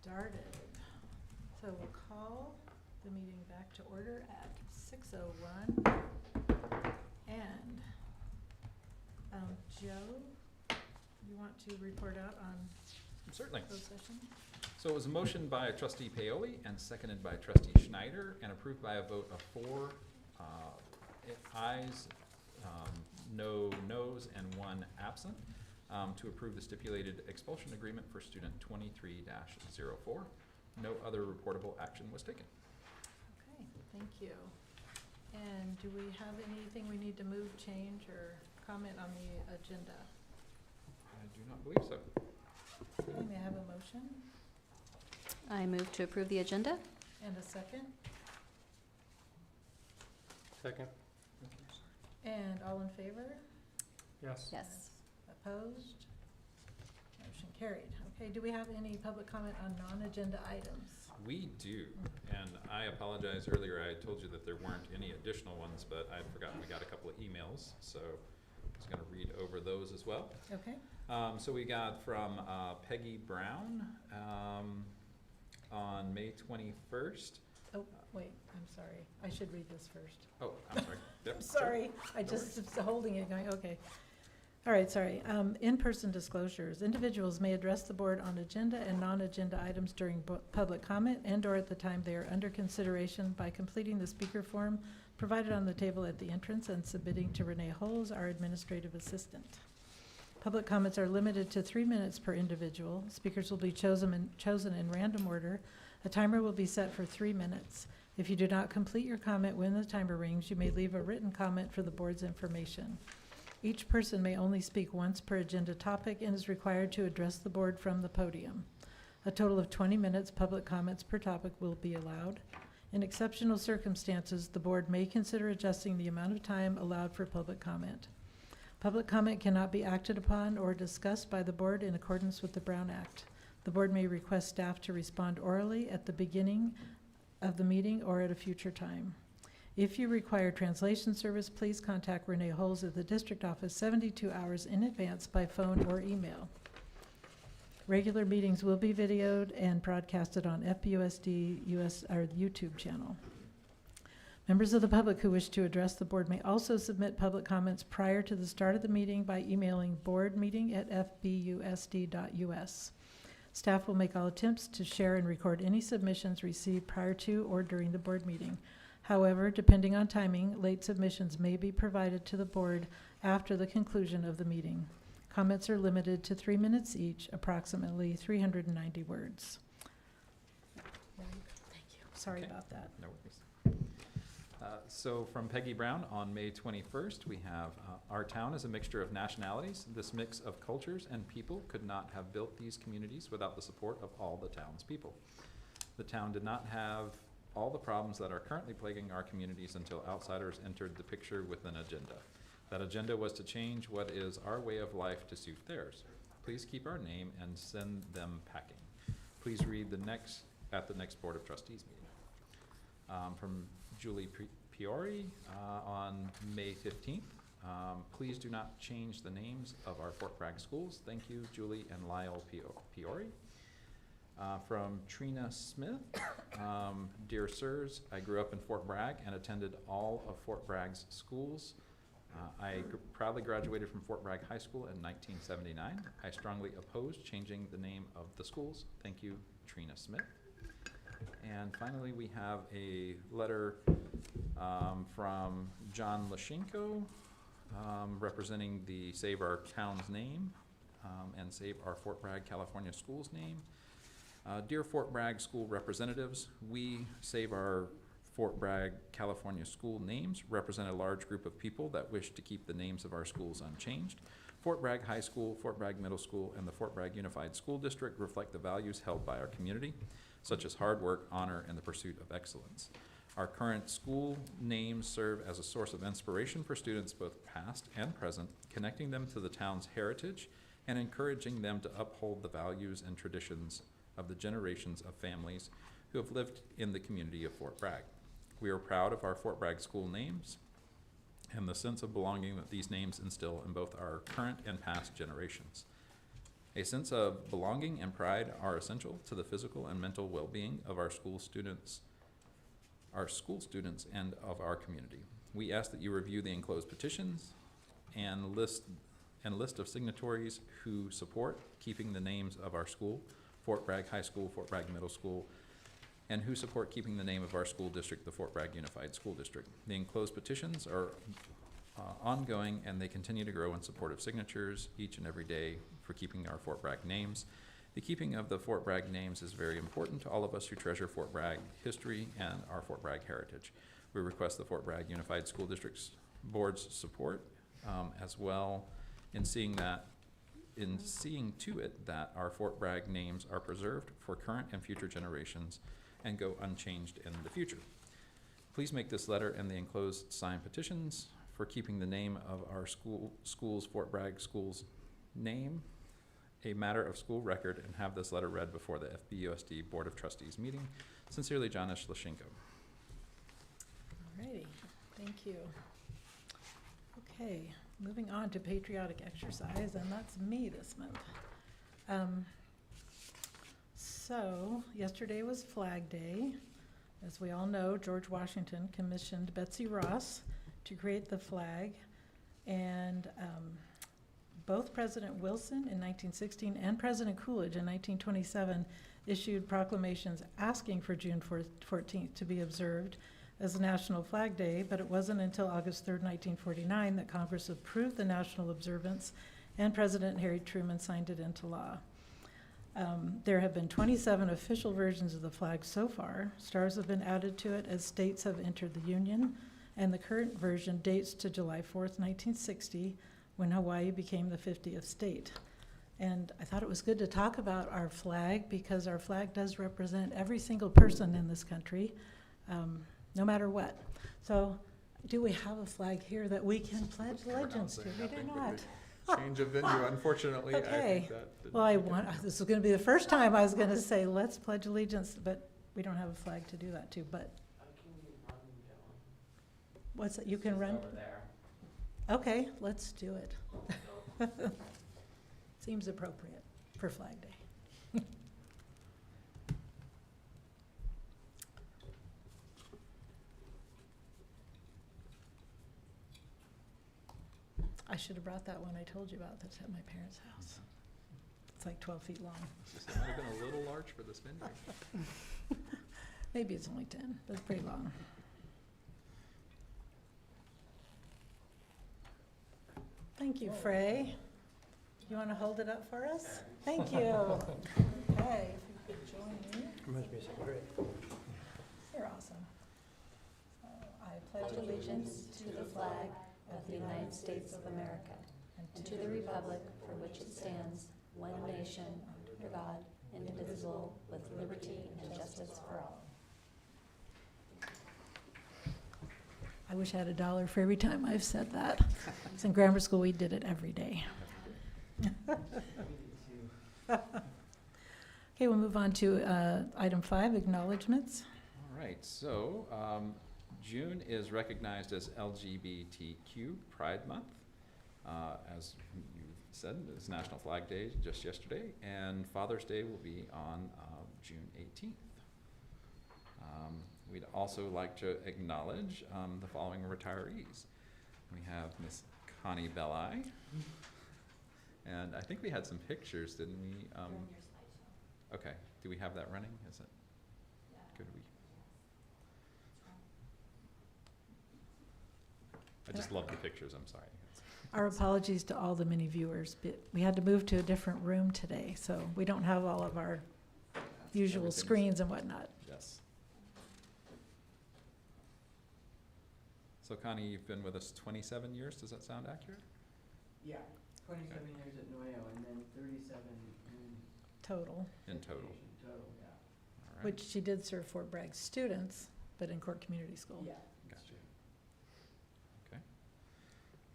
started. So we'll call the meeting back to order at 6:01. And Joe, you want to report out on Certainly. closed session? So it was a motion by trustee Paoli and seconded by trustee Schneider and approved by a vote of 4 ayes, no noes, and 1 absent to approve the stipulated expulsion agreement for student 23-04. No other reportable action was taken. Okay, thank you. And do we have anything we need to move, change, or comment on the agenda? I do not believe so. Okay, may I have a motion I move to approve the agenda. and a second? Second. And all in favor? Yes. Yes. Opposed? Motion carried. Okay, do we have any public comment on non-agenda items? We do, and I apologize earlier, I told you that there weren't any additional ones, but I'd forgotten we got a couple of emails, so I was gonna read over those as well. Okay, So we got from Peggy Brown on May 21st. oh, wait, I'm sorry. I should read this first. Oh, I'm sorry. Yep, I'm sure. sorry, I just was holding it going, okay. All right, sorry. In-person disclosures. Individuals may address the board on agenda and non-agenda items during public comment and/or at the time they are under consideration by completing the speaker form provided on the table at the entrance and submitting to Renee Holes, our administrative assistant. Public comments are limited to 3 minutes per individual. Speakers will be chosen in random order. A timer will be set for 3 minutes. If you do not complete your comment when the timer rings, you may leave a written comment for the board's information. Each person may only speak once per agenda topic and is required to address the board from the podium. A total of 20 minutes public comments per topic will be allowed. In exceptional circumstances, the board may consider adjusting the amount of time allowed for public comment. Public comment cannot be acted upon or discussed by the board in accordance with the Brown Act. The board may request staff to respond orally at the beginning of the meeting or at a future time. If you require translation service, please contact Renee Holes at the district office 72 hours in advance by phone or email. Regular meetings will be videoed and broadcasted on FBUSD or YouTube channel. Members of the public who wish to address the board may also submit public comments prior to the start of the meeting by emailing boardmeeting@fbusd.us. Staff will make all attempts to share and record any submissions received prior to or during the board meeting. However, depending on timing, late submissions may be provided to the board after the conclusion of the meeting. Comments are limited to 3 minutes each, approximately 390 words. Thank you. Sorry Okay. about that. No worries. So from Peggy Brown on May 21st, we have, our town is a mixture of nationalities. This mix of cultures and people could not have built these communities without the support of all the town's people. The town did not have all the problems that are currently plaguing our communities until outsiders entered the picture with an agenda. That agenda was to change what is our way of life to suit theirs. Please keep our name and send them packing. Please read at the next Board of Trustees meeting. From Julie Piori on May 15th. Please do not change the names of our Fort Bragg schools. Thank you, Julie and Lyle Piori. From Trina Smith, Dear Sirs, I grew up in Fort Bragg and attended all of Fort Bragg's schools. I proudly graduated from Fort Bragg High School in 1979. I strongly oppose changing the name of the schools. Thank you, Trina Smith. And finally, we have a letter from John Lashenko, representing the Save Our Town's Name and Save Our Fort Bragg, California Schools name. Dear Fort Bragg school representatives, we Save Our Fort Bragg, California school names represent a large group of people that wish to keep the names of our schools unchanged. Fort Bragg High School, Fort Bragg Middle School, and the Fort Bragg Unified School District reflect the values held by our community, such as hard work, honor, and the pursuit of excellence. Our current school names serve as a source of inspiration for students both past and present, connecting them to the town's heritage and encouraging them to uphold the values and traditions of the generations of families who have lived in the community of Fort Bragg. We are proud of our Fort Bragg school names and the sense of belonging that these names instill in both our current and past generations. A sense of belonging and pride are essential to the physical and mental well-being of our school students and of our community. We ask that you review the enclosed petitions and list of signatories who support keeping the names of our school, Fort Bragg High School, Fort Bragg Middle School, and who support keeping the name of our school district, the Fort Bragg Unified School District. The enclosed petitions are ongoing, and they continue to grow in support of signatures each and every day for keeping our Fort Bragg names. The keeping of the Fort Bragg names is very important to all of us who treasure Fort Bragg history and our Fort Bragg heritage. We request the Fort Bragg Unified School District's board's support as well in seeing to it that our Fort Bragg names are preserved for current and future generations and go unchanged in the future. Please make this letter and the enclosed signed petitions for keeping the name of our school's Fort Bragg School's name a matter of school record, and have this letter read before the FBUSD Board of Trustees meeting. Sincerely, Janish Lashenko. Alrighty, thank you. Okay, moving on to patriotic exercise, and that's me this month. So, yesterday was Flag Day. As we all know, George Washington commissioned Betsy Ross to create the flag, and both President Wilson in 1916 and President Coolidge in 1927 issued proclamations asking for June 14th to be observed as a National Flag Day, but it wasn't until August 3rd, 1949 that Congress approved the national observance and President Harry Truman signed it into law. There have been 27 official versions of the flag so far. Stars have been added to it as states have entered the Union, and the current version dates to July 4th, 1960, when Hawaii became the 50th state. And I thought it was good to talk about our flag because our flag does represent every single person in this country, no matter what. So do we have a flag here that we can pledge allegiance to? We do not. Change of venue, unfortunately. Okay. Well, this is going to be the first time I was going to say, let's pledge allegiance, but we don't have a flag to do that to. But what's that? You can run? Over there. Okay, let's do it. Seems appropriate for Flag Day. I should have brought that one I told you about that's at my parents' house. It's like 12 feet long. It might have been a little large for this venue. Maybe it's only 10, but it's pretty long. Thank you, Frey. You want to hold it up for us? Thank you. Okay, if you could join me. Must be great. You're awesome. So, I pledge allegiance to the flag of the United States of America and to the republic for which it stands, one nation, under God, indivisible, with liberty and justice for all. I wish I had $1 for every time I've said that. 'Cause in grammar school, we did it every day. Okay, we'll move on to item 5, acknowledgements. All right, so June is recognized as LGBTQ Pride Month. As you said, it's National Flag Day just yesterday, and Father's Day will be on June 18th. We'd also like to acknowledge the following retirees. We have Miss Connie Belli, and I think we had some pictures, didn't we? Okay, do we have that running? Is it? Could we? I just love the pictures, I'm sorry. Our apologies to all the many viewers, but we had to move to a different room today, so we don't have all of our usual Everything's- screens and whatnot. Yes. So Connie, you've been with us 27 years, does that sound accurate? Yeah, 27 years at Noyo and then 37 in Total, In total, education total, yeah. all right. which she did serve Fort Bragg students, but in Court Community School. Yeah. Gotcha. Okay.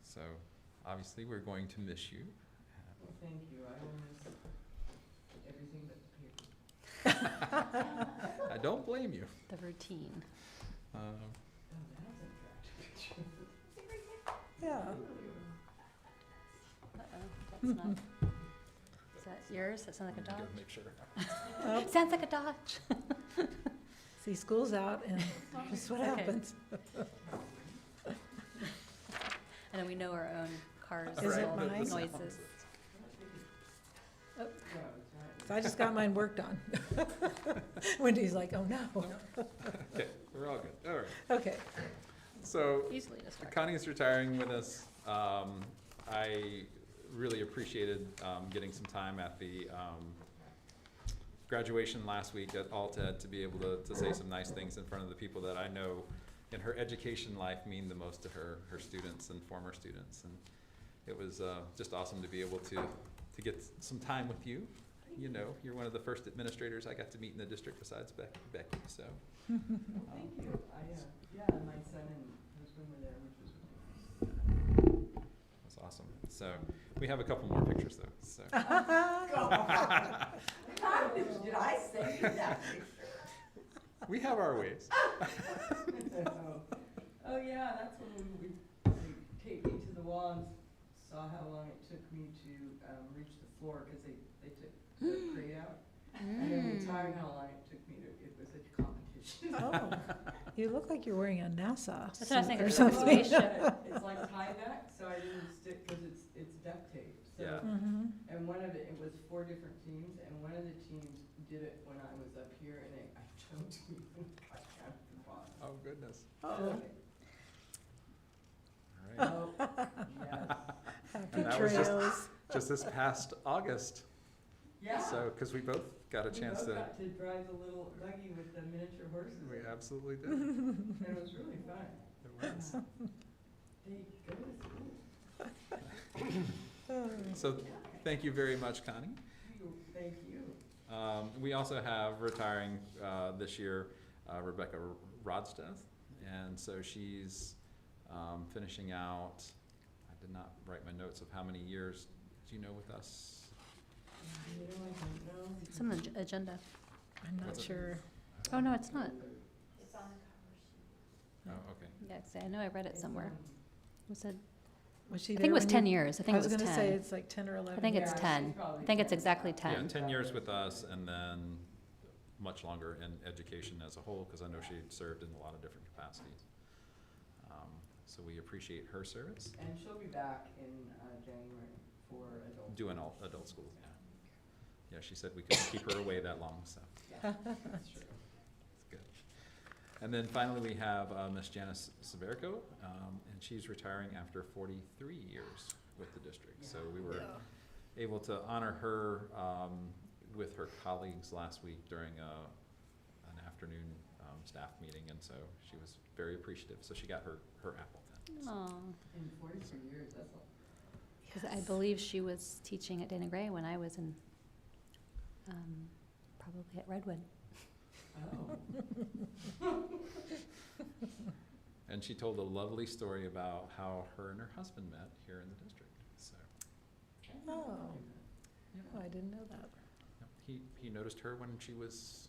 So, obviously, we're going to miss you. Well, thank you. I will miss everything but the paper. I don't blame you. The routine. Oh, that's attractive. Yeah. Uh-oh, that's not, is that yours? That sounds like a Go Dodge? make sure. Oh, Sounds like a Dodge. see, school's out and this is what Okay. happens. And then we know our own cars' Is it little mine? noises. No, it's right. So I just got mine worked on. Wendy's like, oh no. Okay, we're all good. All right. Okay. So Easily distracted. Connie's retiring with us. I really appreciated getting some time at the graduation last week at Alted to be able to say some nice things in front of the people that I know in her education life mean the most to her students and former students. And it was just awesome to be able to get some time with you. You know, you're one of the first administrators I got to meet in the district besides Becky, so. Thank you. Yeah, my son and husband were there, which was nice. That's awesome. So we have a couple more pictures though, so. Did I say that picture? We have our ways. Oh, yeah, that's when we taped me to the wall and saw how long it took me to reach the floor, because they took the crate out. And then we timed how long it took me to, it was a competition. Oh, you look like you're wearing a NASA That's what I was suit thinking, or it's something. spaceship. It's like tie back, so I didn't stick, because it's duct tape. So, Yeah. Mhm. and one of it was 4 different teams, and one of the teams did it when I was up here, and I jumped and got down to the bottom. Oh, goodness. Uh-oh. All right. Oh, yes. Happy And that was trails. just this past August, Yeah. so, because we both got a We chance both to, got to drive the little buggy with the miniature horses. we absolutely did. And it was really fun. It was. They go to school. So, thank you very much, Connie. Thank you. We also have retiring this year Rebecca Rodsteth, and so she's finishing out, I did not write my notes of how many years, do you know, with us? You know, I don't know. It's on the agenda. I'm not What's it? sure. Oh, no, it's not. Oh, okay. Yeah, 'cause I know I read it somewhere. Was it, Was she I there think it was when 10 you- years. I think it was I was gonna say 10. it's like 10 or 11. I think it's Yeah, she's 10. probably I think it's 10. exactly 10. Yeah, 10 years with us, and then much longer in education as a whole, because I know she served in a lot of different capacities. So we appreciate her service. And she'll be back in January for adults. Doing all adult school, yeah. Yeah, she said we couldn't keep her away that long, so Yeah, that's true. it's good. And then finally, we have Miss Janice Severico, and she's retiring after 43 years with the district. So we were able to honor her with her colleagues last week during an afternoon staff meeting, and so she was very appreciative. So she got her Appleton. So Aw. In 43 years, that's a 'Cause I believe she was teaching at Dana Gray when I was in, probably at Redwood. oh. And she told a lovely story about how her and her husband met here in the district. So Oh, oh, I didn't know that. he noticed her when she was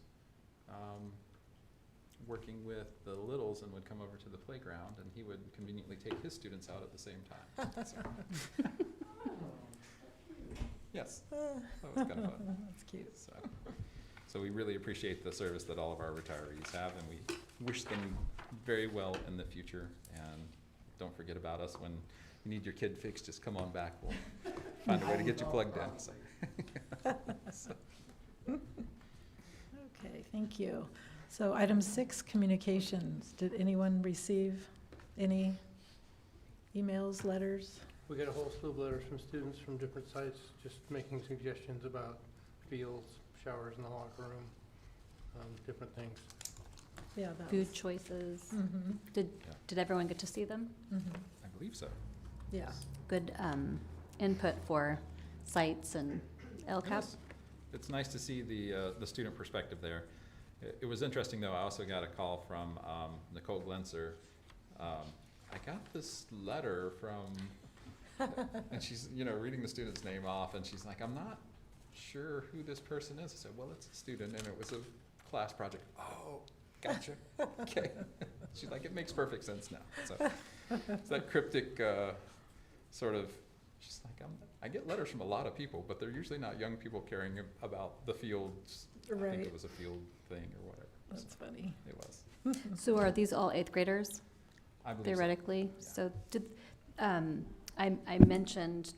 working with the littles and would come over to the playground, and he would conveniently take his students out at the same time. So, yes, that was kind of fun. That's cute. So we really appreciate the service that all of our retirees have, and we wish them very well in the future. And don't forget about us when you need your kid fixed, just come on back. We'll find a way to get you plugged in. So. Okay, thank you. So item 6, communications. Did anyone receive any emails, letters? We got a whole slew of letters from students from different sites, just making suggestions about fields, showers in the locker room, different things. Yeah, that Food choices. Mm-hmm, Did everyone get to see them? mm-hmm, I believe so. yeah. Good input for sites and LCAP? Yes. It's nice to see the student perspective there. It was interesting, though. I also got a call from Nicole Glenser. I got this letter from, and she's reading the student's name off, and she's like, I'm not sure who this person is. I said, well, it's a student, and it was a class project. Oh, gotcha. Okay. She's like, it makes perfect sense now. So it's that cryptic sort of. She's like, I get letters from a lot of people, but they're usually not young people caring about the fields. I think Right. it was a field thing or whatever. That's funny. It was. So are these all eighth graders I believe so. theoretically? Yeah. So did, I mentioned,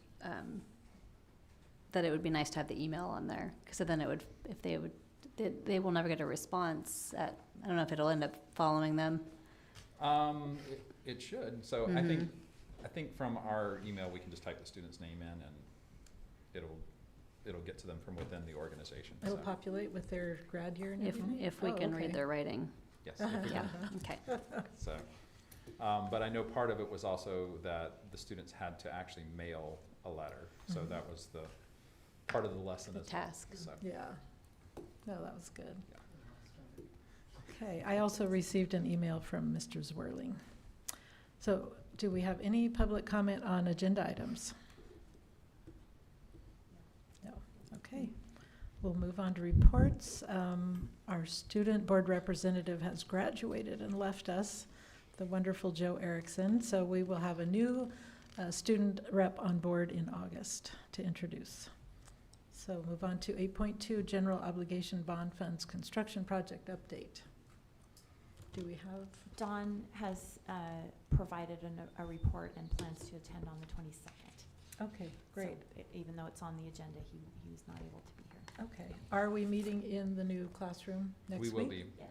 that it would be nice to have the email on there, because then it would, if they will never get a response at, I don't know if it'll end up following them. It should. So Mhm. I think from our email, we can just type the student's name in and it'll get to them from within the organization. It'll So, populate with their grad year and If, everything? if we Oh, can okay. read their writing. yes, if we Yeah, can. okay. So, but I know part of it was also that the students had to actually mail a letter. So Mhm. that was the part of the lesson The as well. task. So, Yeah. No, that was good. yeah. Okay, I also received an email from Mr. Zwirling. So, do we have any public comment on agenda items? No, okay. We'll move on to reports. Our student board representative has graduated and left us, the wonderful Joe Erickson. So we will have a new student rep on board in August to introduce. So move on to 8.2, general obligation bond funds construction project update. Do we have? Dawn has provided a report and plans to attend on the 22nd. Okay, great. So, even though it's on the agenda, he's not able to be here. Okay. Are we meeting in the new classroom next We week? will be. Yes.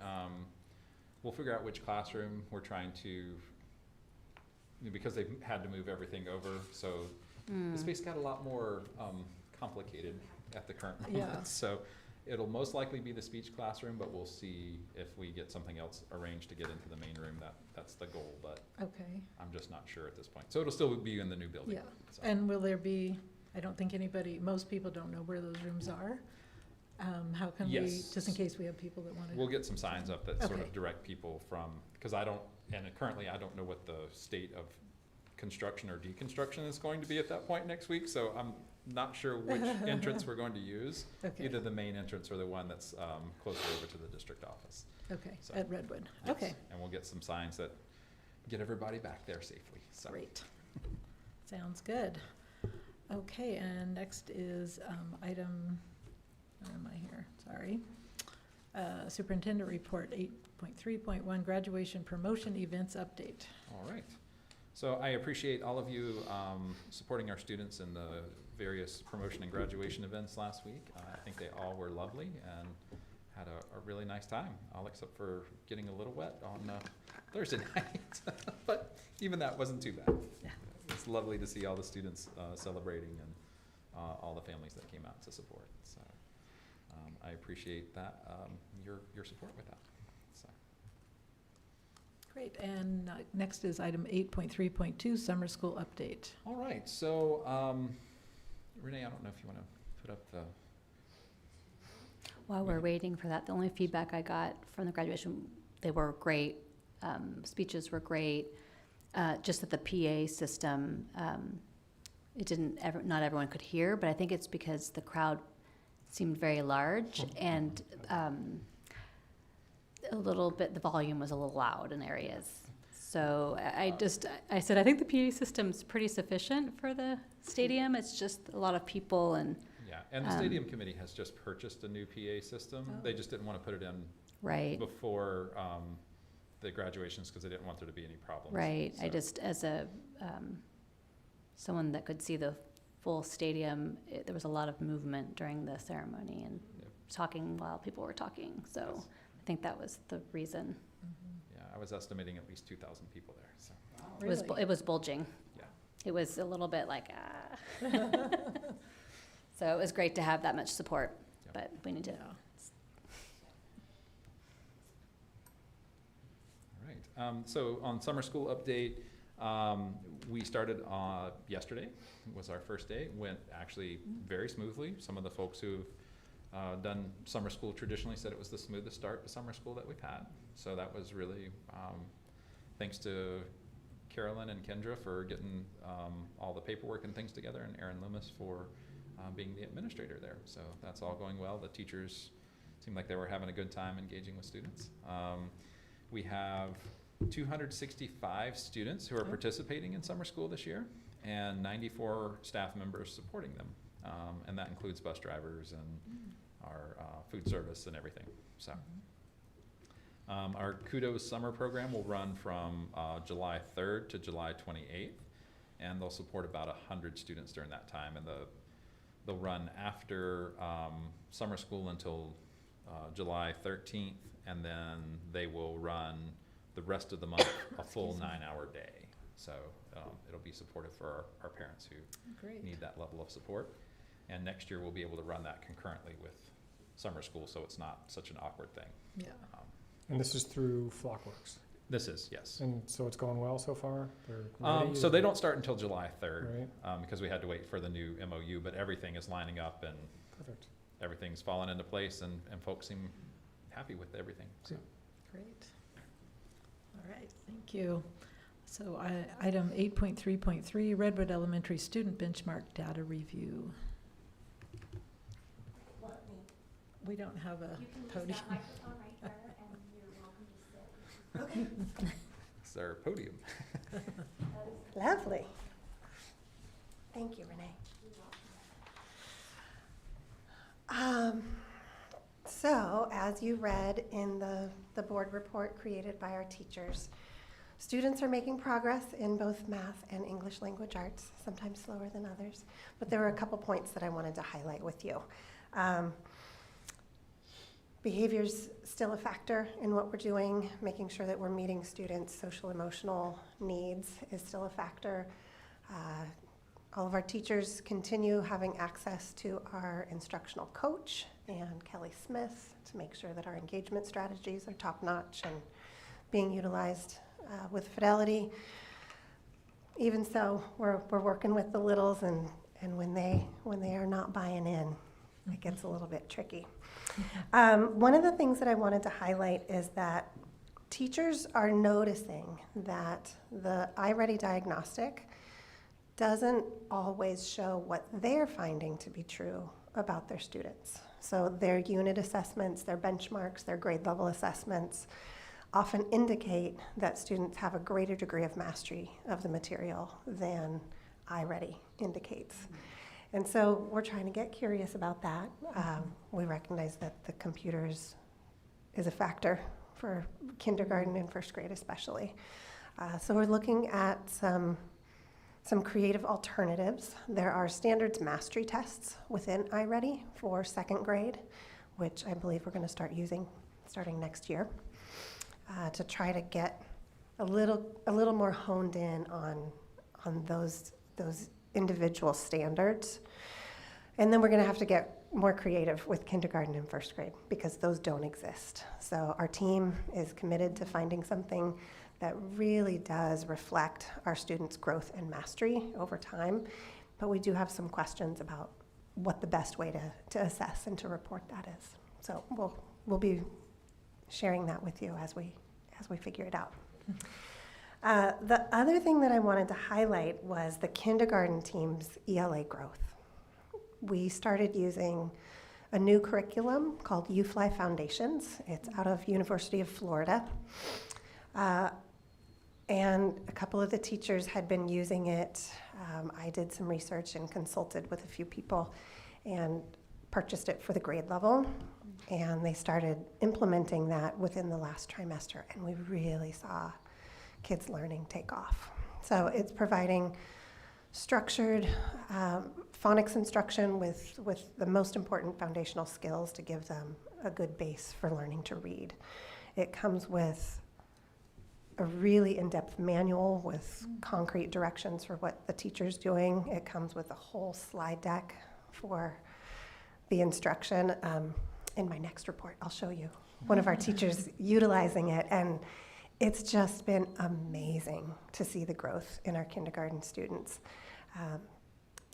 We'll figure out which classroom. We're trying to, because they've had to move everything over, so the Mm. space got a lot more complicated at the current moment. Yeah. So it'll most likely be the speech classroom, but we'll see if we get something else arranged to get into the main room. That's the goal, but Okay, I'm just not sure at this point. So it'll still be in the new building. yeah. So, And will there be, I don't think anybody, most people don't know where those rooms are. How can we, Yes. just in case we have people that want to? we'll get some signs up that sort Okay. of direct people from, because I don't, and currently I don't know what the state of construction or deconstruction is going to be at that point next week, so I'm not sure which entrance we're going to use. Okay, Either the main entrance or the one that's closer over to the district office. okay, So, at Redwood. Yes, Okay, and we'll get some signs that get everybody back there safely, so. great. Sounds good. Okay, and next is item, where am I here? Sorry. Superintendent report 8.3.1, graduation promotion events update. All right. So I appreciate all of you supporting our students in the various promotion and graduation events last week. I think they all were lovely and had a really nice time, all except for getting a little wet on Thursday night. But even that wasn't too bad. Yeah. It's lovely to see all the students celebrating and all the families that came out to support. So I appreciate that, your support with that. So. Great, and next is item 8.3.2, summer school update. All right, so Renee, I don't know if you want to put up the, While we're waiting for that, the only feedback I got from the graduation, they were great, speeches were great, just that the PA system, it didn't not everyone could hear, but I think it's because the crowd seemed very large and a little bit, the volume was a little loud in areas. So I said, I think the PA system's pretty sufficient for the stadium. It's just a lot of people and, yeah, and the stadium committee has just purchased a new PA system. Oh. They just didn't want to put it in right, before the graduations because they didn't want there to be any problems. right. I So, just, as a, someone that could see the full stadium, there was a lot of movement during the ceremony and Yep. talking while people were talking. So Yes. I think that was the reason. Yeah, I was estimating at least 2,000 people there, so. It was, Really? it was bulging. Yeah. It was a little bit like, So it was great to have that much support, Yep. but we need to, Yeah. All right, so on summer school update, we started yesterday, was our first day, went actually very smoothly. Some of the folks who've done summer school traditionally said it was the smoothest start to summer school that we've had. So that was really, thanks to Carolyn and Kendra for getting all the paperwork and things together, and Erin Loomis for being the administrator there. So that's all going well. The teachers seemed like they were having a good time engaging with students. We have 265 students who are Oh. participating in summer school this year. and 94 staff members supporting them. And that includes bus drivers and our food service and everything. So our Kudos Summer Program will run from July 3rd to July 28th, and they'll support about 100 students during that time. And they'll run after summer school until July 13th, and then they will run the rest of the month a full 9-hour day. So it'll be supportive for our parents who Great. need that level of support. And next year we'll be able to run that concurrently with summer school, so it's not such an awkward thing. Yeah. And this is through Flockworks. This is, yes. And so it's going well so far? They're ready, So they don't start until July 3rd, Right, because we had to wait for the new MOU, but everything is lining up and perfect. everything's fallen into place, and folks seem happy with everything. So. Great. All right, thank you. So item 8.3.3, Redwood Elementary Student Benchmark Data Review. We don't have a podium. It's our podium. Lovely. Thank you, Renee. So, as you read in the board report created by our teachers, students are making progress in both math and English language arts, sometimes slower than others. But there were a couple points that I wanted to highlight with you. Behavior's still a factor in what we're doing. Making sure that we're meeting students' social emotional needs is still a factor. All of our teachers continue having access to our instructional coach and Kelly Smith to make sure that our engagement strategies are top-notch and being utilized with fidelity. Even so, we're working with the littles, and when they are not buying in, it gets a little bit tricky. One of the things that I wanted to highlight is that teachers are noticing that the iReady diagnostic doesn't always show what they're finding to be true about their students. So their unit assessments, their benchmarks, their grade level assessments often indicate that students have a greater degree of mastery of the material than iReady indicates. And so we're trying to get curious about that. We recognize that the computers is a factor for kindergarten and first grade especially. So we're looking at some creative alternatives. There are standards mastery tests within iReady for second grade, which I believe we're going to start using starting next year, to try to get a little more honed in on those individual standards. And then we're going to have to get more creative with kindergarten and first grade because those don't exist. So our team is committed to finding something that really does reflect our students' growth and mastery over time. But we do have some questions about what the best way to assess and to report that is. So we'll be sharing that with you as we figure it out. The other thing that I wanted to highlight was the kindergarten team's ELA growth. We started using a new curriculum called UFly Foundations. It's out of University of Florida. And a couple of the teachers had been using it. I did some research and consulted with a few people and purchased it for the grade level. And they started implementing that within the last trimester. And we really saw kids learning take off. So it's providing structured phonics instruction with the most important foundational skills to give them a good base for learning to read. It comes with a really in-depth manual with concrete directions for what the teacher's doing. It comes with a whole slide deck for the instruction. In my next report, I'll show you one of our teachers utilizing it, and it's just been amazing to see the growth in our kindergarten students.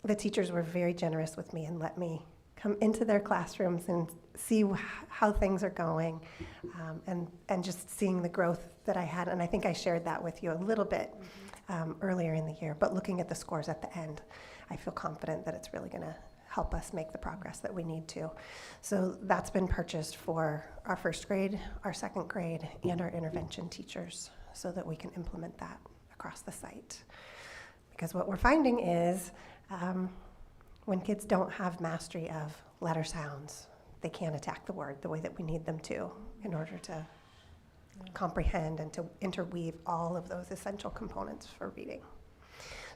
The teachers were very generous with me and let me come into their classrooms and see how things are going, and just seeing the growth that I had. And I think I shared that with you a little bit earlier in the year, but looking at the scores at the end, I feel confident that it's really going to help us make the progress that we need to. So that's been purchased for our first grade, our second grade, and our intervention teachers so that we can implement that across the site. Because what we're finding is when kids don't have mastery of letter sounds, they can't attack the word the way that we need them to in order to comprehend and to interweave all of those essential components for reading.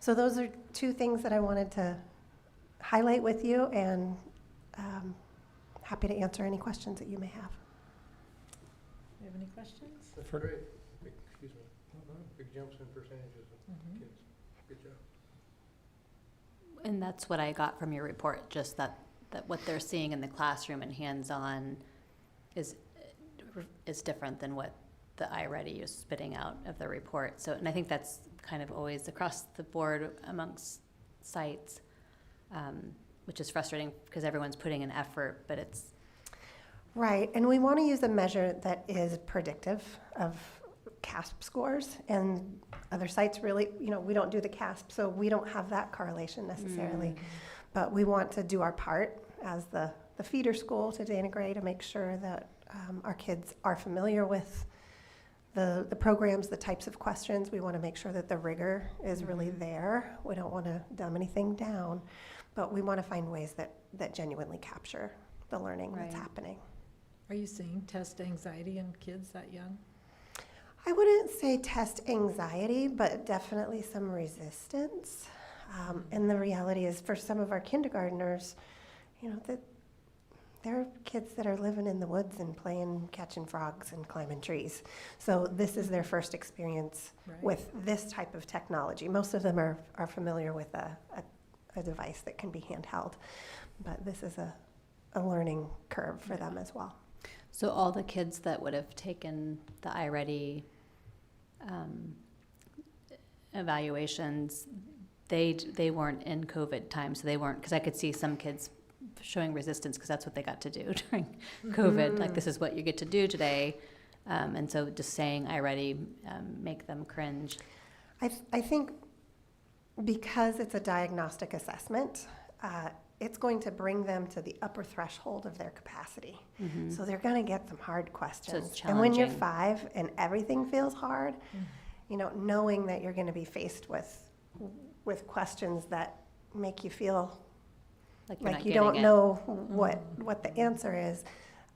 So those are two things that I wanted to highlight with you, and happy to answer any questions that you may have. Do you have any questions? That's For- great. Excuse me. Big jumps in percentages of Mhm. kids. Good job. And that's what I got from your report, just that what they're seeing in the classroom and hands-on is different than what the iReady is spitting out of the report. So, and I think that's kind of always across the board amongst sites, which is frustrating because everyone's putting in effort, but it's, Right, and we want to use a measure that is predictive of CASP scores, and other sites really, we don't do the CASP, so we don't have that correlation necessarily. But we want to do our part as the feeder school to Dana Gray to make sure that our kids are familiar with the programs, the types of questions. We want to make sure that the rigor is really there. We don't want to dumb anything down, but we want to find ways that genuinely capture the learning that's Right. happening. Are you seeing test anxiety in kids that young? I wouldn't say test anxiety, but definitely some resistance. And the reality is, for some of our kindergartners, that there are kids that are living in the woods and playing catching frogs and climbing trees. So this is their first experience Right. with this type of technology. Most of them are familiar with a device that can be handheld, but this is a learning curve for them as well. so all the kids that would have taken the iReady evaluations, they weren't in COVID time, so they weren't, because I could see some kids showing resistance because that's what they got to do during COVID. Like, this is what you get to do today. And so just saying iReady make them cringe. I think because it's a diagnostic assessment, it's going to bring them to the upper threshold of their capacity. Mhm. So they're going to get some hard questions. it's And when you're challenging. 5 and everything feels hard, knowing that you're going to be faced with questions that make you feel Like you're like not you getting don't it. know what the answer is,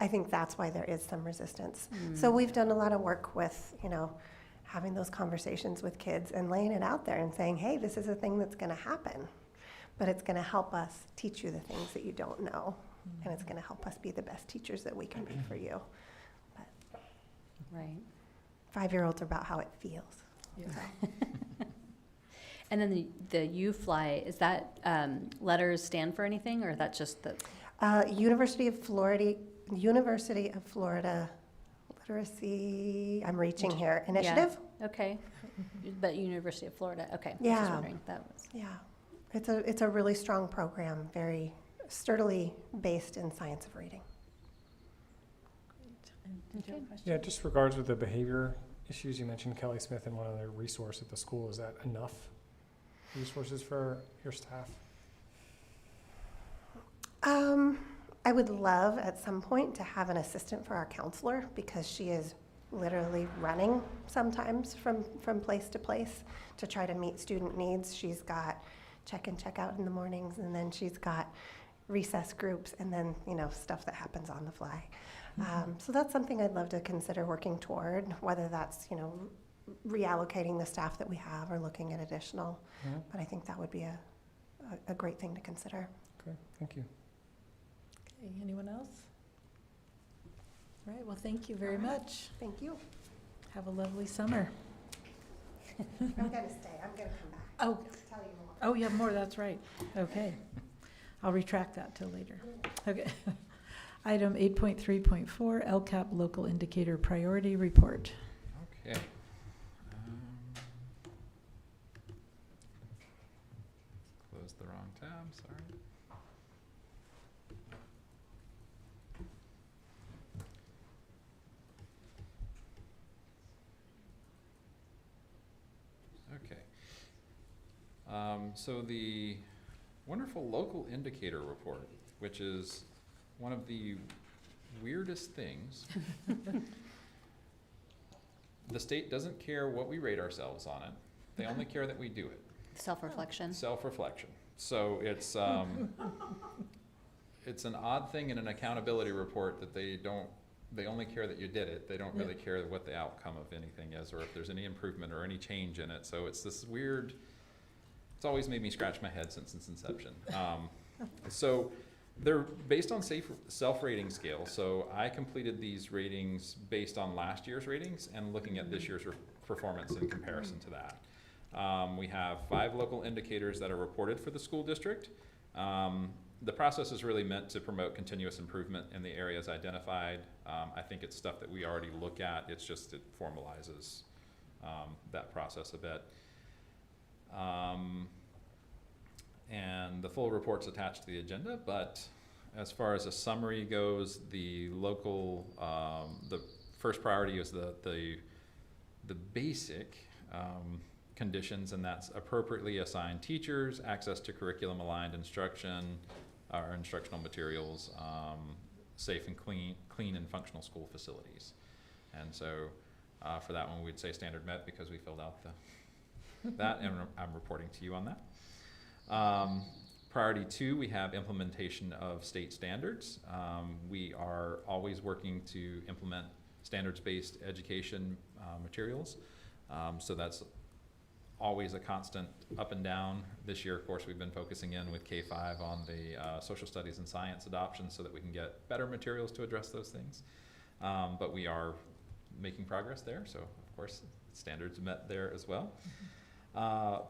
I think that's why there is some resistance. So we've done a lot of work with, having those conversations with kids and laying it out there and saying, hey, this is a thing that's going to happen, but it's going to help us teach you the things that you don't know, and it's going to help us be the best teachers that we can be for you. Right. 5-year-olds are about how it feels. Yeah. And then the U-Fly, is that letters stand for anything, or that's just the? University of Florida Literacy, I'm reaching here, initiative? Okay. But University of Florida, okay. I was just Yeah. wondering, that was. Yeah, it's a really strong program, very sturdily based in science of reading. And did you have a question? Yeah, just regards with the behavior issues, you mentioned Kelly Smith and one other resource at the school. Is that enough resources for your staff? I would love at some point to have an assistant for our counselor, because she is literally running sometimes from place to place to try to meet student needs. She's got check and check out in the mornings, and then she's got recess groups, and then, stuff that happens on the fly. So that's something I'd love to consider working toward, whether that's, reallocating the staff that we have or looking at additional. Mhm. But I think that would be a great thing to consider. Okay, thank you. Okay, anyone else? All right, well, thank you very much. Thank you. Have a lovely summer. I'm gonna stay. I'm gonna come back. Oh, Tell you more. oh, you have more, that's right. Okay. I'll retract that till later. Okay. Item 8.3.4, LCAP Local Indicator Priority Report. Okay. Closed the wrong tab, sorry. Okay. So the wonderful local indicator report, which is one of the weirdest things. The state doesn't care what we rate ourselves on it. They only care that we do it. Self-reflection. Self-reflection. So it's it's an odd thing in an accountability report that they only care that you did it. They don't really care what the outcome of anything is, or if there's any improvement or any change in it. So it's this weird, it's always made me scratch my head since its inception. So they're based on self-rating scale. So I completed these ratings based on last year's ratings and looking at this year's performance in comparison to that. We have 5 local indicators that are reported for the school district. The process is really meant to promote continuous improvement in the areas identified. I think it's stuff that we already look at. It's just it formalizes that process a bit. And the full report's attached to the agenda, but as far as a summary goes, the local, the first priority is the basic conditions, and that's appropriately assigned teachers, access to curriculum-aligned instruction, or instructional materials, safe and clean and functional school facilities. And so for that one, we'd say standard met because we filled out that, and I'm reporting to you on that. Priority 2, we have implementation of state standards. We are always working to implement standards-based education materials. So that's always a constant up and down. This year, of course, we've been focusing in with K-5 on the social studies and science adoption so that we can get better materials to address those things. But we are making progress there, so of course, standards met there as well.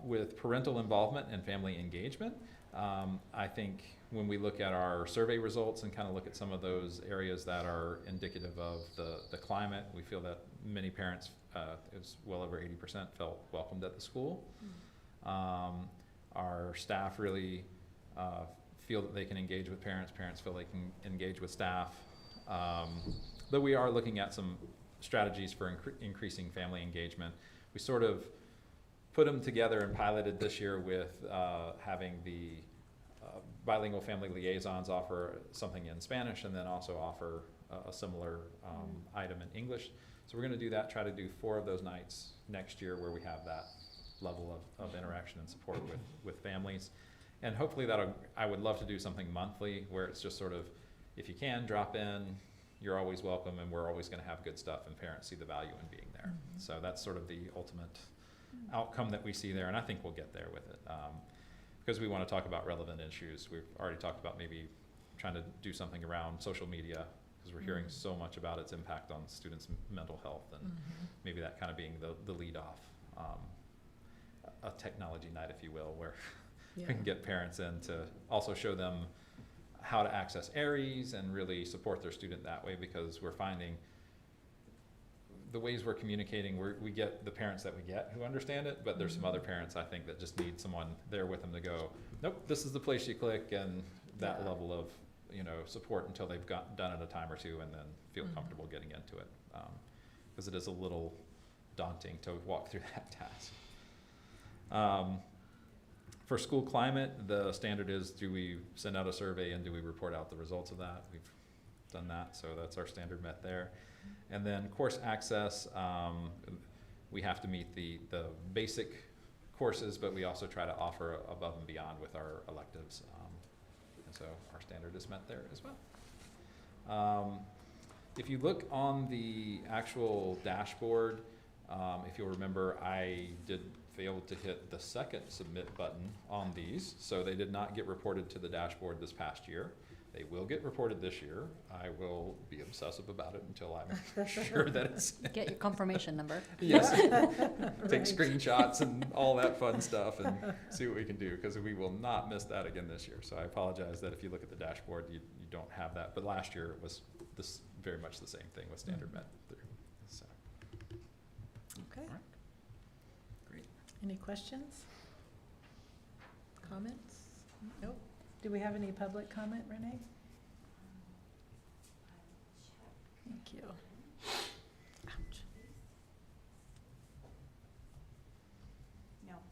With parental involvement and family engagement, I think when we look at our survey results and kind of look at some of those areas that are indicative of the climate, we feel that many parents, it's well over 80% felt welcomed at the school. Our staff really feel that they can engage with parents. Parents feel they can engage with staff. But we are looking at some strategies for increasing family engagement. We sort of put them together and piloted this year with having the bilingual family liaisons offer something in Spanish and then also offer a similar item in English. So we're going to do that, try to do 4 of those nights next year where we have that level of interaction and support with families. And hopefully I would love to do something monthly where it's just sort of, if you can, drop in, you're always welcome, and we're always going to have good stuff, and parents see the value in being there. Mm-hmm. So that's sort of the ultimate outcome that we see there, and I think we'll get there with it. Because we want to talk about relevant issues. We've already talked about maybe trying to do something around social media, because we're hearing so much about its impact on students' mental health, and maybe that kind of being the lead off, a technology night, if you will, where we can get parents in to also show them how to access Aries and really support their student that way, because we're finding the ways we're communicating, we get the parents that we get who understand it, but there's some other parents, I think, that just need someone there with them to go, nope, this is the place you click, and that level of, support until they've done it a time or two and then feel comfortable getting into it. Because it is a little daunting to walk through that task. For school climate, the standard is, do we send out a survey and do we report out the results of that? We've done that, so that's our standard met there. And then course access, we have to meet the basic courses, but we also try to offer above and beyond with our electives. And so our standard is met there as well. If you look on the actual dashboard, if you'll remember, I did fail to hit the second submit button on these, so they did not get reported to the dashboard this past year. They will get reported this year. I will be obsessive about it until I'm sure that it's... Get your confirmation number. Yes. Take screenshots and all that fun stuff and see what we can do, because we will not miss that again this year. So I apologize that if you look at the dashboard, you don't have that. But last year it was very much the same thing with standard met through. So. Okay. All right. Great. Any questions? Comments? Nope. Do we have any public comment, Renee? Thank you. Ouch.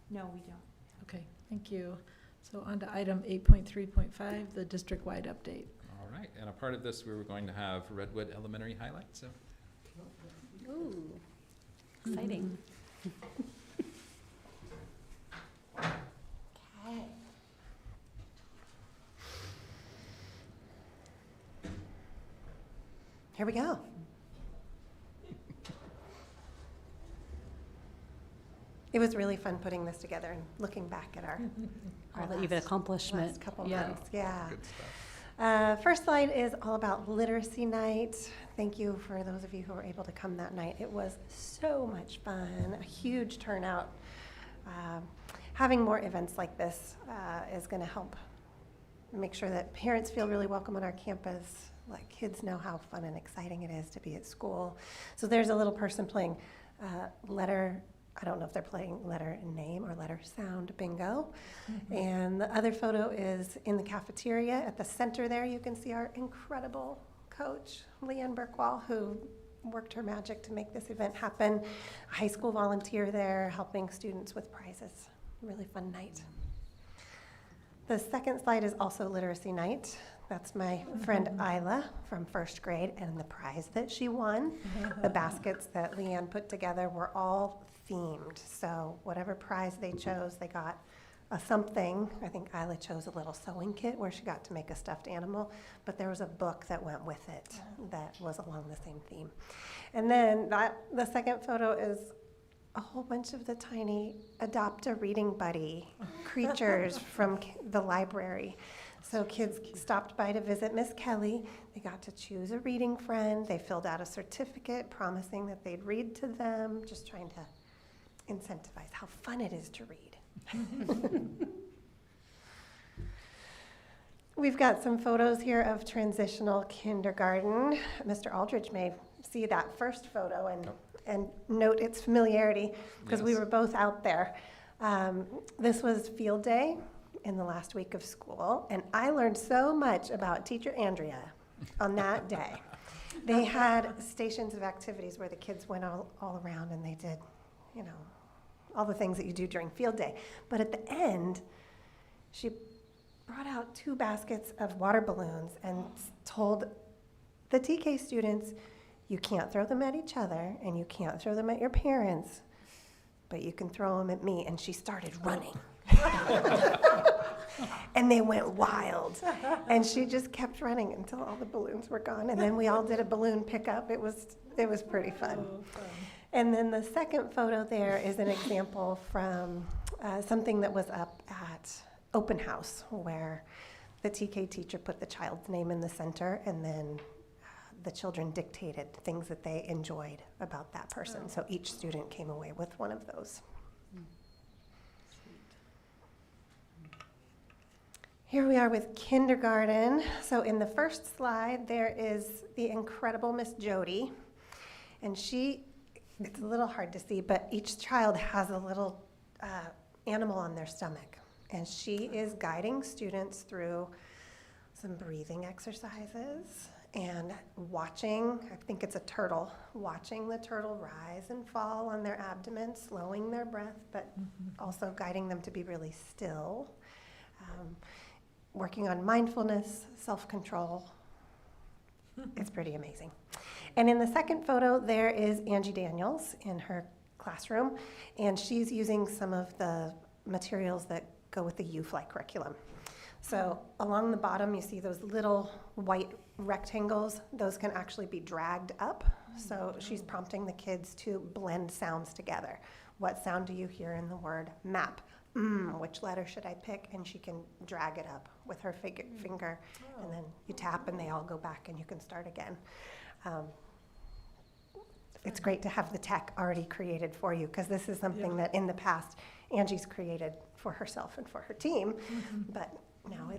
No, we don't. Okay, thank you. So on to item 8.3.5, the district-wide update. All right. And a part of this, we were going to have Redwood Elementary highlights. So. Ooh, exciting. we go. It was really fun putting this together and looking back at our All that you've accomplishment. last couple Yeah. months. Yeah. Good stuff. First slide is all about Literacy Night. Thank you for those of you who were able to come that night. It was so much fun, a huge turnout. Having more events like this is going to help make sure that parents feel really welcome on our campus, like kids know how fun and exciting it is to be at school. So there's a little person playing letter, I don't know if they're playing letter and name or letter sound bingo. And the other photo is in the cafeteria. At the center there, you can see our incredible coach, Leanne Burkwall, who worked her magic to make this event happen. A high school volunteer there helping students with prizes. Really fun night. The second slide is also Literacy Night. That's my friend Isla from first grade and the prize that she won. The baskets that Leanne put together were all themed. So whatever prize they chose, they got a something. I think Isla chose a little sewing kit where she got to make a stuffed animal, but there was a book that went with it that was along the same theme. And then the second photo is a whole bunch of the tiny Adopt a Reading Buddy creatures from the library. So kids stopped by to visit Miss Kelly. They got to choose a reading friend. They filled out a certificate promising that they'd read to them, just trying to incentivize how fun it is to read. We've got some photos here of transitional kindergarten. Mr. Aldridge may see that first photo and note its familiarity because we Yes. were both out there. This was field day in the last week of school, and I learned so much about teacher Andrea on that day. They had stations of activities where the kids went all around and they did, you know, all the things that you do during field day. But at the end, she brought out 2 baskets of water balloons and told the TK students, you can't throw them at each other and you can't throw them at your parents, but you can throw them at me. And she started running. And they went wild. And she just kept running until all the balloons were gone. And then we all did a balloon pickup. It was pretty fun. And then the second photo there is an example from something that was up at Open House, where the TK teacher put the child's name in the center, and then the children dictated things that they enjoyed about that person. So each student came away with one of those. Here we are with kindergarten. So in the first slide, there is the incredible Miss Jody. And it's a little hard to see, but each child has a little animal on their stomach. And she is guiding students through some breathing exercises and watching, I think it's a turtle, watching the turtle rise and fall on their abdomen, slowing their breath, but also guiding them to be really still. Working on mindfulness, self-control. It's pretty amazing. And in the second photo, there is Angie Daniels in her classroom, and she's using some of the materials that go with the U-Fly curriculum. So along the bottom, you see those little white rectangles. Those can actually be dragged up. So she's prompting the kids to blend sounds together. What sound do you hear in the word map? Which letter should I pick? And she can drag it up with her finger, and then you tap and they all go back and you can start again. It's great to have the tech already created for you, because this is something that in the past Angie's created for herself and for her team, but now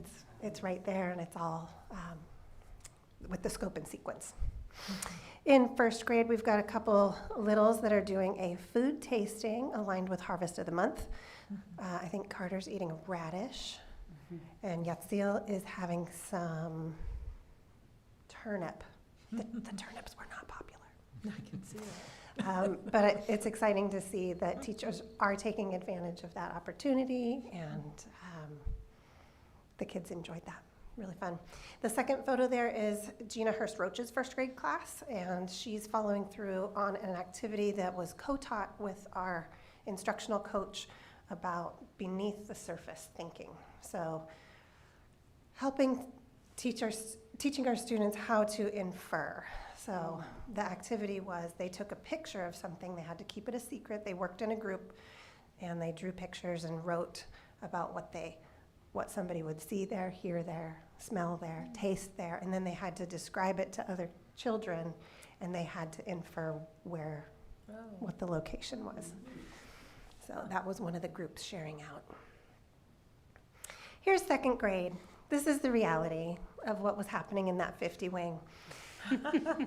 it's right there, and it's all with the scope and sequence. In first grade, we've got a couple littles that are doing a food tasting aligned with Harvest of the Month. I think Carter's eating a radish, and Yatsiel is having some turnip. The turnips were not popular. I can see that. But it's exciting to see that teachers are taking advantage of that opportunity, and the kids enjoyed that. Really fun. The second photo there is Gina Hurst Roach's first grade class, and she's following through on an activity that was co-taught with our instructional coach about beneath the surface thinking. So teaching our students how to infer. So the activity was they took a picture of something. They had to keep it a secret. They worked in a group, and they drew pictures and wrote about what somebody would see there, hear there, smell there, taste there, and then they had to describe it to other children, and they had to infer what the location was. So that was one of the groups sharing out. Here's second grade. This is the reality of what was happening in that 50 wing.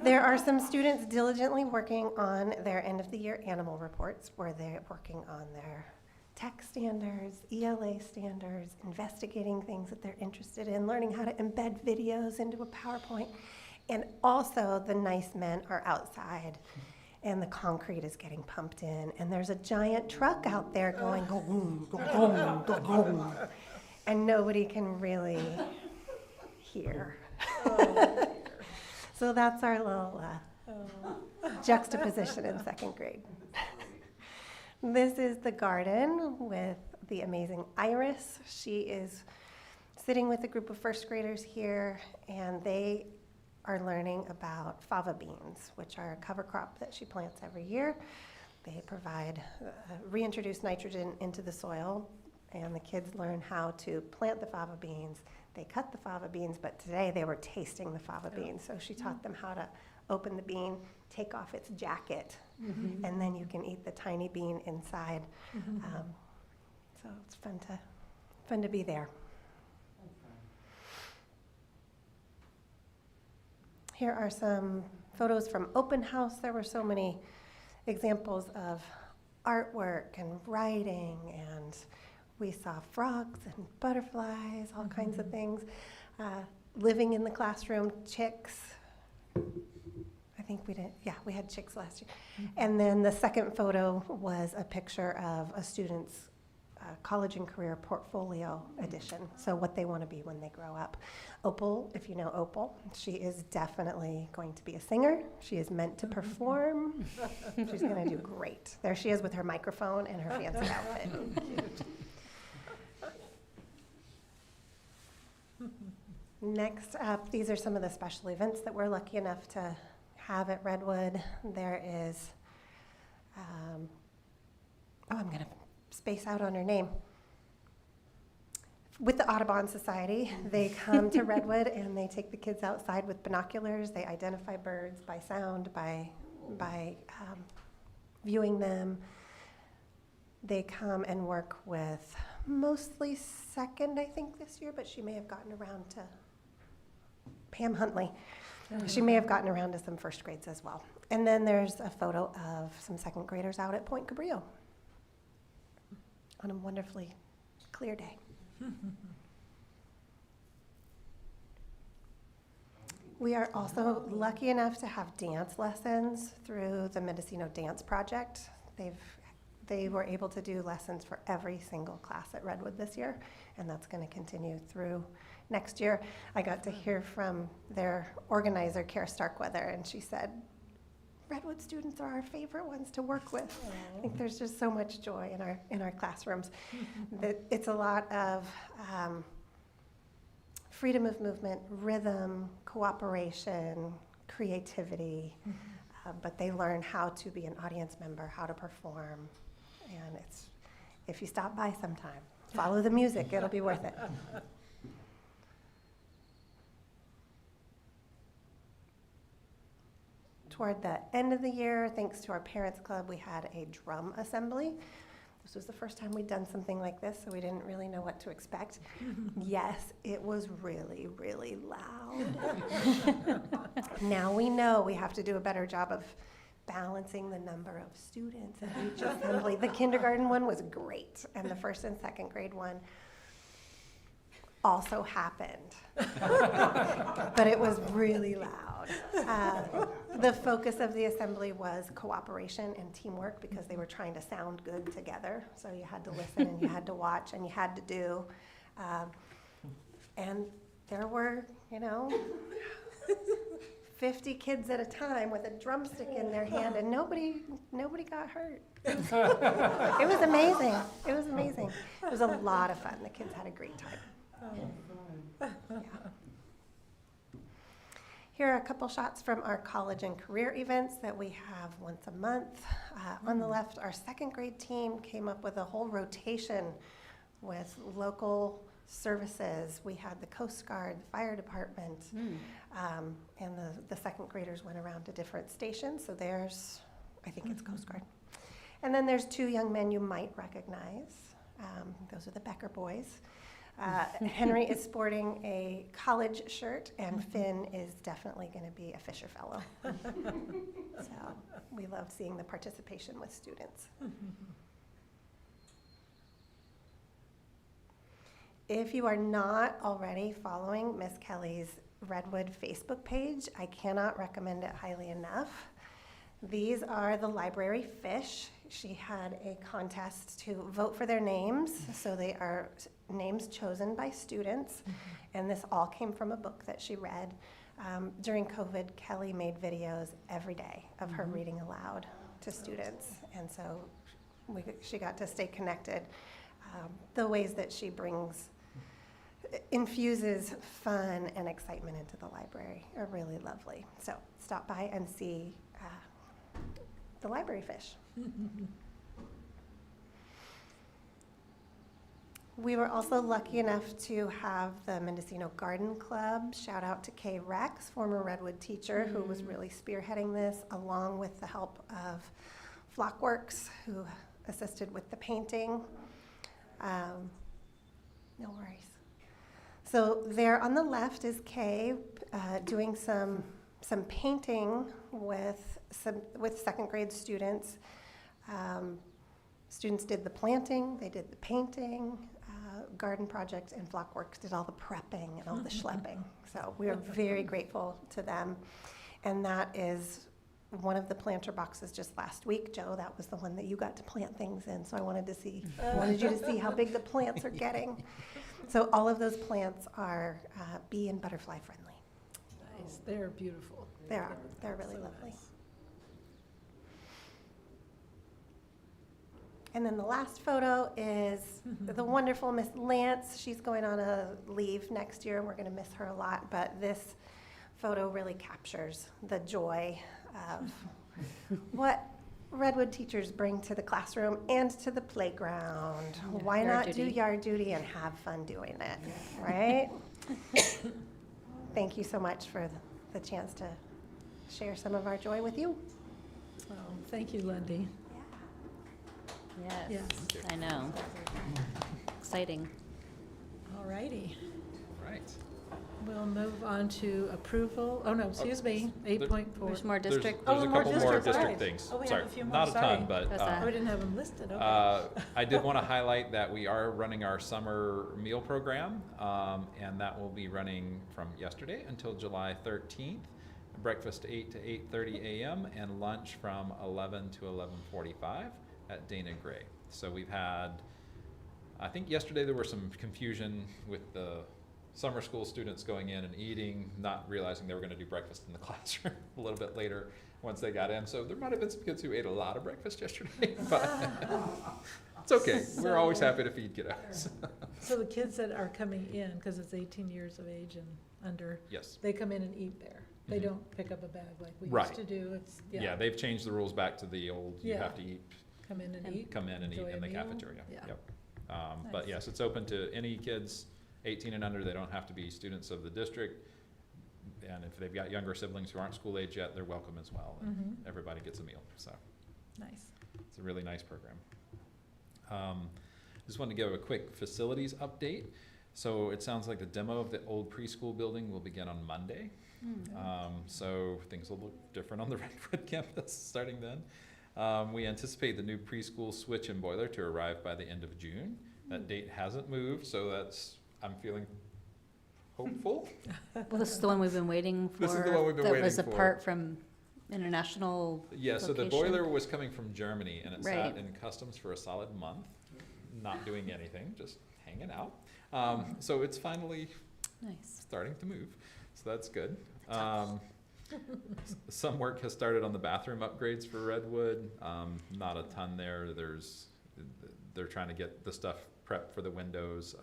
There are some students diligently working on their end of the year animal reports, where they're working on their tech standards, ELA standards, investigating things that they're interested in, learning how to embed videos into a PowerPoint. And also the nice men are outside, and the concrete is getting pumped in, and there's a giant truck out there going, go-goom, go-goom, go-goom, and nobody can really hear. So that's our little juxtaposition in second grade. This is the garden with the amazing Iris. She is sitting with a group of first graders here, and they are learning about fava beans, which are a cover crop that she plants every year. They provide, reintroduce nitrogen into the soil, and the kids learn how to plant the fava beans. They cut the fava beans, but today they were tasting the fava beans. So she taught them how to open the bean, take off its jacket, and then you can eat the tiny bean inside. So it's fun to be there. Here are some photos from open house. There were so many examples of artwork and writing, and we saw frogs and butterflies, all kinds of things. Living in the classroom, chicks. I think we had chicks last year. And then the second photo was a picture of a student's college and career portfolio edition, so what they want to be when they grow up. Opal, if you know Opal, she is definitely going to be a singer. She is meant to perform. She's going to do great. There she is with her microphone and her fancy outfit. Next up, these are some of the special events that we're lucky enough to have at Redwood. There is, I'm going to space out on her name. With the Audubon Society, they come to Redwood and they take the kids outside with binoculars. They identify birds by sound, by viewing them. They come and work with mostly second, I think, this year, but she may have gotten around to Pam Huntley. She may have gotten around to some first grades as well. And then there's a photo of some second graders out at Point Cabrillo on a wonderfully clear day. We are also lucky enough to have dance lessons through the Mendocino Dance Project. They were able to do lessons for every single class at Redwood this year, and that's going to continue through next year. I got to hear from their organizer, Kara Starkweather, and she said, Redwood students are our favorite ones to work with. I think there's just so much joy in our classrooms. That it's a lot of freedom of movement, rhythm, cooperation, creativity, but they learn how to be an audience member, how to perform, and if you stop by sometime, follow the music, it'll be worth it. Toward the end of the year, thanks to our Parents Club, we had a drum assembly. This was the first time we'd done something like this, so we didn't really know what to expect. Yes, it was really, really loud. Now we know we have to do a better job of balancing the number of students at each assembly. The kindergarten one was great, and the first and second grade one also happened. But it was really loud. The focus of the assembly was cooperation and teamwork because they were trying to sound good together. So you had to listen and you had to watch and you had to do. And there were, 50 kids at a time with a drumstick in their hand, and nobody got hurt. It was amazing. It was amazing. It was a lot of fun. The kids had a great time. Yeah. Here are a couple shots from our college and career events that we have once a month. On the left, our second grade team came up with a whole rotation with local services. We had the Coast Guard, the fire department, and the second graders went around to different stations. So there's, I think it's Coast Guard. And then there's two young men you might recognize. Those are the Becker boys. Henry is sporting a college shirt, and Finn is definitely going to be a Fisher Fellow. So we love seeing the participation with students. If you are not already following Miss Kelly's Redwood Facebook page, I cannot recommend it highly enough. These are the library fish. She had a contest to vote for their names, so they are names chosen by students, and this all came from a book that she read. During COVID, Kelly made videos every day of her reading aloud to students, and so she got to stay connected. The ways that she infuses fun and excitement into the library are really lovely. So stop by and see the library fish. We were also lucky enough to have the Mendocino Garden Club. Shout out to Kay Rex, former Redwood teacher, who was really spearheading this, along with the help of Flockworks, who assisted with the painting. No worries. So there on the left is Kay doing some painting with second grade students. Students did the planting, they did the painting, Garden Project and Flockworks did all the prepping and all the schlepping. So we are very grateful to them. And that is one of the planter boxes just last week. Joe, that was the one that you got to plant things in. So I wanted you to see how big the plants are getting. So all of those plants are bee and butterfly friendly. Nice, they're beautiful. They're really So lovely. nice. And then the last photo is the wonderful Miss Lance. She's going on a leave next year, and we're going to miss her a lot. But this photo really captures the joy of what Redwood teachers bring to the classroom and to the playground. Why Yard not do duty. yard duty and have fun doing it, right? Thank you so much for the chance to share some of our joy with you. Oh, thank you, Lundy. Yes, Yes. I know. Exciting. All righty. Right. We'll move on to approval. Oh, no, excuse me, 8.4. There's more There's district. Oh, a more couple more district, district sorry. things. Oh, we have Sorry, a few more, not a sorry. ton, but What's that? Oh, we didn't have them listed, okay. I did want to highlight that we are running our summer meal program, and that will be running from yesterday until July 13th. Breakfast 8 to 8:30 a.m. and lunch from 11 to 11:45 at Dana Gray. So we've had, I think yesterday there was some confusion with the summer school students going in and eating, not realizing they were going to do breakfast in the classroom a little bit later once they got in. So there might have been some kids who ate a lot of breakfast yesterday, but it's okay. We're always happy to feed kiddos. So the kids that are coming in, because it's 18 years of age and under, Yes. they come in and eat there. They Mhm. don't pick up a bag like we Right. used to do. It's, Yeah, they've changed the rules back to the old, you Yeah. have to eat, come in and And eat. come in and eat Enjoy in a the meal. cafeteria. Yeah. Yep. But Nice. yes, it's open to any kids 18 and under. They don't have to be students of the district. And if they've got younger siblings who aren't school age yet, they're welcome as well. And Mhm. everybody gets a meal, so Nice. it's a really nice program. Just wanted to give a quick facilities update. So it sounds like the demo of the old preschool building will begin on Monday. So things will look different on the Redwood campus starting then. We anticipate the new preschool switch and boiler to arrive by the end of June. That date hasn't moved, so I'm feeling hopeful. Well, this is the one we've been waiting for. This is the one we've been That was waiting for. apart from international. Yeah, so the location. boiler was coming from Germany and it Right. sat in customs for a solid month, not doing anything, just hanging out. So it's finally Nice. starting to move, so that's good. Some work has started on the bathroom upgrades for Redwood. Not a ton there. They're trying to get the stuff prepped for the windows.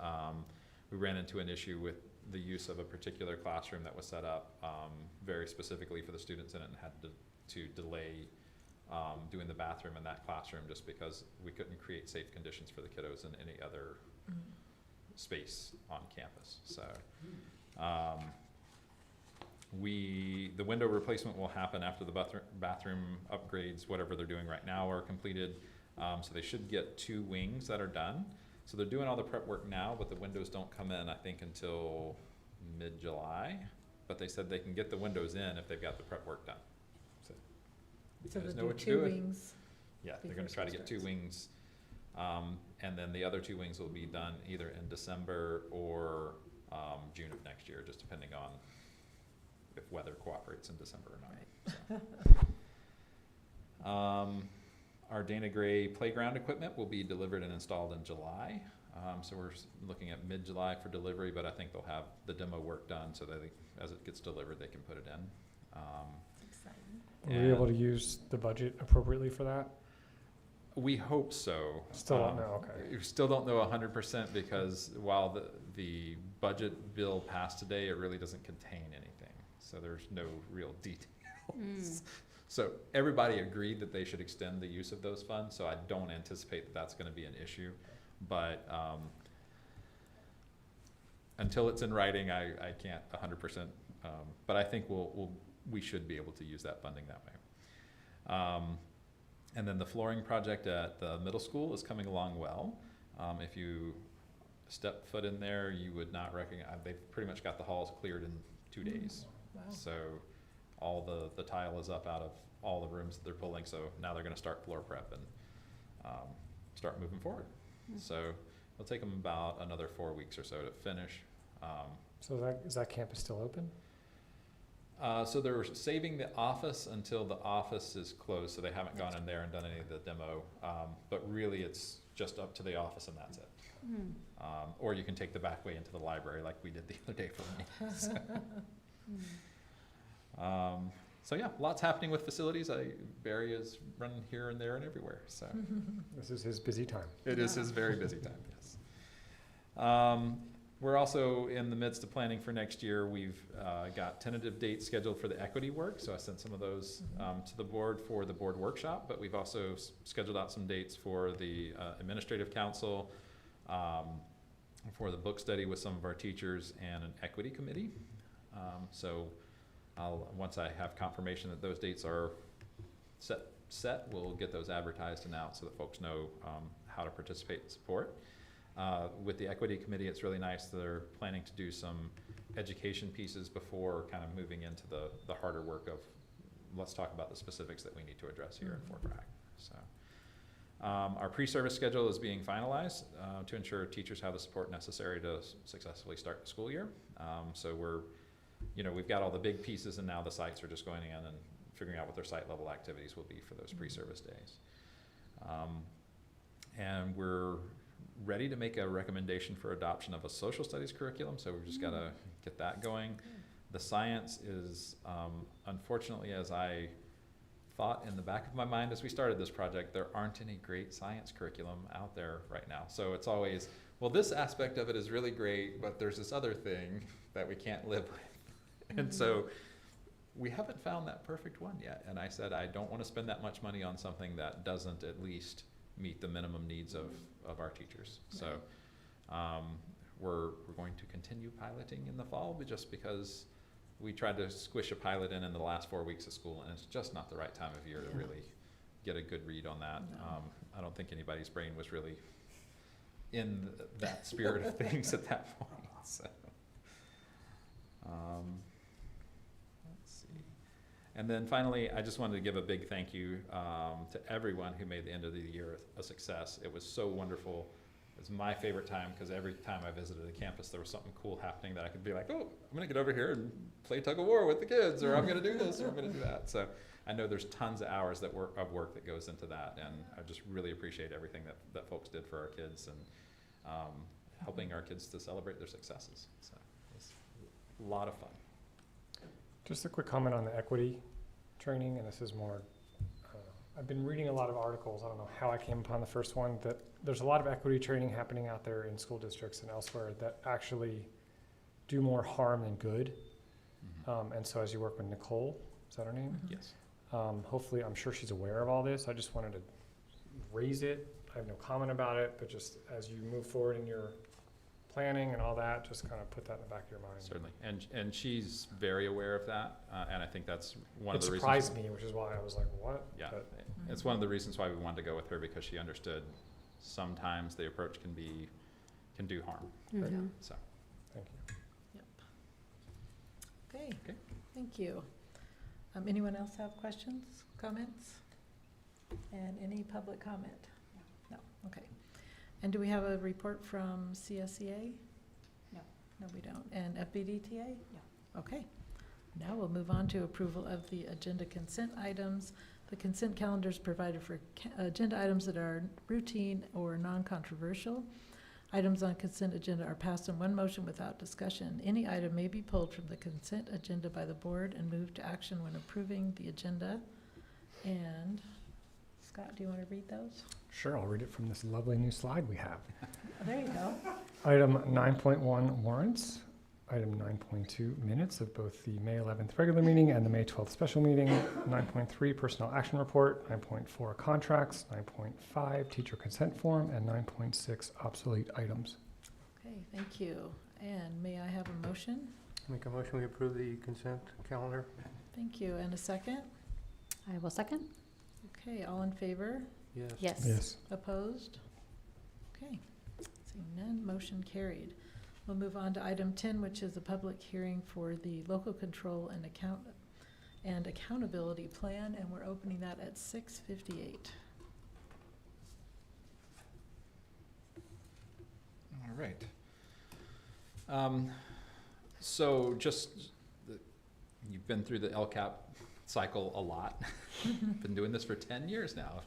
We ran into an issue with the use of a particular classroom that was set up very specifically for the students in it, and had to delay doing the bathroom in that classroom just because we couldn't create safe conditions for the kiddos in any other space on campus. So the window replacement will happen after the bathroom upgrades, whatever they're doing right now, are completed. So they should get 2 wings that are done. So they're doing all the prep work now, but the windows don't come in, I think, until mid-July. But they said they can get the windows in if they've got the prep work done. So you So guys they know do what you're 2 doing. wings. Yeah, they're before gonna try to school get 2 starts. wings. And then the other 2 wings will be done either in December or June of next year, just depending on if weather cooperates in December or not. So. Our Dana Gray playground equipment will be delivered and installed in July. So we're looking at mid-July for delivery, but I think they'll have the demo work done so that as it gets delivered, they can put it in. Exciting. Were we able to use the budget appropriately for that? We hope so. Still don't know, okay. We still don't know 100% because while the budget bill passed today, it really doesn't contain anything. So there's no real details. So everybody agreed that they should extend the use of those funds, so I don't anticipate that that's gonna be an issue. But until it's in writing, I can't 100%, but I think we should be able to use that funding that way. And then the flooring project at the middle school is coming along well. If you step foot in there, you would not recognize, they've pretty much got the halls cleared in 2 days. Wow. So all the tile is up out of all the rooms that they're pulling, so now they're gonna start floor prep and start moving forward. So it'll take them about another 4 weeks or so to finish. So is that campus still open? So they're saving the office until the office is closed, so they haven't gone in there and done any of the demo. But really, it's just up to the office and that's it. Or you can take the back way into the library like we did the other day for me. So yeah, lots happening with facilities. Barry is running here and there and everywhere, so. This is his busy time. It is his very busy time, yes. We're also in the midst of planning for next year. We've got tentative dates scheduled for the equity work, so I sent some of those to the board for the board workshop, but we've also scheduled out some dates for the administrative council, for the book study with some of our teachers, and an equity committee. So once I have confirmation that those dates are set, we'll get those advertised and out so that folks know how to participate and support. With the equity committee, it's really nice. They're planning to do some education pieces before kind of moving into the harder work of, let's talk about the specifics that we need to address here in Fort Bragg. So our pre-service schedule is being finalized to ensure teachers have the support necessary to successfully start the school year. So we've got all the big pieces, and now the sites are just going in and figuring out what their site level activities will be for those pre-service days. And we're ready to make a recommendation for adoption of a social studies curriculum, so we've just got to get that going. The science is, unfortunately, as I thought in the back of my mind as we started this project, there aren't any great science curriculum out there right now. So it's always, well, this aspect of it is really great, but there's this other thing that we can't live with. And so we haven't found that perfect one yet. And I said, I don't want to spend that much money on something that doesn't at least meet the minimum needs of our teachers. So we're going to continue piloting in the fall, but just because we tried to squish a pilot in the last 4 weeks of school, and it's just not the right time of year to really get a good read on that. No. I don't think anybody's brain was really in that spirit of things at that point. So, let's see. And then finally, I just wanted to give a big thank you to everyone who made the end of the year a success. It was so wonderful. It was my favorite time because every time I visited a campus, there was something cool happening that I could be like, oh, I'm going to get over here and play tug of war with the kids, or I'm going to do this, or I'm going to do that. So I know there's tons of hours of work that goes into that, and I just really appreciate everything that folks did for our kids and helping our kids to celebrate their successes. So it was a lot of fun. Just a quick comment on the equity training, and this is more, I've been reading a lot of articles, I don't know how I came upon the first one, that there's a lot of equity training happening out there in school districts and elsewhere that actually do more harm than good. Mhm. And so as you work with Nicole, is that her name? Mhm. Yes. Hopefully, I'm sure she's aware of all this. I just wanted to raise it. I have no comment about it, but just as you move forward in your planning and all that, just kind of put that in the back of your mind. Certainly, and she's very aware of that, and I think that's one It of the reasons. surprised me, which is why I was like, what? Yeah, But it's one of the reasons why we wanted to go with her, because she understood sometimes the approach can do harm, Mhm. so. thank you. Okay, Okay. thank you. Anyone else have questions, comments? And any public comment? No, okay. And do we have a report from CSEA? No. No, we don't. And FBDTA? No. Okay. Now we'll move on to approval of the agenda consent items. The consent calendar is provided for agenda items that are routine or non-controversial. Items on consent agenda are passed in one motion without discussion. Any item may be pulled from the consent agenda by the board and moved to action when approving the agenda. And Scott, do you want to read those? Sure, I'll read it from this lovely new slide we have. Oh, there you go. Item 9.1 warrants. Item 9.2 minutes of both the May 11th regular meeting and the May 12th special meeting. 9.3 personnel action report. 9.4 contracts. 9.5 teacher consent form. And 9.6 obsolete items. Okay, thank you. And may I have a motion? Make a motion, we approve the consent calendar. Thank you. And a second? I will second. Okay, all in favor? Yes. Yes. Yes. Opposed? Okay, seeing none, motion carried. We'll move on to item 10, which is a public hearing for the local control and accountability plan, and we're opening that at 6:58. All right. So you've been through the LCAP cycle a lot. Been doing this for 10 years now.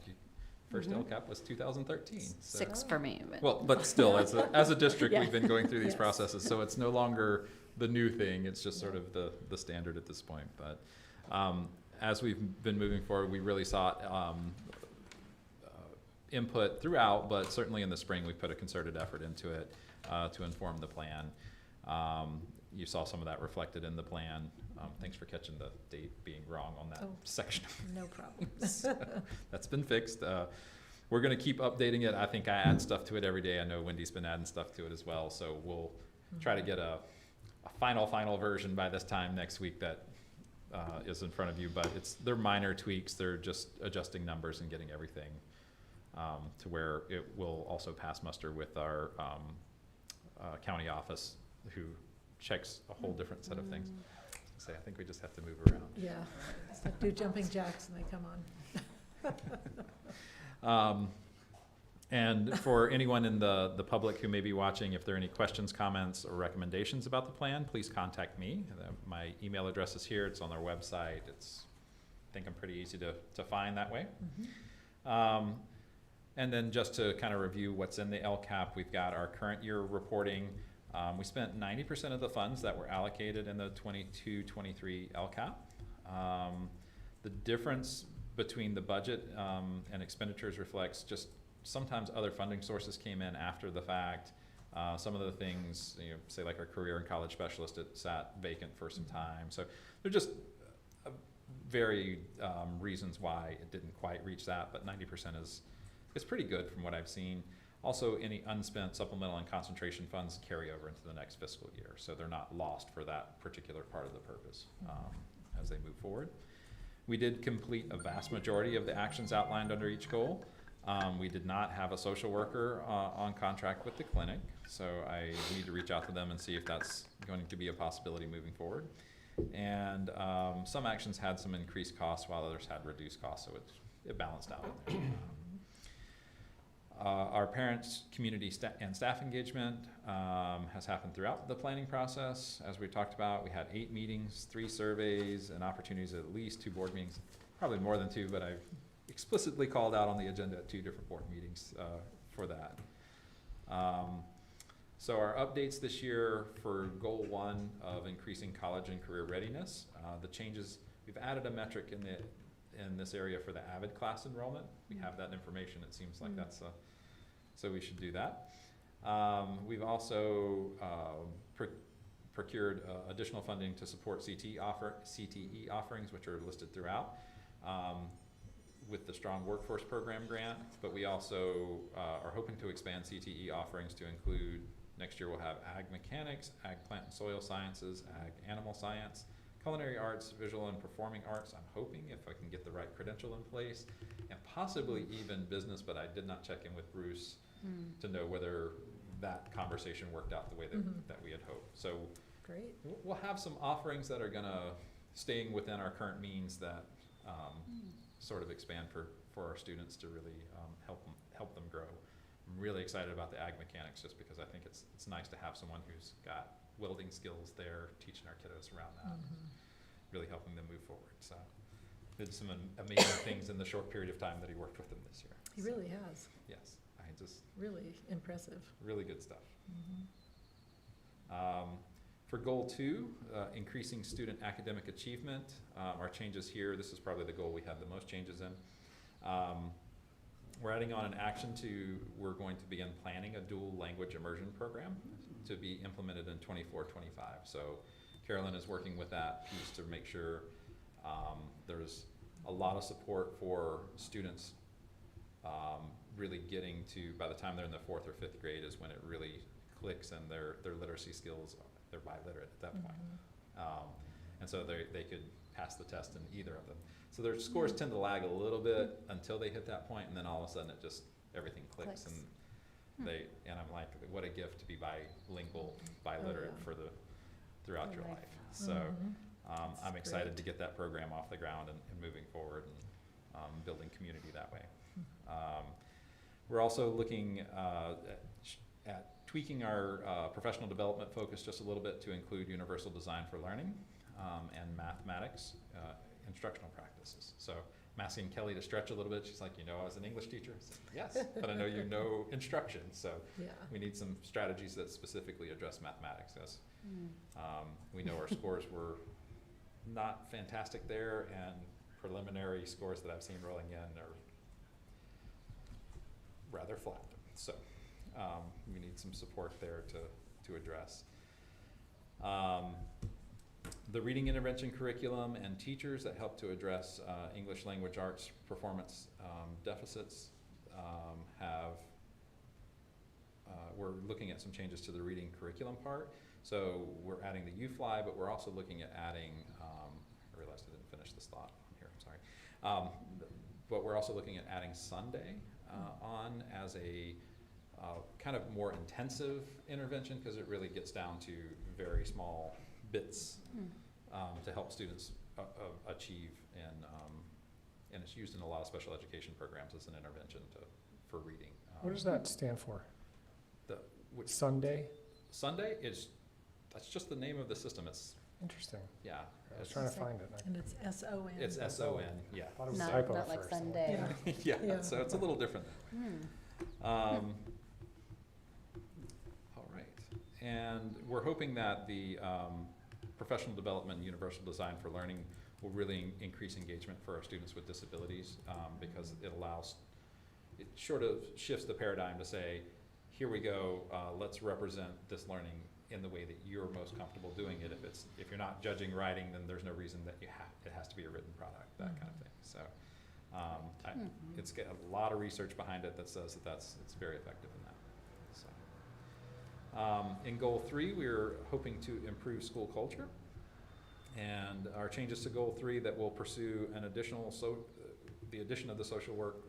First Mhm. LCAP was 2013. So. 6 for me, but. Well, but still, as a district, Yeah. we've been going through these Yes. processes, so it's no longer the new thing, it's just sort of the standard at this point. But as we've been moving forward, we really sought input throughout, but certainly in the spring, we put a concerted effort into it to inform the plan. You saw some of that reflected in the plan. Thanks for catching the date being wrong on that Oh. section. No problem. So, that's been fixed. We're gonna keep updating it. I think I add stuff to it every day. I know Wendy's been adding stuff to it as well, so we'll try to get a final version by this time next week that is in front of you, but they're minor tweaks. They're just adjusting numbers and getting everything to where it will also pass muster with our county office, who checks a whole different set of things. I think we just have to move around. Yeah, it's like do jumping jacks and they come on. And for anyone in the public who may be watching, if there are any questions, comments, or recommendations about the plan, please contact me. My email address is here. It's on our website. I think I'm pretty easy to find that way. Mhm. And then just to kind of review what's in the LCAP, we've got our current year reporting. We spent 90% of the funds that were allocated in the 22-23 LCAP. The difference between the budget and expenditures reflects just sometimes other funding sources came in after the fact. Some of the things, say like our career and college specialist, it sat vacant for some time. So they're just varied reasons why it didn't quite reach that, but 90% is pretty good from what I've seen. Also, any unspent supplemental and concentration funds carry over into the next fiscal year, so they're not lost for that particular part of the purpose as they move forward. We did complete a vast majority of the actions outlined under each goal. We did not have a social worker on contract with the clinic, so I need to reach out to them and see if that's going to be a possibility moving forward. And some actions had some increased costs while others had reduced costs, so it balanced out. Our parents, community and staff engagement has happened throughout the planning process. As we talked about, we had 8 meetings, 3 surveys, and opportunities at least 2 board meetings, probably more than 2, but I've explicitly called out on the agenda at 2 different board meetings for that. So our updates this year for goal 1 of increasing college and career readiness, the changes, we've added a metric in this area for the AVID class enrollment. We have that information. It seems like so we should do that. We've also procured additional funding to support CTE offerings, which are listed throughout, with the Strong Workforce Program grant. But we also are hoping to expand CTE offerings to include, next year we'll have ag mechanics, ag plant and soil sciences, ag animal science, culinary arts, visual and performing arts. I'm hoping, if I can get the right credential in place, and possibly even business, but I did not check in with Bruce to know whether that conversation worked out the way that we had hoped. So Great. we'll have some offerings that are gonna, staying within our current means, that sort of expand for our students to really help them grow. I'm really excited about the ag mechanics, just because I think it's nice to have someone who's got welding skills there, teaching our kiddos around that, really helping them move forward. So did some amazing things in the short period of time that he worked with them this year. He So, really has. yes, I just, Really impressive. really good stuff. For goal 2, increasing student academic achievement, our changes here, this is probably the goal we had the most changes in. We're adding on an action to, we're going to begin planning a dual language immersion program to be implemented in 24-25. So Carolyn is working with that piece to make sure there's a lot of support for students really getting to, by the time they're in the 4th or 5th grade is when it really clicks, and their literacy skills, they're biliterate at that point. And so they could pass the test in either of them. So their scores tend to lag a little bit until they hit that point, and then all of a sudden it just, everything clicks. Clicks. And I'm like, what a gift to be bilingual, biliterate yeah. for throughout For your life. life. So I'm That's excited great. to get that program off the ground and moving forward, and building community that way. We're also looking at tweaking our professional development focus just a little bit to include universal design for learning and mathematics instructional practices. So I'm asking Kelly to stretch a little bit. She's like, I was an English teacher. I said, yes, but I know you know instruction. So Yeah. we need some strategies that specifically address mathematics. As we know, our scores were not fantastic there, and preliminary scores that I've seen rolling in are rather flat. So we need some support there to address. The reading intervention curriculum and teachers that help to address English language arts performance deficits we're looking at some changes to the reading curriculum part. So we're adding the UFly, but we're also looking at adding, I realized I didn't finish this thought on here, I'm sorry. But we're also looking at adding Sunday on as a kind of more intensive intervention, because it really gets down to very small bits to help students achieve, and it's used in a lot of special education programs as an intervention for reading. What does that stand for? Which Sunday? Sunday that's just the name of the system. It's, Interesting. yeah. I was It's, trying to find it. And it's S-O-N. it's S-O-N, yeah. I thought it was a Not, typo not at like first. I'm Sunday. Yeah. Yeah, so it's a little different. All right, and we're hoping that the professional development and universal design for learning will really increase engagement for our students with disabilities, because it sort of shifts the paradigm to say, here we go, let's represent this learning in the way that you're most comfortable doing it. If you're not judging writing, then there's no reason that it has to be a written product, that kind of thing. So it's got a lot of research behind it that says that it's very effective in that. So in goal 3, we're hoping to improve school culture, and our changes to goal 3 that will pursue an additional the addition of the social worker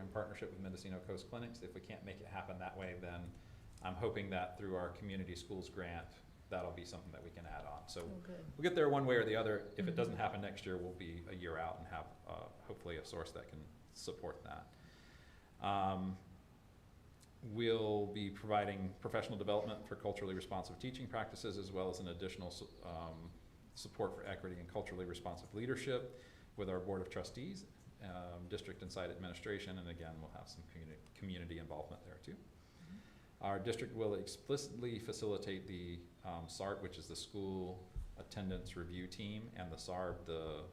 in partnership with Mendocino Coast Clinics. If we can't make it happen that way, then I'm hoping that through our community schools grant, that'll be something that we can add on. So Oh, good. we'll get there one way or the other. If it doesn't happen next year, we'll be a year out and have hopefully a source that can support that. We'll be providing professional development for culturally responsive teaching practices, as well as an additional support for equity and culturally responsive leadership with our Board of Trustees, district and site administration, and again, we'll have some community involvement there too. Our district will explicitly facilitate the SART, which is the School Attendance Review Team, and the SARB, the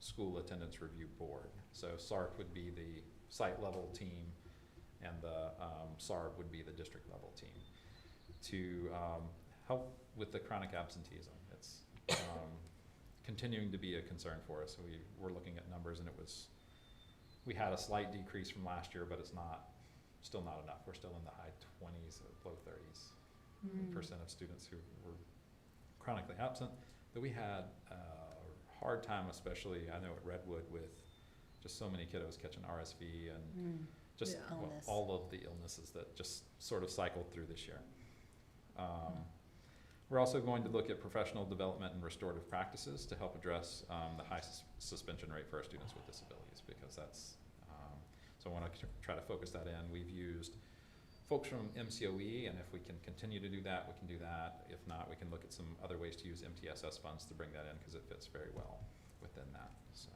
School Attendance Review Board. So SART would be the site level team, and the SARB would be the district level team, to help with the chronic absenteeism. It's continuing to be a concern for us. So we were looking at numbers, and we had a slight decrease from last year, but it's still not enough. We're still in the high 20s, low 30s percent of students who were chronically absent. But we had a hard time, especially I know at Redwood, with just so many kiddos catching RSV and just Yeah. well, Illness. all of the illnesses that just sort of cycled through this year. We're also going to look at professional development and restorative practices to help address the high suspension rate for our students with disabilities, because that's, so I want to try to focus that in. We've used folks from MCOE, and if we can continue to do that, we can do that. If not, we can look at some other ways to use MTSS funds to bring that in, because it fits very well within that. So,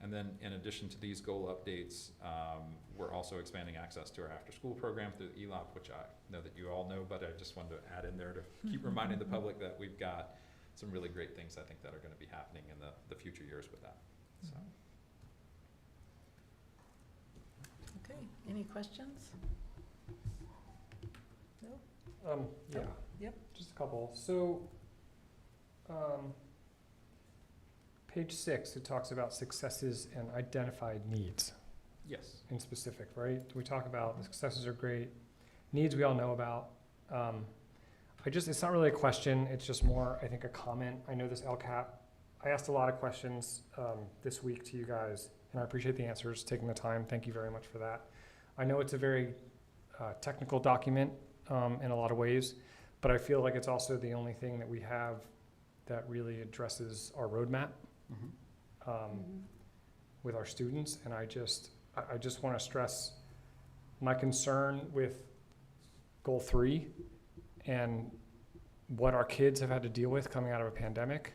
and then in addition to these goal updates, we're also expanding access to our after-school program through the ELOP, which I know that you all know, but I just wanted to add in there to keep reminding the public that we've got some really great things, I think, that are going to be happening in the future years with that. So. Okay, any questions? No? Yeah. Yep. Just a couple. So, page 6, it talks about successes and identified needs Yes. in specific, right? We talk about the successes are great, needs we all know about. It's not really a question, it's just more, I think, a comment. I know this LCAP, I asked a lot of questions this week to you guys, and I appreciate the answers, taking the time. Thank you very much for that. I know it's a very technical document in a lot of ways, but I feel like it's also the only thing that we have that really addresses our roadmap with our students. And I just want to stress my concern with goal 3 and what our kids have had to deal with coming out of a pandemic.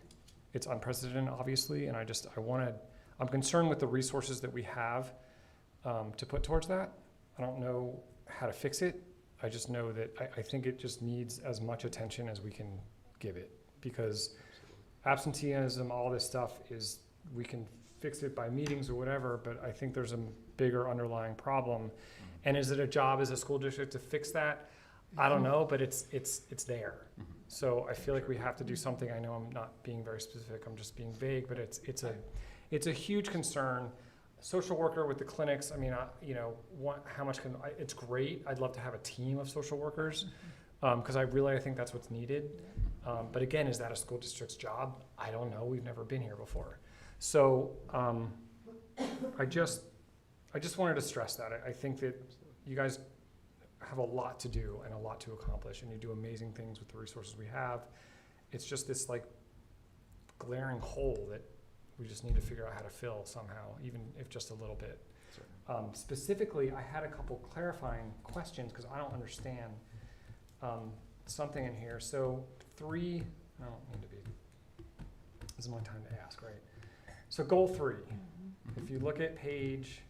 It's unprecedented, obviously, and I'm concerned with the resources that we have to put towards that. I don't know how to fix it. I just know that I think it just needs as much attention as we can give it, because absenteeism, all this stuff we can fix it by meetings or whatever, but I think there's a bigger underlying problem. And is it a job as a school district to fix that? I don't know, but it's there. So I feel like we have to do something. I know I'm not being very specific, I'm just being vague, but it's a huge concern. Social worker with the clinics, I mean, how much it's great. I'd love to have a team of social workers, because I think that's what's needed. But again, is that a school district's job? I don't know, we've never been here before. So I just wanted to stress that. I think that you guys have a lot to do and a lot to accomplish, and you do amazing things with the resources we have. It's just this like glaring hole that we just need to figure out how to fill somehow, even if just a little bit. Specifically, I had a couple clarifying questions because I don't understand something in here. So 3, I don't mean to be, this is my time to ask, right? So goal 3, if you look at page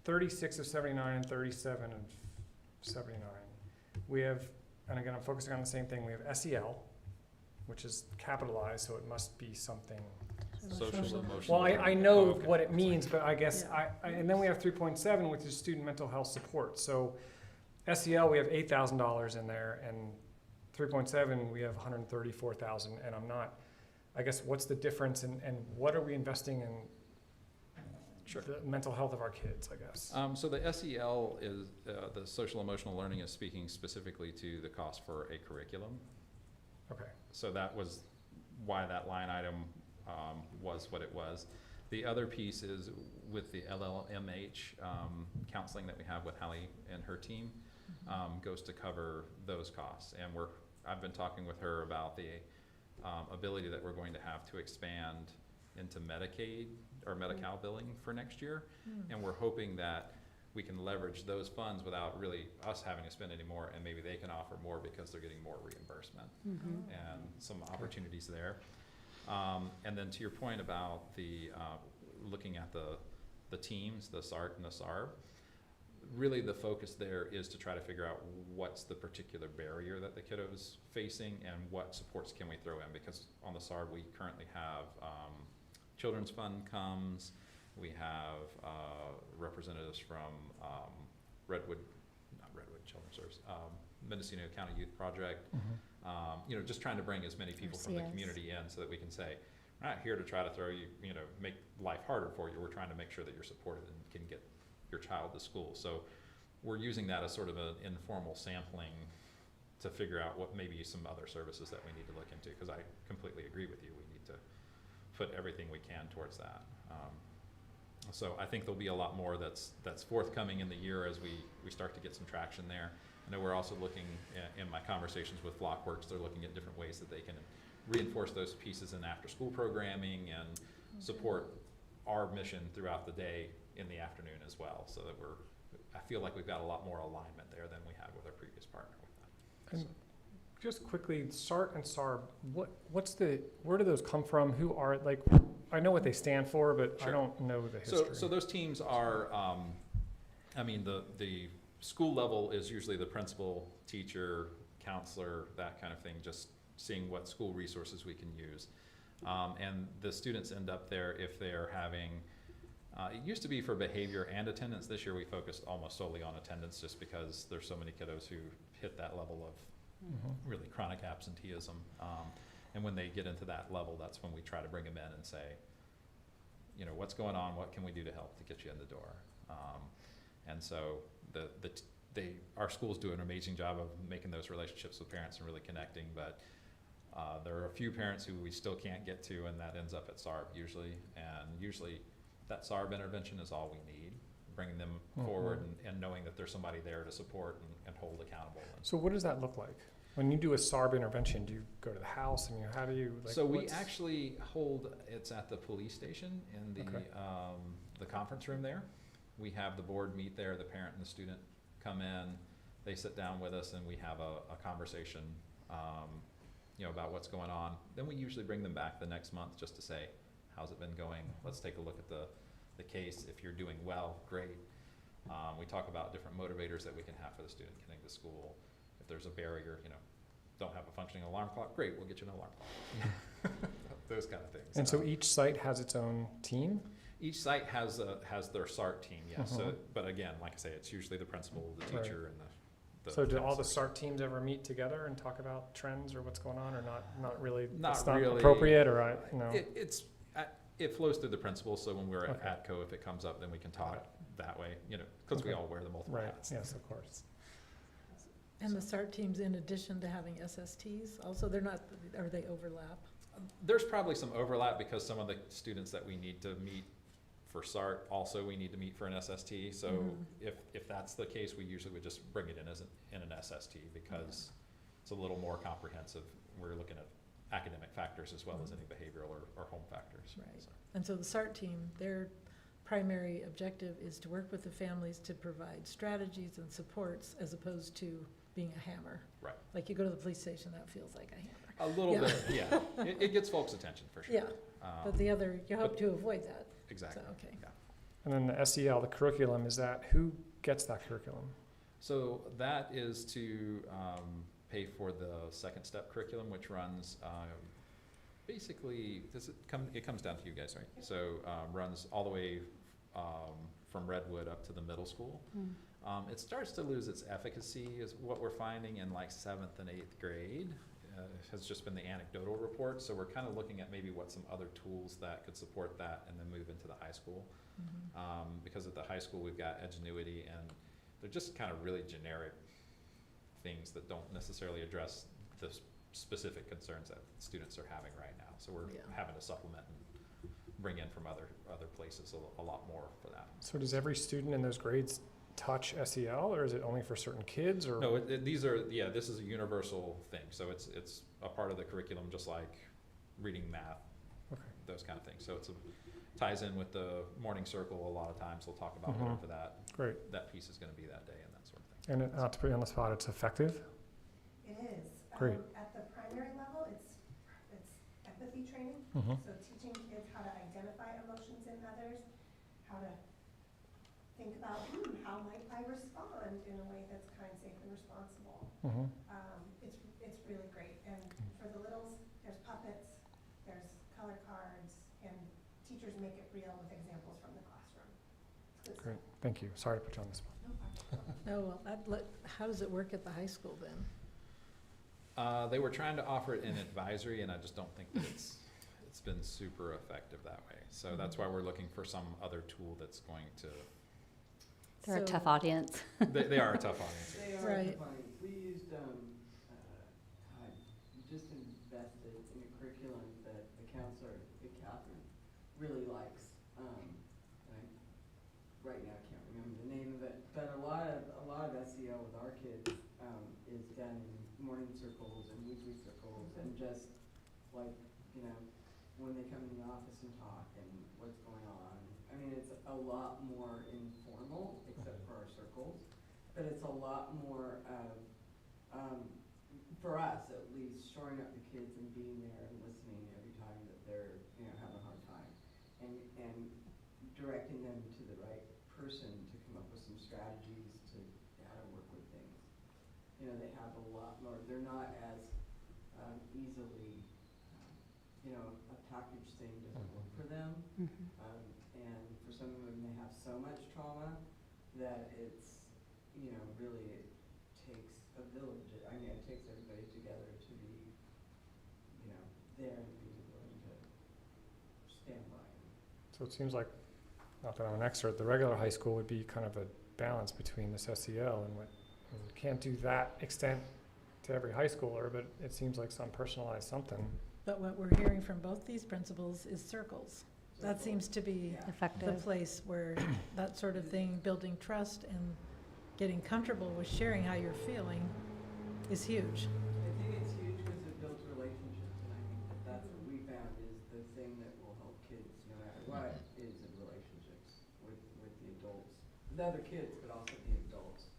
36 of 79 and 37 of 79, we have, and again, I'm focusing on the same thing, we have SEL, which is capitalized, so it must be something. Social, emotional. Well, I know Oh, okay. what it means, but I guess Yeah. and then we have 3.7, which is student mental health support. So SEL, we have $8,000 in there, and 3.7, we have $134,000, and I guess what's the difference, and what are we investing in Sure. the mental health of our kids, I guess? So the SEL is, the social emotional learning is speaking specifically to the cost for a curriculum. Okay. So that was why that line item was what it was. The other piece is with the LLMH counseling that we have with Hallie and her team, goes to cover those costs. And I've been talking with her about the ability that we're going to have to expand into Medicaid or Medi-Cal billing for next year. And we're hoping that we can leverage those funds without really us having to spend any more, and maybe they can offer more because they're getting more reimbursement and some opportunities there. And then to your point about the looking at the teams, the SART and the SARB, really the focus there is to try to figure out what's the particular barrier that the kiddo's facing and what supports can we throw in, because on the SARB we currently have Children's Fund comes, we have representatives from Children's Service, Mendocino County Youth Project. You know, just trying to bring as many people from the CS. community in so that we can say, we're not here to try to throw you, you know, make life harder for you. We're trying to make sure that you're supported and can get your child to school. So we're using that as sort of an informal sampling to figure out what maybe some other services that we need to look into, because I completely agree with you. We need to put everything we can towards that. So I think there'll be a lot more that's forthcoming in the year as we start to get some traction there. I know we're also looking in my conversations with Flockworks, they're looking at different ways that they can reinforce those pieces in after-school programming and support our mission throughout the day in the afternoon as well, so that I feel like we've got a lot more alignment there than we had with our previous partner with that. And just quickly, SART and SARB, where do those come from? Who are, like, I know what they stand for, but I Sure. don't know the history. So those teams are, I mean, the school level is usually the principal, teacher, counselor, that kind of thing, just seeing what school resources we can use. And the students end up there if they're having, it used to be for behavior and attendance. This year we focused almost solely on attendance just because there's so many kiddos who hit that level of really chronic absenteeism. And when they get into that level, that's when we try to bring them in and say, you know, what's going on? What can we do to help to get you in the door? And so our schools do an amazing job of making those relationships with parents and really connecting, but there are a few parents who we still can't get to, and that ends up at SARB usually. And usually that SARB intervention is all we need, bringing them forward and knowing that there's somebody there to support and hold accountable. So what does that look like? When you do a SARB intervention, do you go to the house? I mean, how do you, like, So we actually hold, it's at the police station in Okay. the conference room there. We have the board meet there, the parent and the student come in, they sit down with us, and we have a conversation, you know, about what's going on. Then we usually bring them back the next month just to say, how's it been going? Let's take a look at the case. If you're doing well, great. We talk about different motivators that we can have for the student getting to school. If there's a barrier, you know, don't have a functioning alarm clock, great, we'll get you an alarm clock. Those kind of things. And so each site has its own team? Each site has their SART team, yes. So, but again, like I say, it's usually the principal, the teacher, and the So do all the counselors. SART teams ever meet together and talk about trends or what's going on, or not really? Not It's really. appropriate, or no? It flows through the principal, so when we're Okay. at ATCO, if it comes up, then we can talk that way, you know, because we Okay. all wear the multiple Right, hats. yes, of course. And the SART teams, in addition to having SSTs, also they're not, or they overlap? There's probably some overlap because some of the students that we need to meet for SART, also we need to meet for an SST. So if that's the case, we usually would just bring it in in an SST because it's a little more comprehensive. We're looking at academic factors as well as any behavioral or home factors. Right. So. And so the SART team, their primary objective is to work with the families to provide strategies and supports as opposed to being a hammer. Right. Like you go to the police station, that feels like a hammer. A little Yeah. bit, yeah. It gets folks' attention for sure. Yeah, but the other, you hope but- to avoid that. Exactly. So, okay. Yeah. And then the SEL, the curriculum, is that, who gets that curriculum? So that is to pay for the second step curriculum, which runs basically, it comes down to you guys, right? So runs all the way from Redwood up to the middle school. It starts to lose its efficacy is what we're finding in like 7th and 8th grade. Has just been the anecdotal report. So we're kind of looking at maybe what some other tools that could support that and then move into the high school. Because at the high school we've got Edgenuity, and they're just kind of really generic things that don't necessarily address the specific concerns that students are having right now. So we're having to supplement and bring in from other places a lot more for that. So does every student in those grades touch SEL, or is it only for certain kids, or? No, this is a universal thing. So it's a part of the curriculum, just like reading, math, those kind of things. So ties in with the morning circle a lot of times. We'll talk about whatever that piece is going to be that day and that sort of thing. And not to put you on the spot, it's effective? It is. Great. At the primary level, it's empathy training. Mm-hmm. So teaching kids how to identify emotions in others, how to think about, how might I respond in a way that's kind, safe, and responsible. Mm-hmm. It's really great. And for the littles, there's puppets, there's color cards, and teachers make it real with examples from the classroom. It's good Great, thank you. Sorry to put you on the spot. stuff. No problem. Oh, well, how does it work at the high school then? They were trying to offer it in advisory, and I just don't think that it's been super effective that way. So that's why we're looking for some other tool that's going to, They're a So- tough audience. they are a tough audience. They are Right. funny. We used, God, we just invested in a curriculum that the counselor, Catherine, really likes. And right now I can't remember the name of it, but a lot of SEL with our kids, is done in morning circles and weekly circles and just like, when they come in the office and talk and what's going on. I mean, it's a lot more informal, except for our circles, but it's a lot more of, for us at least, shoring up the kids and being there and listening every time that they're, having a hard time. And directing them to the right person to come up with some strategies to how to work with things. They have a lot more, they're not as easily, a package thing doesn't work for them. Mhm. And for some of them, they have so much trauma that it's, really it takes a village. I mean, it takes everybody together to be, there and be willing to stand by. So it seems like, not that I'm an expert, the regular high school would be kind of a balance between this SEL and what, we can't do that extent to every high schooler, but it seems like some personalized something. But what we're hearing from both these principals is circles. That seems to be Yeah. the Effective. place where that sort of thing, building trust and getting comfortable with sharing how you're feeling is huge. I think it's huge because it builds relationships, and I think that that's what we found is the thing that will help kids, no matter what, is the relationships with the adults, the other kids, but also the adults,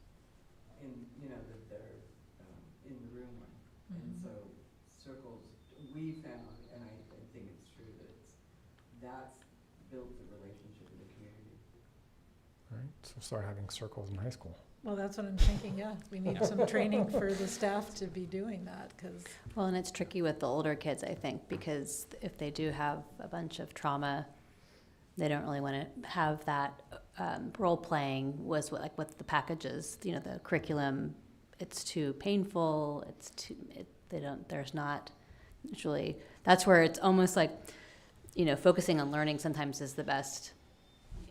that they're in the room with. And Mhm. so circles, we found, and I think it's true, that that's built the relationship in the community. Right, so start having circles in high school. Well, that's what I'm thinking, yeah. We need some training for the staff to be doing that, because, Well, and it's tricky with the older kids, I think, because if they do have a bunch of trauma, they don't really want to have that role playing was like with the packages, the curriculum. It's too painful. There's not usually. That's where it's almost like, focusing on learning sometimes is the best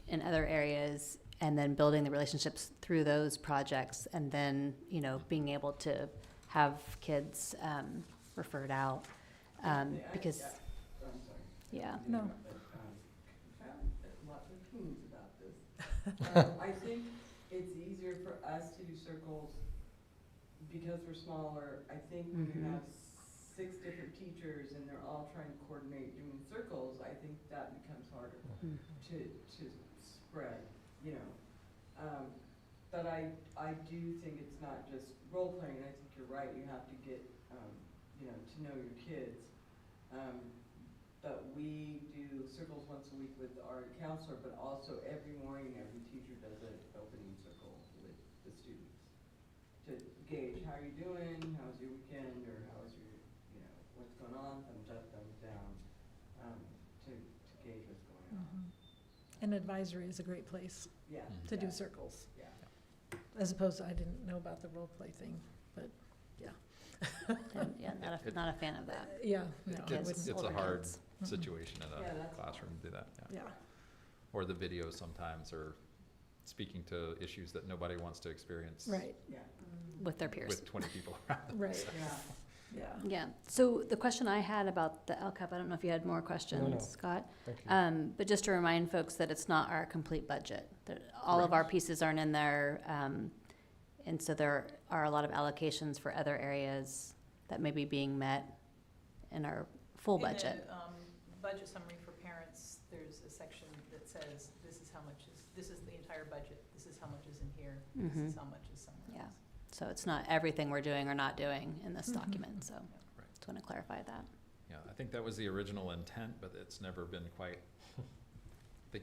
in other areas, and then building the relationships through those projects, and then being able to have kids referred out because I'm sorry. yeah. No. But, found lots of opinions about this. I think it's easier for us to do circles because we're smaller. I think when you Mhm. have 6 different teachers and they're all trying to coordinate doing circles, I think that becomes harder Mhm. to spread, But I do think it's not just role playing. I think you're right. You have to get, to know your kids. But we do circles once a week with our counselor, but also every morning, every teacher does an opening circle with the students to gauge how you're doing, how was your weekend, or how was your, what's going on, thumbs up, thumbs down, to gauge what's going on. and advisory is a great place Yeah. to do yeah, circles. Yeah. As opposed to, I didn't know about the role play thing, but, yeah. And, yeah, not a fan of that. Yeah, no, I Kids, wouldn't. It's a older hard kids. situation in Yeah, a that's classroom to do that, yeah. Yeah, Or the videos sometimes are speaking to issues that nobody wants to experience. right, Yeah. With their peers. With 20 people around them. right, Yeah. yeah. Yeah, so the question I had about the LCAP, I don't know if you had more questions, No. Scott. Thank you. But just to remind folks that it's not our complete budget, that all of our Correct. pieces aren't in there. And so there are a lot of allocations for other areas that may be being met in our full budget. In the budget summary for parents, there's a section that says, this is the entire budget, this is how much is in here, this Mhm. is how much is somewhere Yeah. else. So it's not everything we're doing or not doing in this Mhm. document, so Right. just want to clarify that. Yeah, I think that was the original intent, but it's never been quite,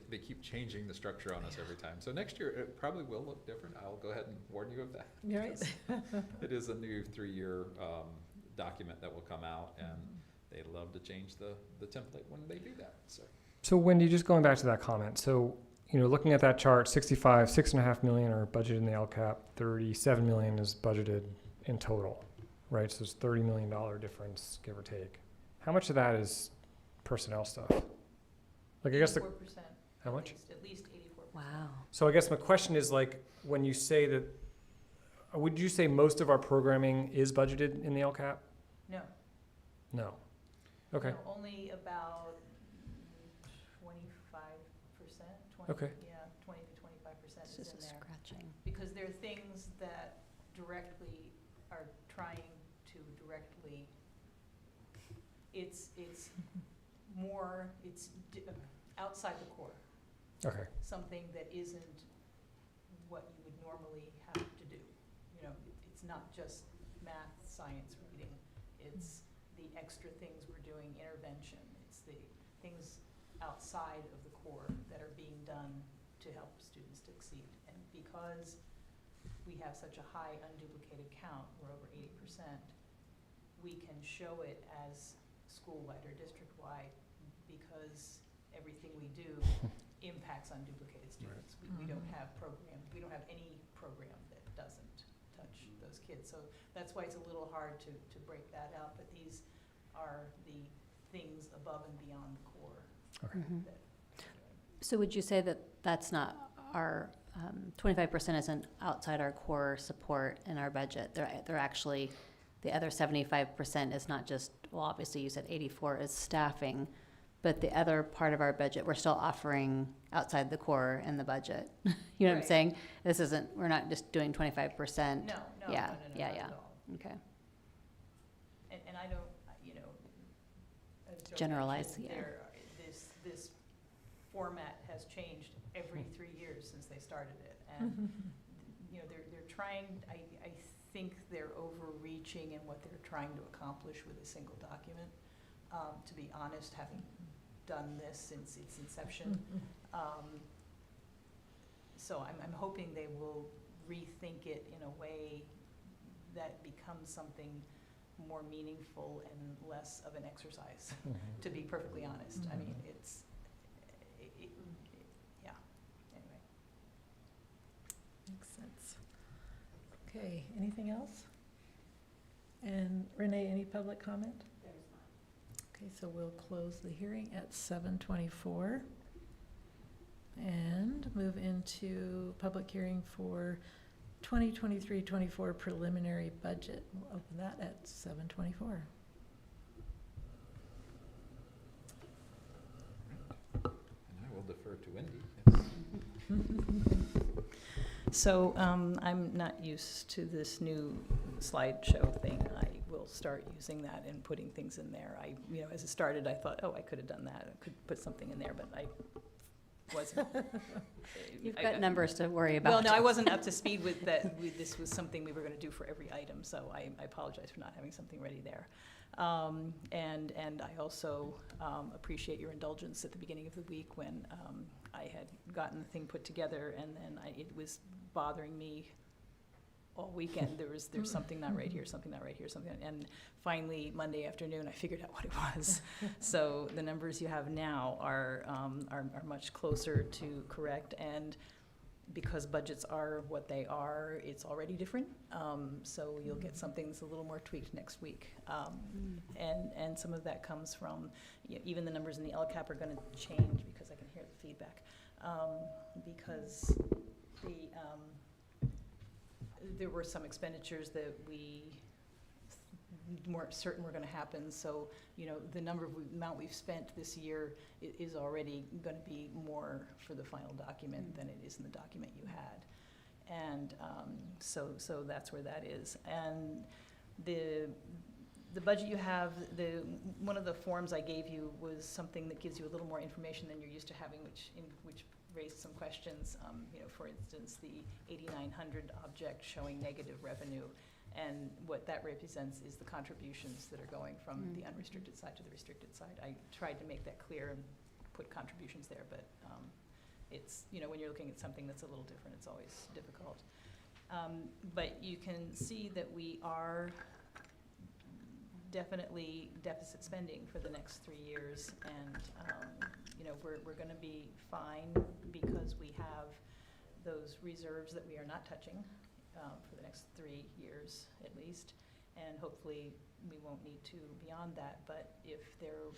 they keep changing the structure on us every time. So next year, it probably will look different. I'll go ahead and warn you of that. You right? It is a new 3-year document that will come out, and they love to change the template when they do that, so. So Wendy, just going back to that comment, so, looking at that chart, 6.5 million are budgeted in the LCAP, 37 million is budgeted in total, right? So there's $30 million difference, give or take. How much of that is personnel stuff? Like, I guess, 84%. how much? At least 84%. Wow. So I guess my question is, like, when you say that, would you say most of our programming is budgeted in the LCAP? No. No. Okay. No, only about 25%, Okay. 20 to 25% It's is just in there. scratching. Because there are things that directly are trying to directly, it's more, outside the core. Okay. Something that isn't what you would normally have to do. You know, it's not just math, science, reading. It's the extra things we're doing, intervention. It's the things outside of the core that are being done to help students succeed. And because we have such a high unduplicated count, we're over 80%, we can show it as school-wide or district-wide because everything we do impacts unduplicated students. We don't have we don't have any program that doesn't touch those kids. So that's why it's a little hard to break that out, but these are the things above and beyond the core. Okay. Mhm. that So would you say that that's not our, 25% isn't outside our core support in our budget? They're actually, the other 75% is not just, well, obviously you said 84 is staffing, but the other part of our budget, we're still offering outside the core in the budget. You know what I'm Right. saying? This isn't, we're not just doing 25%. No, Yeah, not yeah, at yeah. all. Okay. And I don't, as Joe Generalize, mentioned, yeah. this format has changed every 3 years since they started it. And, they're trying, I think they're overreaching in what they're trying to accomplish with a single document. To be honest, having done this since its inception. So I'm hoping they will rethink it in a way that becomes something more meaningful and less of an exercise, to be perfectly honest. I mean, yeah, anyway. Makes sense. Okay, anything else? And Renee, any public comment? Okay, so we'll close the hearing at 7:24 and move into public hearing for 2023-24 preliminary budget. We'll open that at 7:24. And I will defer to Wendy. So I'm not used to this new slideshow thing. I will start using that and putting things in there. As it started, I thought, I could have done that. I could put something in there, but I wasn't. You've got numbers to worry about. Well, no, I wasn't up to speed with that. This was something we were going to do for every item, so I apologize for not having something ready there. And I also appreciate your indulgence at the beginning of the week when I had gotten the thing put together, and then it was bothering me all weekend. There's something not right here, something not right here, something, and finally Monday afternoon I figured out what it was. So the numbers you have now are much closer to correct, and because budgets are what they are, it's already different. So you'll get something that's a little more tweaked next week. And some of that comes from, even the numbers in the LCAP are gonna change because I can hear the feedback. Because there were some expenditures that we weren't certain were gonna happen. So, the amount we've spent this year is already gonna be more for the final document than it is in the document you had. And so that's where that is. And the budget you have, one of the forms I gave you was something that gives you a little more information than you're used to having, which raised some questions. For instance, the 8,900 object showing negative revenue. And what that represents is the contributions that are going from the unrestricted side to the restricted side. I tried to make that clear and put contributions there, but it's, when you're looking at something that's a little different, it's always difficult. But you can see that we are definitely deficit spending for the next 3 years, and we're going to be fine because we reserves that we are not touching for the next 3 years at least, and hopefully we won't need to beyond that. But if there,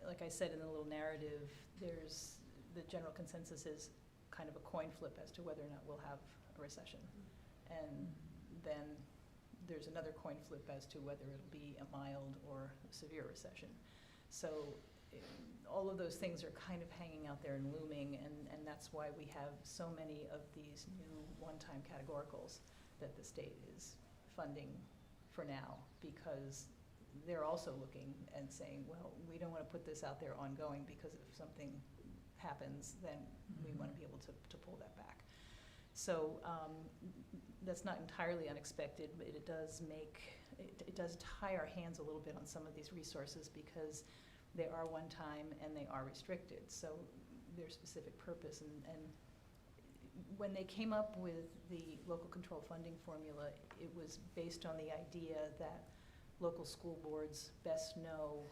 like I said in the little narrative, there's, the general consensus is kind of a coin flip as to whether or not we'll have a recession. And then there's another coin flip as to whether it'll be a mild or severe recession. So all of those things are kind of hanging out there and looming, and that's why we have so many of these new one-time categoricals that the state is funding for now, because they're also looking and saying, well, we don't want to put this out there ongoing, because if something happens, then we want to be able to pull that back. So that's not entirely unexpected, but it does make, it does tie our hands a little bit on some of these resources, because they are one time and they are restricted. So their specific purpose, and when they came up with the local control funding formula, it was based on the idea that local school boards best know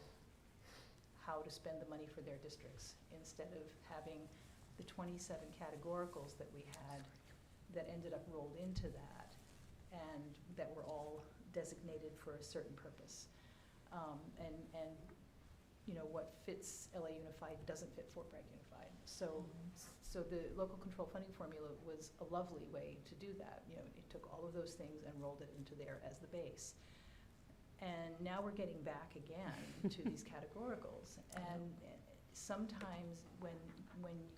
how to spend the money for their districts, instead of having the 27 categoricals that we had that ended up rolled into that, and that were all designated for a certain purpose. And you know, what fits LA Unified doesn't fit Fort Bragg Unified. So the local control funding formula was a lovely way to do that. You know, it took all of those things and rolled it into there as the base. And now we're getting back again to these categoricals. And sometimes when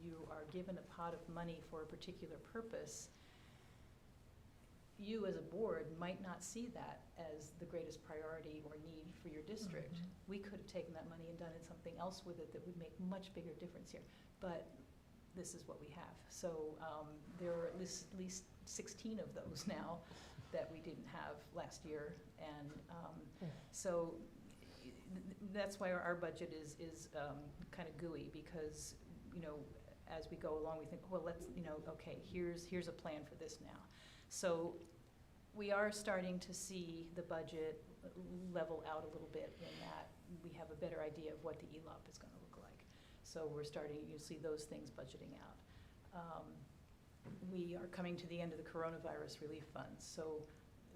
you are given a pot of money for a particular purpose, you as a board might not see that as the greatest priority or need for your district. We could have taken that money and done something else with it that would make much bigger difference here. But this is what we have. So there are at least 16 of those now that we didn't have last year. And so that's why our budget is kind of gooey, because, you know, as we go along, we think, well, let's, you know, okay, here's a plan for this now. So we are starting to see the budget level out a little bit, in that we have a better idea of what the ELOP is going to look like. So we're starting, you see those things budgeting out. We are coming to the end of the coronavirus relief funds. So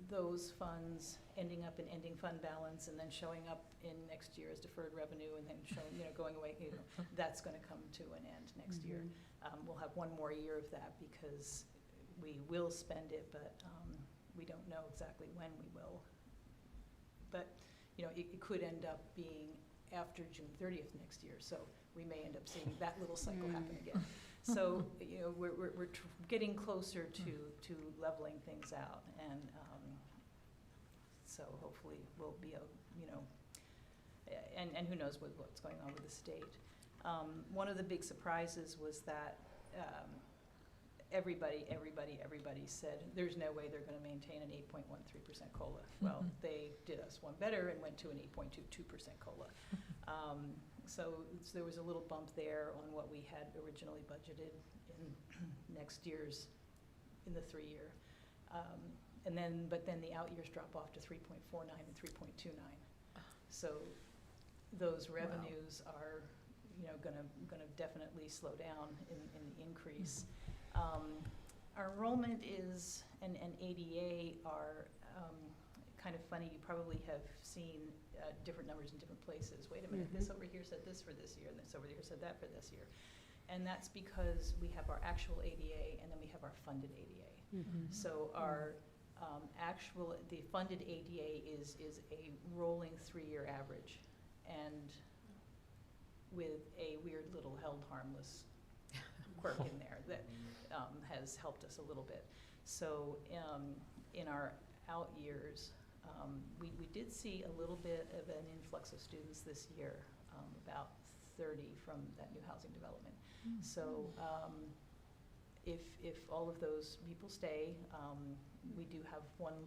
those funds ending up in ending fund balance and then showing up in next year as deferred revenue, and then showing, you know, going away, you know, that's going to come to an end next year. We'll have one more year of that, because we will spend it, but we don't know exactly when we will. But, you know, it could end up being after June 30th next year, so we may end up seeing that little cycle happen again. So, you know, we're getting closer to leveling things out, and so hopefully we'll be, you know, and who knows what's going on with the state. One of the big surprises was that everybody said there's no way they're going to maintain an 8.13% COLA. Well, they did us one better and went to an 8.22% COLA. So there was a little bump there on what we had originally budgeted in next year's, in the 3-year. But then the out years drop off to 3.49 and 3.29. So those revenues are, you know, gonna definitely slow down in the increase. Our enrollment is, and ADA are kind of funny. You probably have seen different numbers in different places. Wait a minute, this over here said this for this year, and this over here said that for this year. And that's because we have our actual ADA, and then we have our funded ADA. So our the funded ADA is a rolling 3-year average, and with a weird little held harmless quirk in there that has helped us a little bit. So in our out years, we did see a little bit of an influx of students this year, about 30 from that new housing development. So if all of those people stay, we do have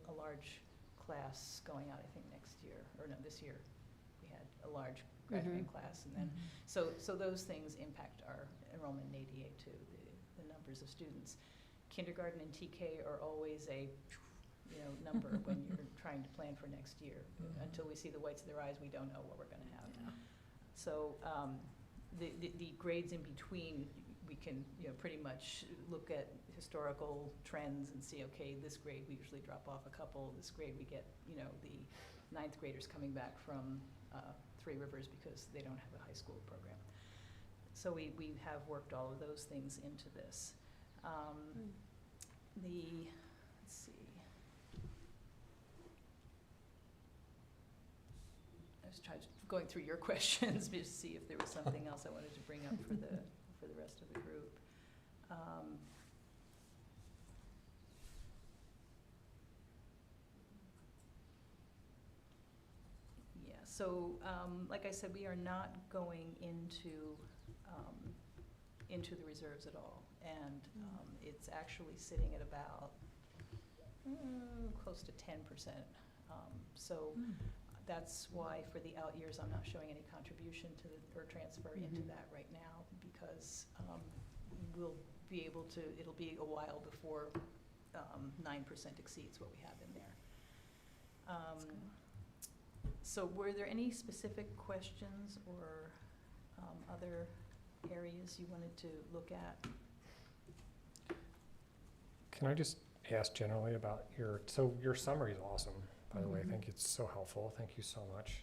a large class going out, I think, next year, or no, this year. We had a large graduating class, and then, so those things impact our enrollment in ADA too, the numbers of students. Kindergarten and TK are always a, you know, number when you're trying to plan for next year. Until we see the whites of their eyes, we don't know what we're gonna have. So the grades in between we can, you know, pretty much look at historical trends and see, okay, this grade, we usually drop off a couple, this grade we get, you know, the ninth graders coming back from Three Rivers because they don't have a high school program. So we have worked all of those things into this. Let's see. I was going through your questions just to see if there was something else I wanted to bring up for the rest of the group. Yeah, so like I said, we are not going into the reserves at all, and it's actually sitting at about close to 10%. So that's why for the out years, I'm not showing any contribution to or transfer into that right now, because we'll be able to, it'll be a while before 9% exceeds what we have in there. So were there any specific questions or other areas you wanted to look at? Can I just ask generally about your summary is awesome, by the way. I think it's so helpful. Thank you so much.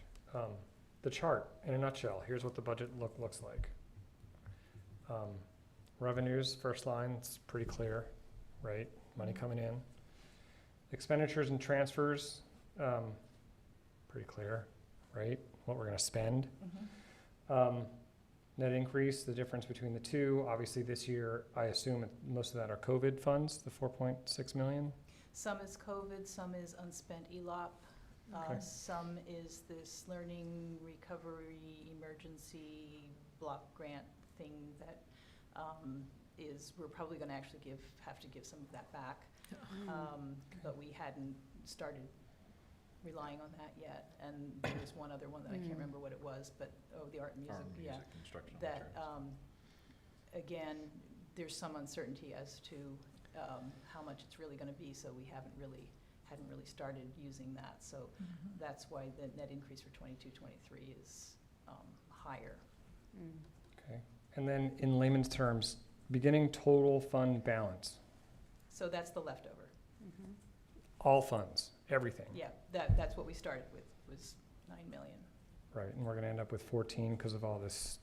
The chart, in a nutshell, here's what the budget looks like. Revenues, first line, it's pretty clear, right? Money coming in. Expenditures and transfers, pretty clear, right? What we're gonna spend. Net increase, the difference between the two. Obviously this year, I assume most of that are COVID funds, the 4.6 million. Some is COVID, some is unspent ELOP, Okay. some is this learning recovery emergency block grant thing that we're probably going to actually have to give some of that back. But we hadn't started relying on that yet. And there was one other one that I can't remember what it was, but, the art and music, yeah. Instructional That, materials. again, there's some uncertainty as to how much it's really going to be, so we hadn't really started using that. So that's why the net increase for 22-23 is higher. Okay. And then in layman's terms, beginning total fund balance, So that's the leftover. all funds, everything. Yeah, that's what we started with, was 9 million. Right, and we're gonna end up with 14 because of all this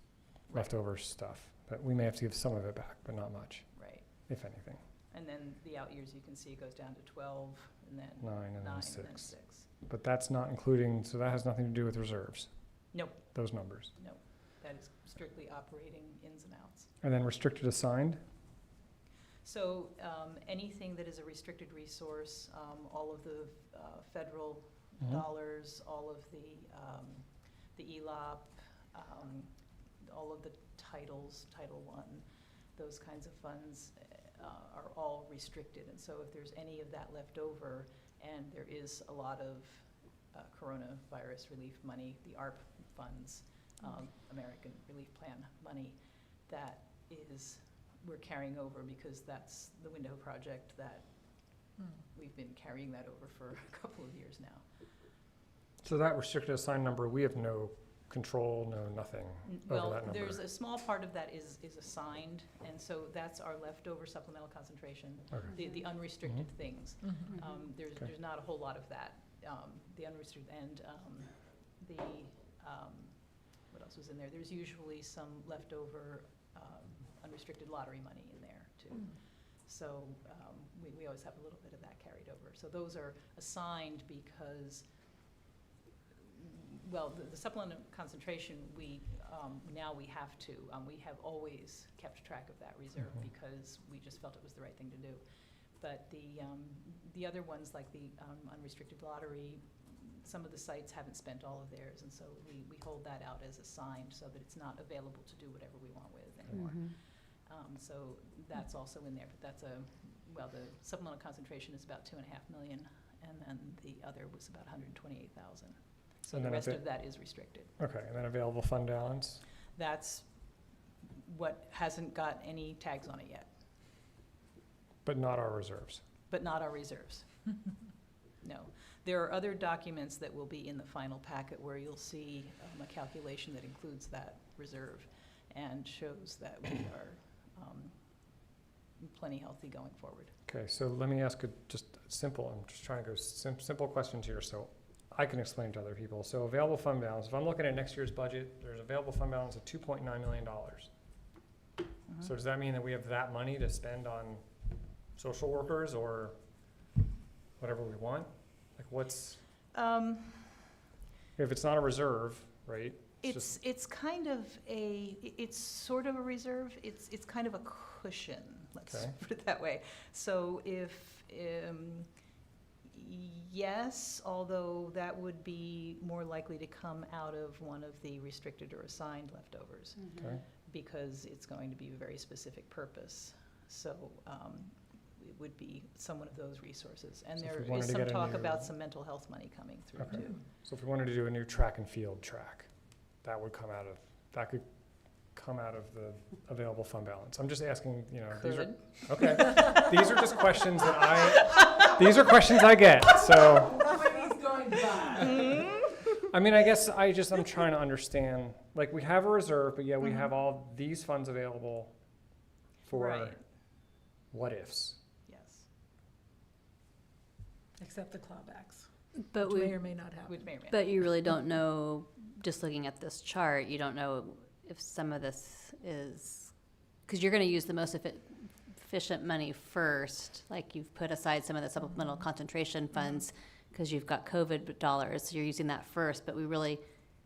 Right. leftover stuff. But we may have to give some of it back, but not much, Right. if anything. And then the out years, you can see, goes down to 12, and then 9 9, and then and then 6. 6. But that's not including, so that has nothing to do with reserves, Nope, those numbers. nope. That is strictly operating ins and outs. And then restricted assigned, So anything that is a restricted resource, all of the federal dollars, all of the ELOP, all of the titles, Title I, those kinds of funds are all restricted. And so if there's any of that left over, and there is a lot of coronavirus relief money, the ARP funds, American Relief Plan money, that is, we're carrying over because that's the window project that we've been carrying that over for a couple of years now. so that restricted assigned number, we have no control, no nothing over Well, that number. there's a small part of that is assigned, and so that's our leftover supplemental concentration, Okay. the unrestricted things. Okay. There's not a whole lot of that. The unrestricted and what else was in there? There's usually some leftover unrestricted lottery money in there too. So we always have a little bit of that carried over. So those are assigned because, well, the supplemental concentration, now we have to. We have always kept track of that reserve because we just felt it was the right thing to do. But the other ones, like the unrestricted lottery, some of the sites haven't spent all of theirs, and so we hold that out as assigned so that it's not available to do whatever we want with anymore. So that's also in there, but that's the supplemental concentration is about 2.5 million, and then the other was about 128,000. So And the then rest of that is restricted. Okay, and then available fund balance, That's what hasn't got any tags on it yet, but not our reserves. but not our reserves. No. There are other documents that will be in the final packet where you'll see a calculation that includes that reserve and shows that we are plenty healthy going forward. Okay, so let me ask a just simple, I'm just trying to go simple questions here so I can explain to other people. So available fund balance, if I'm looking at next year's budget, there's available fund balance of $2.9 million. So does that mean that we have that money to spend on social workers or whatever we want? Like what's, if it's not a reserve, right? It's kind of it's sort of a reserve, it's kind of a cushion, let's Okay. put it that way. So if, yes, although that would be more likely to come out of one of the restricted or assigned leftovers, Okay, because it's going to be a very specific purpose. So it would be some of those resources. And So if there we wanted is to some get a talk new- about some mental health money coming through Okay. too. so if we wanted to do a new track and field track, that would come out of, that could come out of the available fund balance. I'm just asking, you know, these are, Could. okay. These are just questions that these are questions I get, so. Nobody's going by. I mean, I guess I'm trying to understand, like, we have a reserve, but yet we have all these funds available for Right. what ifs. Yes, Except the clawbacks, But which we, may or may not happen. which may or may not. but you really don't know, just looking at this chart, you don't know if some of this is, because you're going to use the most efficient money first, like you've put aside some of the supplemental concentration funds because you've got COVID dollars, so you're using that first, but we really,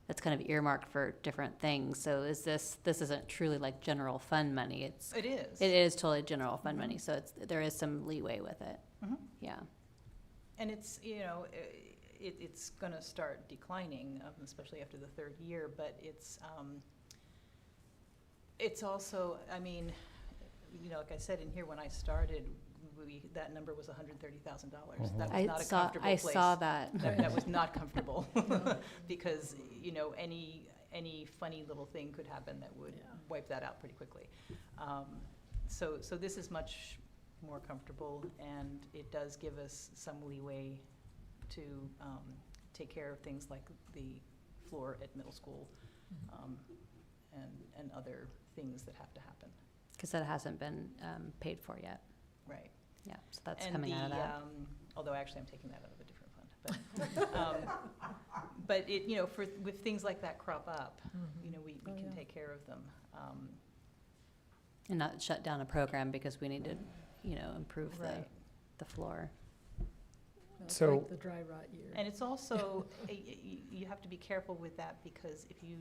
that's kind of earmarked for different things. So is this isn't truly like general fund money, it is totally general fund money, so there is some leeway with it. Mhm. Yeah. And it's, you know, it's going to start declining, especially after the third year, but it's also, I mean, you know, like I said in here, when I started, that number was $130,000. That was not a comfortable I place. saw that. That was not comfortable, because, you know, any funny little thing could happen that would wipe that out pretty quickly. So this is much more comfortable, and it does give us some leeway to take care of things like the floor at middle school, and other things that have to happen. Because that hasn't been paid for yet. Right. Yeah, so that's And coming out of that. although actually I'm taking that out of a different fund, but it, you know, with things like that crop up, you know, we Oh, can yeah. take care of them. And not shut down a program because we need to, you know, improve Right. the floor. No, it's So- like the dry rot year. And it's also, you have to be careful with that, because if you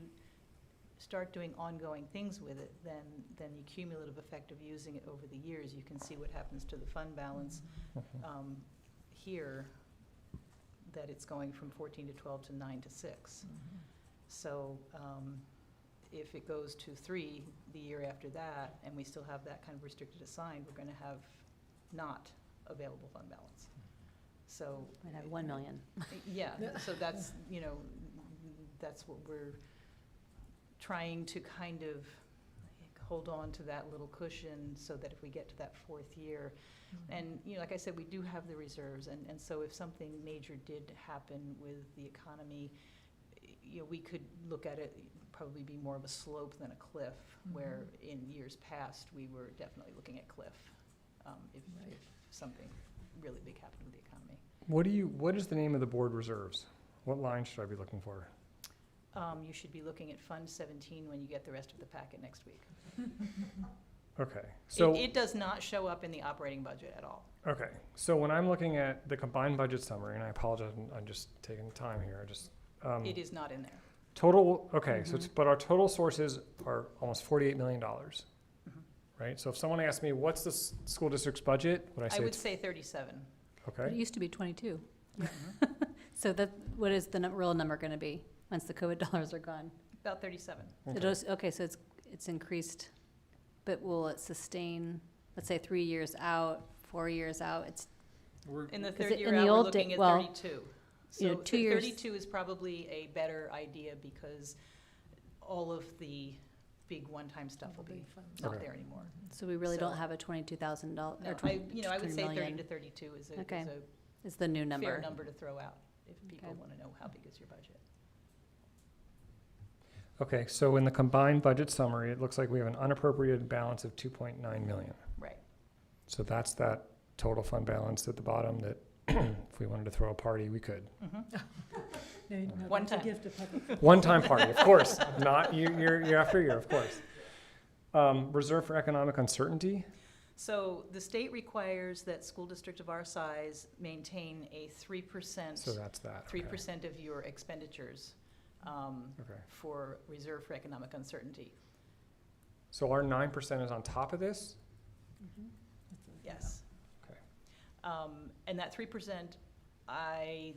start doing ongoing things with it, then the cumulative effect of using it over the years, you can see what happens to the fund balance here, that it's going from 14 to 12 to 9 to 6. So if it goes to 3 the year after that, and we still have that kind of restricted assigned, we're going to have not available fund balance. So, Might have 1 million. yeah, so that's, you know, that's what we're trying to kind of hold on to, that little cushion, so that if we get to that fourth year, and, you know, like I said, we do have the reserves, and so if something major did happen with the economy, you know, we could look at it, probably be more of a slope than a cliff, where in years past, we were definitely looking at cliff, if something really big happened with the economy. What is the name of the board reserves? What line should I be looking for? You should be looking at Fund 17 when you get the rest of the packet next week. Okay, so, It does not show up in the operating budget at all. okay, so when I'm looking at the combined budget summary, and I apologize, I'm just taking the time here, I just, It is not in there. total, okay, so but our total sources are almost $48 million, Mm-hmm. right? So if someone asks me, what's the school district's budget, would I I say would it's, say 37. It okay? used to be 22. So what is the real number going to be once the COVID dollars are gone? About 37. Okay. Okay, so it's increased, but will it sustain, let's say 3 years out, 4 years out? In the Is third it year in the out, we're old looking day- at well, 32. you know, So 2 years- 32 is probably a better idea, because all of the big one-time stuff will be not Okay. there anymore. So we really don't So- have a $22,000 No, or I would 20 say 30 million to 32 is Okay. a is the new number. fair number to throw out, if people Okay. want to know how big is your budget. Okay, so in the combined budget summary, it looks like we have an unappropriated balance of 2.9 million. Right. So that's that total fund balance at the bottom that if we wanted to throw a party, we could. No, no, One that's a time. gift of public. One-time party, of course, not year after year, of course. Reserve for economic uncertainty, So the state requires that school district of our size maintain a 3%. so that's that. okay. 3% of your expenditures Okay, for reserve for economic uncertainty. so our 9% is on top of this? Yes. Okay. And that 3%,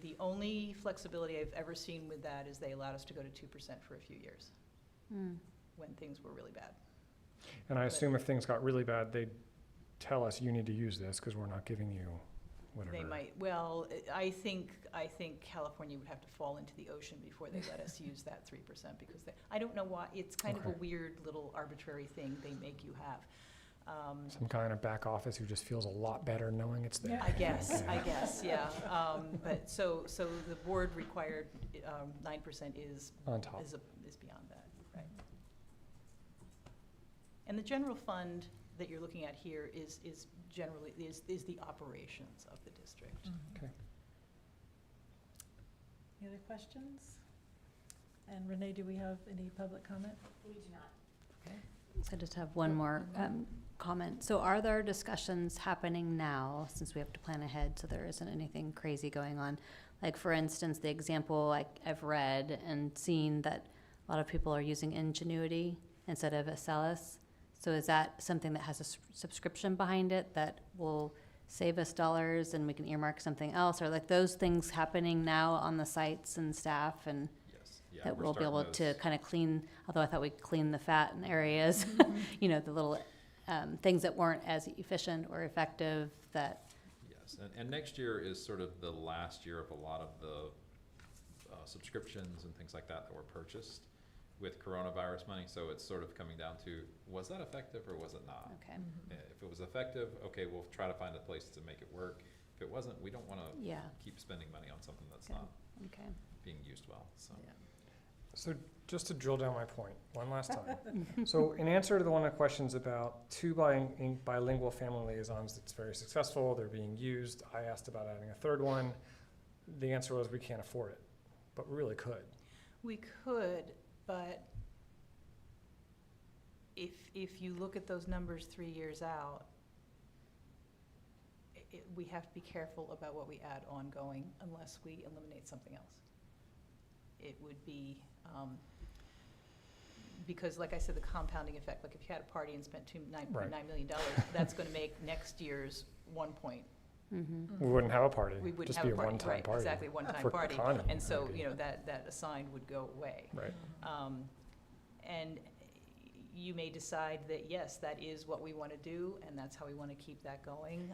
the only flexibility I've ever seen with that is they allowed us to go to 2% for a few years Mm. when things were really bad. And I assume if things got really bad, they'd tell us, you need to use this because we're not giving you whatever. They might, well, I think California would have to fall into the ocean before they let us use that 3% because I don't know why, it's kind of a Okay. weird little arbitrary thing they make you have. Some kind of back office who just feels a lot better knowing it's there. I guess, yeah. But so the board required 9% is On top. is beyond that, right? And the general fund that you're looking at here is generally the operations of the district. Okay. Any other questions? And Renee, do we have any public comment? We do not. Okay. So I just have one more comment. So are there discussions happening now, since we have to plan ahead so there isn't anything crazy going on? Like, for instance, the example I've read and seen that a lot of people are using Ingenuity instead of Acellus. So is that something that has a subscription behind it that will save us dollars and we can earmark something else? Or like those things happening now on the sites and staff and Yes, yeah, that we're we'll be starting able to those. kind of clean, although I thought we'd clean the fat in areas, you know, the little things that weren't as efficient or effective that, Yes, and next year is sort of the last year of a lot of the subscriptions and things like that were purchased with coronavirus money, so it's sort of coming down to, was that effective or was it not? okay, If it was effective, okay, we'll try to find a place to make it work. If it wasn't, we don't wanna yeah, keep spending money on something that's Okay. not okay. being used well, so. Yeah. So just to drill down my point one last time. So in answer to the one of the questions about two bilingual family liaisons, it's very successful, they're being used. I asked about adding a third one. The answer was we can't afford it, but we really could. We could, but if you look at those numbers 3 years out, we have to be careful about what we add ongoing unless we eliminate something else. It would be, because like I said, the compounding effect, like if you had a party and spent $9.9 million, that's gonna make next year's 1 point. Mm-hmm. We wouldn't have a party, We wouldn't just have be a a party, one-time right, party. exactly, one-time For party. economy, And so, maybe. you know, that assigned would go away. Right, And you may decide that, yes, that is what we want to do, and that's how we want to keep that going.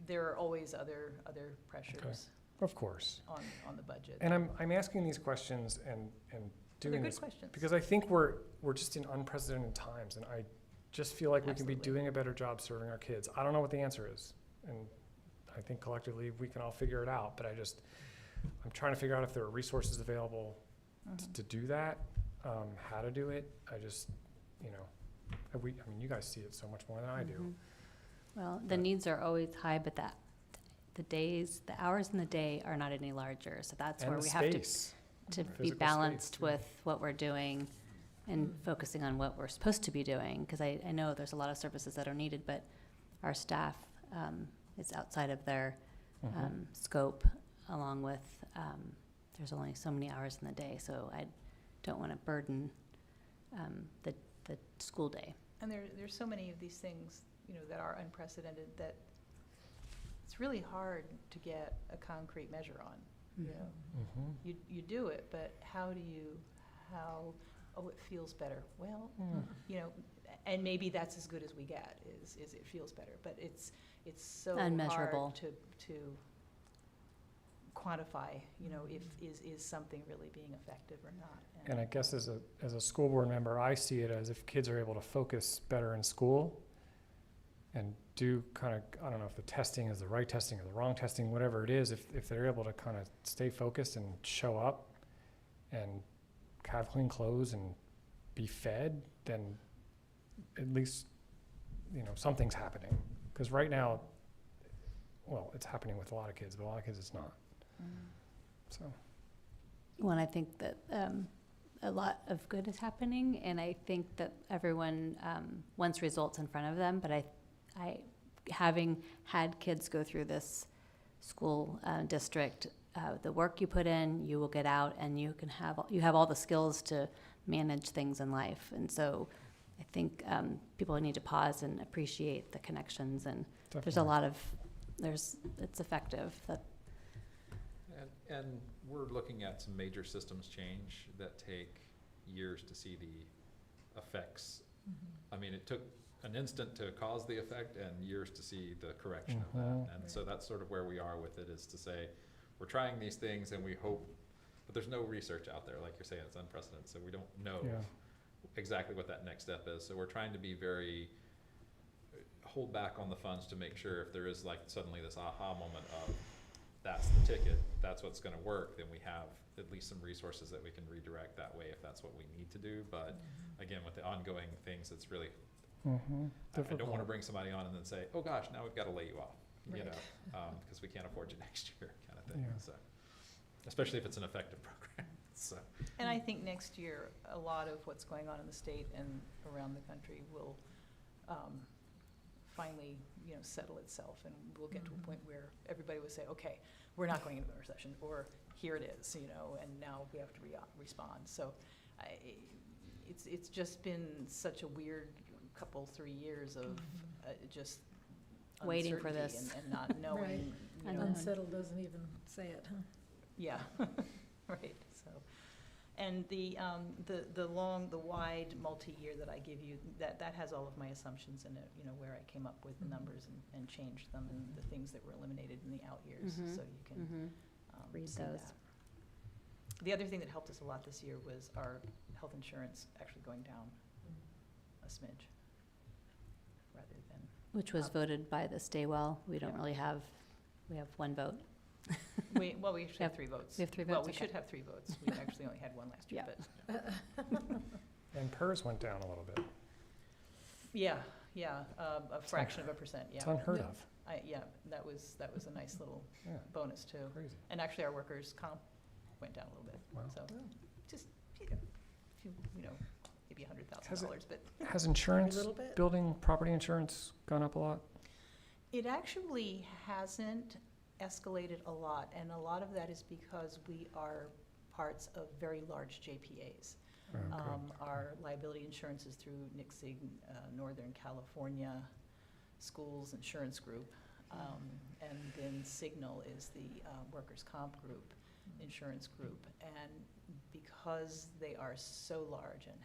There are always other pressures of course. on the budget. And I'm asking these questions and They're doing good this questions. because I think we're just in unprecedented times, and I just feel like we can be Absolutely. doing a better job serving our kids. I don't know what the answer is, and I think collectively we can all figure it out, but I'm trying to figure out if there are resources available Mhm. to do that, how to do it. I just, you know, I mean, you guys see it so much more than I do. Mhm. Well, the But- needs are always high, but the hours in the day are not any larger, so that's And where the we have space. to be Physical space, balanced too. with what we're doing and focusing on what we're supposed to be doing, because I know there's a lot of services that are needed, but our staff is outside of their Mhm. scope, along with, there's only so many hours in the day, so I don't want to burden the school day. And there's so many of these things, you know, that are unprecedented that it's really hard to get a concrete measure on, you know. Mhm. You do it, but oh, it feels better. Well, you know, and maybe that's as good as we get, is it feels better, but it's so Unmeasurable. hard to quantify, you know, if, is something really being effective or not. And I guess as a school board member, I see it as if kids are able to focus better in school and do kind of, I don't know if the testing is the right testing or the wrong testing, whatever it is, if they're able to kind of stay focused and show up and have clean clothes and be fed, then at least, something's happening. Because right now, well, it's happening with a lot of kids, but a lot of kids it's not. So, Well, I think that a lot of good is happening, and I think that everyone wants results in front of them. But I having had kids go through this school district, the work you put in, you will get out, and you have all the skills to manage things in life. And so, I think people need to pause and appreciate the connections. And there's a definitely. lot of it's effective. And we're looking at some major systems change that take years to see the effects. I mean, it took an instant to cause the effect and years to see the correction of that. And so that's sort of where we are with it, is to say, we're trying these things and we hope, but there's no research out there, like you're saying, it's unprecedented, so we don't know Yeah. exactly what that next step is. So we're trying to be very, hold back on the funds to make sure if there is like suddenly this aha moment of, that's the ticket, that's what's gonna work, then we have at least some resources that we can redirect that way if that's what we need to do. But again, with the ongoing things, it's really, I don't wanna bring somebody on and then say, oh gosh, now we've gotta lay you off, Right. because we can't afford you next year, kind of thing, Yeah. so. Especially if it's an effective program, so. And I think next year, a lot of what's going on in the state and around the country will finally, settle itself, and we'll get to a point where everybody will say, okay, we're not going into a recession, or here it is, and now we have to respond. So it's just been such a weird couple, 3 years of just Waiting for uncertainty this. and not knowing, I know. Unsettled doesn't even say it, huh? yeah, right, so. And the wide multi-year that I give you, that has all of my assumptions in it, where I came up with the numbers and changed them, and the things that were eliminated in the out years, Mhm. so you can Read see those. that. The other thing that helped us a lot this year was our health insurance actually going down a smidge, rather than, Which was voted by the Staywell. We don't Yeah. really have, we have one vote. we actually have Yep. 3 votes. We have 3 Well, votes, we okay. should have 3 votes. We actually only had 1 last year, Yeah. but. And PERS went down a little bit. Yeah, a fraction of a percent, yeah. It's unheard of. Yeah, that was a nice little Yeah, bonus too. crazy. And actually, our workers' comp went down a little bit, Wow. so just, maybe $100,000, but Has insurance, little bit? building, property insurance gone up a lot? it actually hasn't escalated a lot, and a lot of that is because we are parts of very large JPAs. Oh, good. Our liability insurance is through NICSIG, Northern California Schools Insurance Group. And then Signal is the workers' comp group, insurance group. And because they are so large and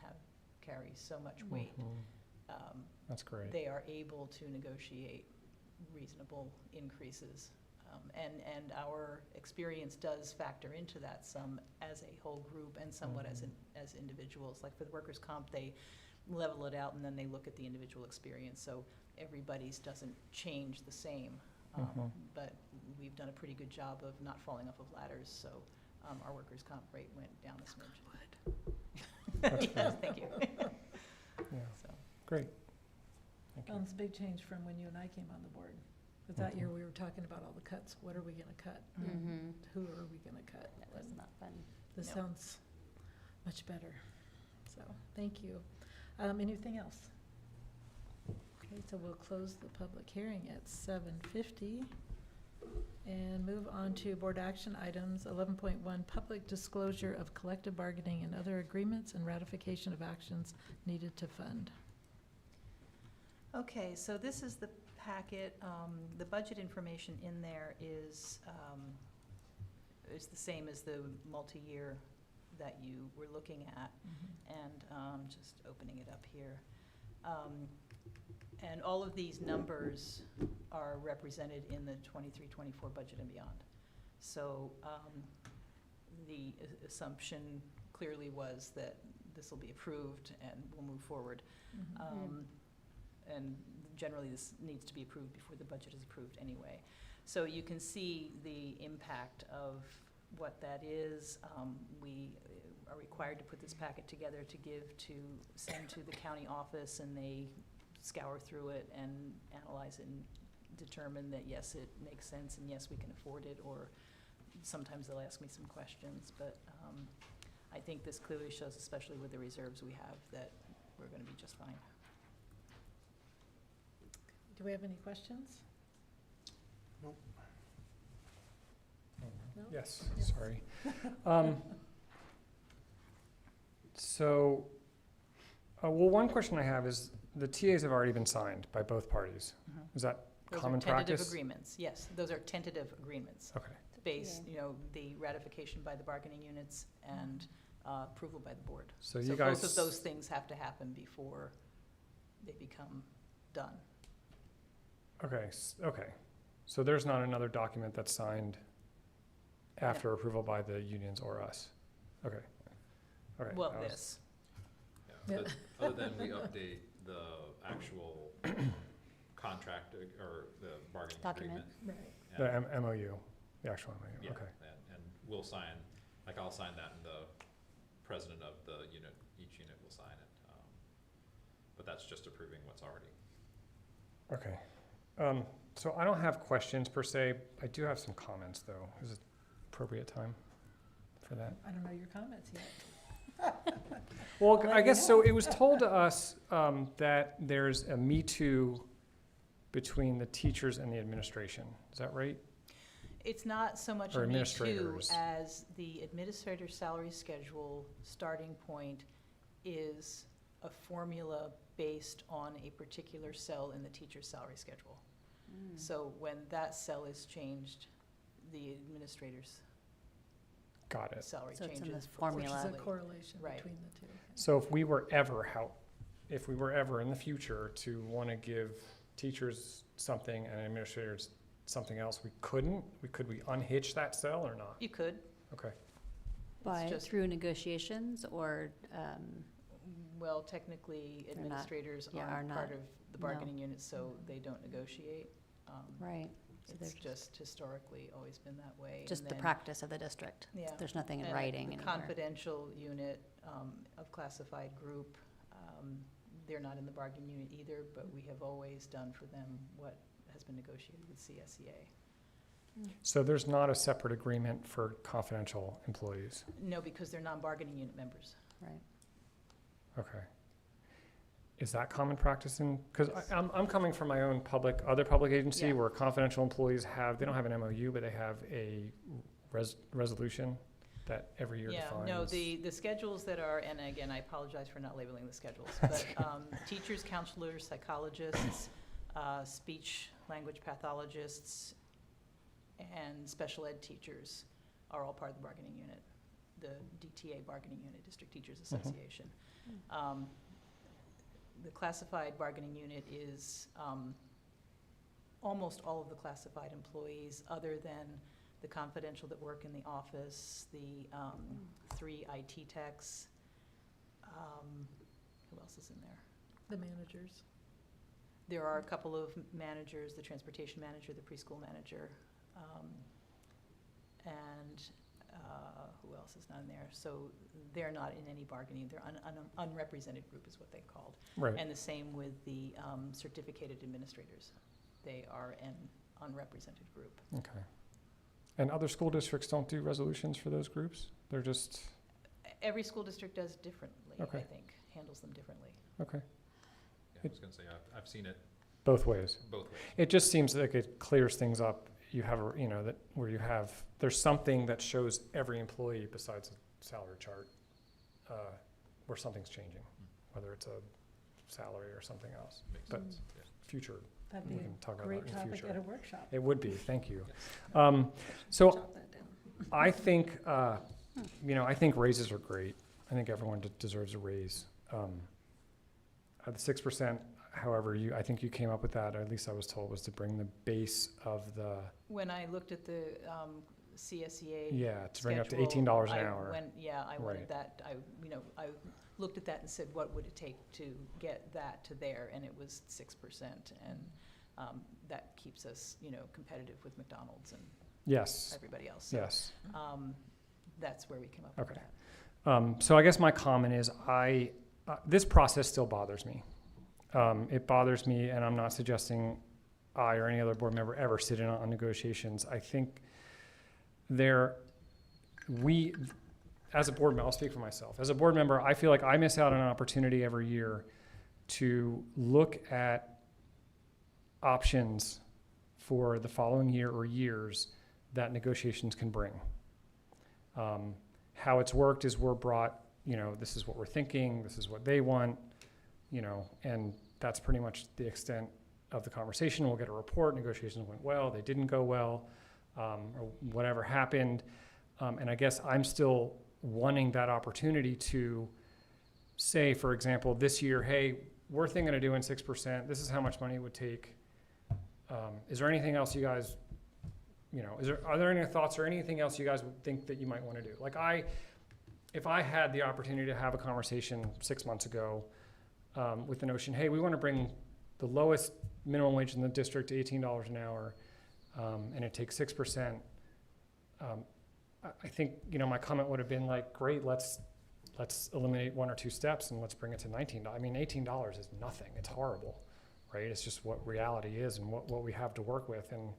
carry so much weight, Mhm. That's great. they are able to negotiate reasonable increases. And our experience does factor into that some as a whole group and somewhat as individuals. Like for the workers' comp, they level it out and then they look at the individual experience. So everybody's doesn't change the same. But we've done a pretty good job of not falling off of ladders, so our workers' comp rate went down a smidge. That's Yes, thank you. Yeah, So, great. Thank you. It's a big change from when you and I came on the board. But that year, we were talking about all the cuts. What are we gonna cut? Mhm. Who are we gonna cut? That was not fun. This No. sounds much better. So, thank you. Anything else? Okay, so we'll close the public hearing at 7:50 and move on to board action items. 11.1, public disclosure of collective bargaining and other agreements and ratification of actions needed to fund. okay, so this is the packet. The budget information in there is the same as the multi-year that you were looking at. And just opening it up here. And all of these numbers are represented in the 23-24 budget and beyond. So the assumption clearly was that this will be approved and we'll move forward. And generally, this needs to be approved before the budget is approved anyway. So you can see the impact of what that is. are required to put this packet together to send to the county office, and they scour through it and analyze it and determine that, yes, it makes sense, and yes, we can afford it, or sometimes they'll ask me some questions, but I think this clearly shows, especially with the reserves we have, that we're gonna be just fine. Do we have any questions? Nope. No? Yes, Yes. sorry. So, well, one question I have is, the TAs have already been signed by both parties. Is that Those are common tentative practice? agreements, yes, those are tentative agreements, Okay, based, the ratification by the bargaining units and approval by the board. so So you guys. both of those things have to happen before they become done. Okay, okay. So there's not another document that's signed after approval by the unions or us? Okay. Okay. Well, that was- this, Yeah, other than we update the actual contract or the bargaining Document. agreement. Right. The and- MOU, the actual MOU, Yeah, okay. and we'll sign, like I'll sign that and the president of the unit, each unit will sign it. But that's just approving what's already. Okay. So I don't have questions per se. I do have some comments, though. Is it appropriate time for that? I don't know your comments yet. Well, Let I me guess, so know. it was told to us that there's a Me Too between the teachers and the administration. Is that right? it's not so much Or a me too administrators. as the administrator's salary schedule starting point is a formula based on a particular cell in the teacher's salary schedule. So when that cell is changed, the administrator's Got it. salary So it's changes. in this proportionally. Which is a Formula. correlation Right. between the two. So if we were ever in the future to want to give teachers something and administrators something else, could we unhitch that cell or not? You could, Okay, By, just- through negotiations or, well, technically, They're not- administrators yeah, are aren't part not- of the bargaining unit, so they don't negotiate. right, so It's they're just historically always been that way. just And the then- practice of the district. Yeah. There's nothing in And writing the anywhere. confidential unit of classified group, they're not in the bargaining unit either, but we have always done for them what has been negotiated with CSEA. so there's not a separate agreement for confidential employees? No, because they're non-bargaining unit members. Right. Okay. Is that common practice in, because Yes. I'm coming from my own other public agency Yeah. where confidential employees they don't have an MOU, but they have a resolution that every year Yeah, defines. no, the schedules that are, and again, I apologize for not labeling the schedules, but teachers, counselors, psychologists, speech language pathologists, and special ed teachers are all part of the bargaining unit, the DTA bargaining unit, District Teachers Association. The classified bargaining unit is almost all of the classified employees, other than the confidential that work in the office, the 3 IT techs. Who else is in there? The managers. There are a couple of managers, the transportation manager, the preschool manager, and who else is not in there? So they're not in any bargaining, they're unrepresented group is what they called. Right, And the same with the certificated administrators. They are an unrepresented group. okay. And other school districts don't do resolutions for those groups? They're just, Every school district does differently, I Okay. think, handles them differently. okay, Yeah, I was gonna say, I've seen it both ways. both ways. It just seems like it clears things up. You have, that where there's something that shows every employee besides a salary chart, where something's changing, whether it's a salary or something else. Makes But- sense, yeah. Future, That'd we be can talk a about great that in the topic future. at a workshop. It would be, thank you. Yes. So Jot that down. I think, I think raises are great. I think everyone deserves a raise. The 6%, however, I think you came up with that, or at least I was told, was to bring the base of the, When I looked at the CSEA yeah, to bring it up to schedule, $18 an I hour. I Right. wanted that, I looked at that and said, what would it take to get that to there? And it was 6%, and that keeps us, competitive with McDonald's and Yes, everybody else. So, yes. that's where we came up with Okay. that. So I guess my comment is this process still bothers me. It bothers me, and I'm not suggesting I or any other board member ever sit in on negotiations. I think as a board member, I'll speak for myself. As a board member, I feel like I miss out on an opportunity every year to look at options for the following year or years that negotiations can bring. How it's worked is we're brought, this is what we're thinking, this is what they want, and that's pretty much the extent of the conversation. We'll get a report, negotiations went well, they didn't go well, or whatever happened. And I guess I'm still wanting that opportunity to say, for example, this year, hey, we're thinking of doing 6%. This is how much money it would take. Is there anything else you guys, are there any thoughts or anything else you guys would think that you might want to do? Like if I had the opportunity to have a conversation 6 months ago with the notion, hey, we want to bring the lowest minimum wage in the district to $18 an hour, and it takes 6%. I think, my comment would have been like, great, let's eliminate 1 or 2 steps and let's bring it to $19. I mean, $18 is nothing. It's horrible, right? It's just what reality is and what we have to work with. And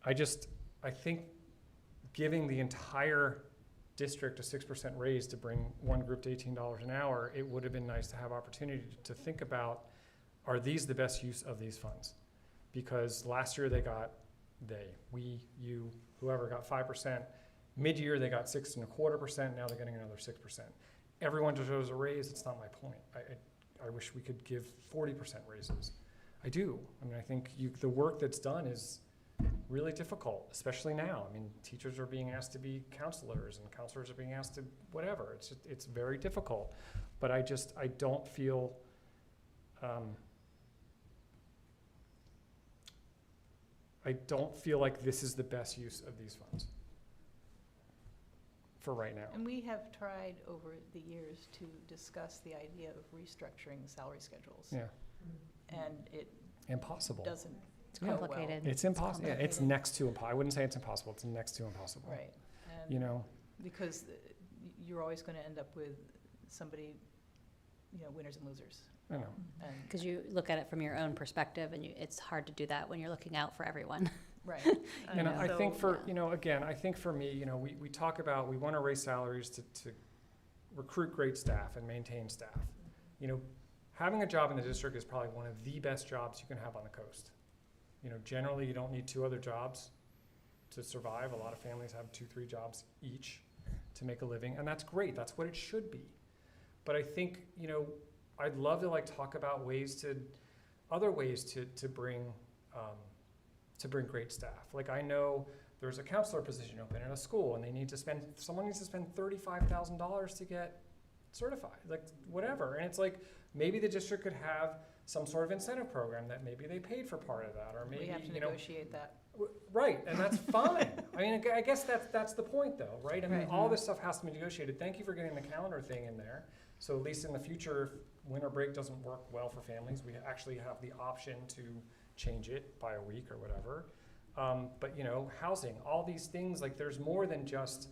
I think giving the entire district a 6% raise to bring one group to $18 an hour, it would have been nice to have opportunity to think about, are these the best use of these funds? Because last year whoever got 5%, mid-year they got 6.25%, now they're getting another 6%. Everyone deserves a raise, it's not my point. I wish we could give 40% raises. I do. I mean, I think the work that's done is really difficult, especially now. I mean, teachers are being asked to be counselors and counselors are being asked to whatever. It's very difficult. But I don't feel, like this is the best use of these funds for right now. And we have tried over the years to discuss the idea of restructuring salary schedules. Yeah. And it Impossible. doesn't It's go well. complicated. It's impossible. Yeah, it's complicated. next to impossible. I wouldn't say it's impossible. It's next to impossible. Right. And because you're always going to end up with somebody, winners and losers. I know. And Because you look at it from your own perspective, and it's hard to do that when you're looking out for everyone. right. And I think yeah. again, I think for me, we talk about, we want to raise salaries to recruit great staff and maintain staff. Having a job in the district is probably one of the best jobs you can have on the coast. Generally you don't need 2 other jobs to survive. A lot of families have 2-3 jobs each to make a living, and that's great. That's what it should be. But I think, I'd love to talk about other ways to bring great staff. Like I know there's a counselor position open in a school and someone needs to spend $35,000 to get certified, whatever. And it's maybe the district could have some sort of incentive program that maybe they paid for part of that, or maybe, we have to negotiate that. Right, and that's fine. I mean, I guess that's the point though, right? I mean, Right. all this stuff has to be negotiated. Thank you for getting the calendar thing in there. So at least in the future, if winter break doesn't work well for families, we actually have the option to change it by a week or whatever. But housing, all these things, there's more than just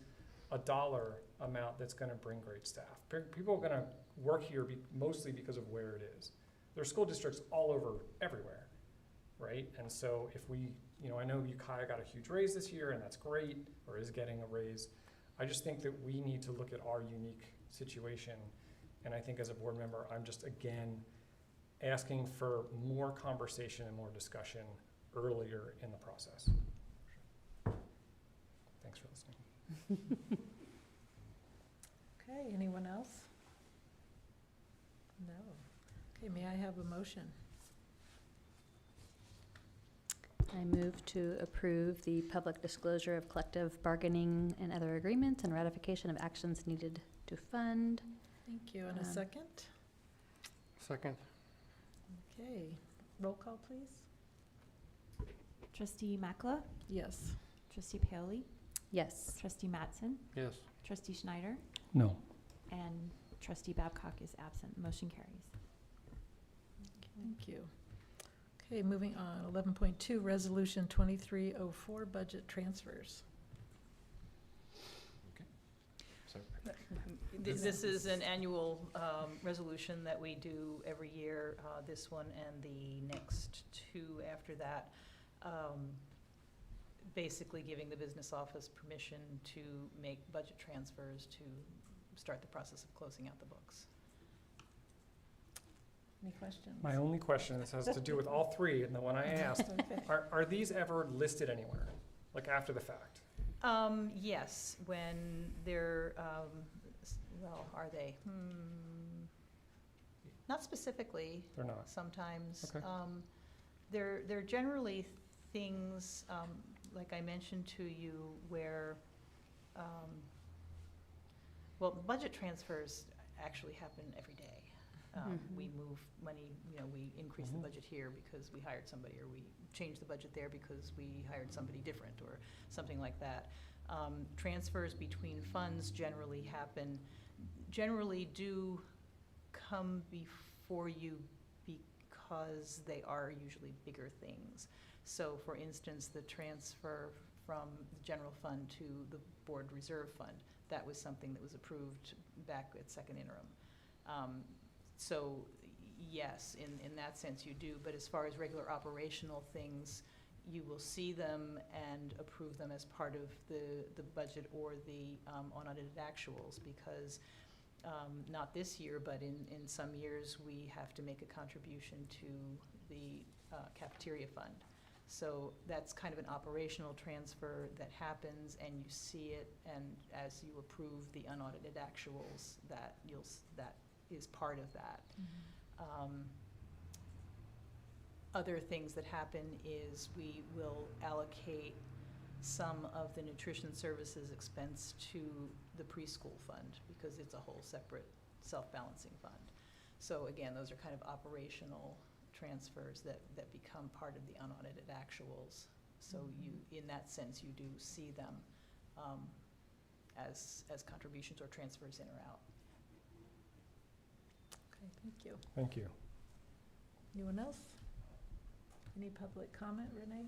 a dollar amount that's gonna bring great staff. People are gonna work here mostly because of where it is. There's school districts all over, everywhere, right? And so if we, I know Ukiah got a huge raise this year, and that's great, or is getting a raise. I just think that we need to look at our unique situation. And I think as a board member, I'm just, again, asking for more conversation and more discussion earlier in the process. Thanks for listening. Okay, anyone else? No. Okay, may I have a motion? I move to approve the public disclosure of collective bargaining and other agreements and ratification of actions needed to fund. Thank you. And a second? Second. Okay, roll call, please. Trustee Makla, Yes. trustee Paoli, Yes. trustee Mattson, Yes. trustee Schneider, No. and trustee Babcock is absent. Motion carries. Thank you. Okay, moving on, 11.2, Resolution 2304, Budget Transfers. Sorry. This is an annual resolution that we do every year, this one and the next two after that. Basically giving the business office permission to make budget transfers to start the process of closing out the books. Any questions? My only question, this has to do with all three, and the one I asked, Okay. are these ever listed anywhere, like after the fact? Yes, when they're, well, are they? Not specifically. They're not. Sometimes. Okay. They're generally things, like I mentioned to you, where, well, budget transfers actually happen every day. We move money, we increase the Mhm. budget here because we hired somebody, or we change the budget there because we hired somebody different, or something like that. Transfers between funds generally do come before you because they are usually bigger things. So, for instance, the transfer from the general fund to the board reserve fund, that was something that was approved back at second interim. So, yes, in that sense you do, but as far as regular operational things, you will see them and approve them as part of the budget or the unaudited actuals, because not this year, but in some years, we have to make a contribution to the cafeteria fund. So that's kind of an operational transfer that happens, and you see it, and as you approve the unaudited actuals, that is part of that. Other things that happen is we will allocate some of the nutrition services expense to the preschool fund, because it's a whole separate self-balancing fund. So again, those are kind of operational transfers that become part of the unaudited actuals. So you, in that sense, you do see them as contributions or transfers in or out. Okay, thank you. Thank you. Anyone else? Any public comment, Renee?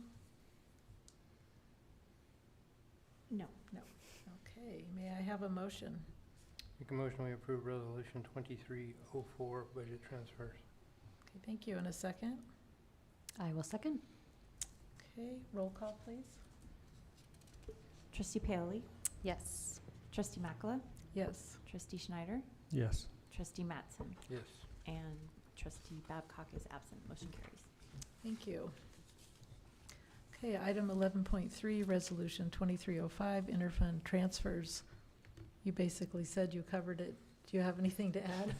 No. Okay, may I have a motion? Make a motion, we approve Resolution 2304, budget transfers. Okay, thank you. And a second? I will second. Okay, roll call, please. Trustee Paoli, Yes. Trustee Makala, Yes. Trustee Schneider, Yes. Trustee Mattson, Yes. and Trustee Babcock is absent. Motion carries. Thank you. Okay, item 11.3, Resolution 2305, interfund transfers. You basically said you covered it. Do you have anything to add?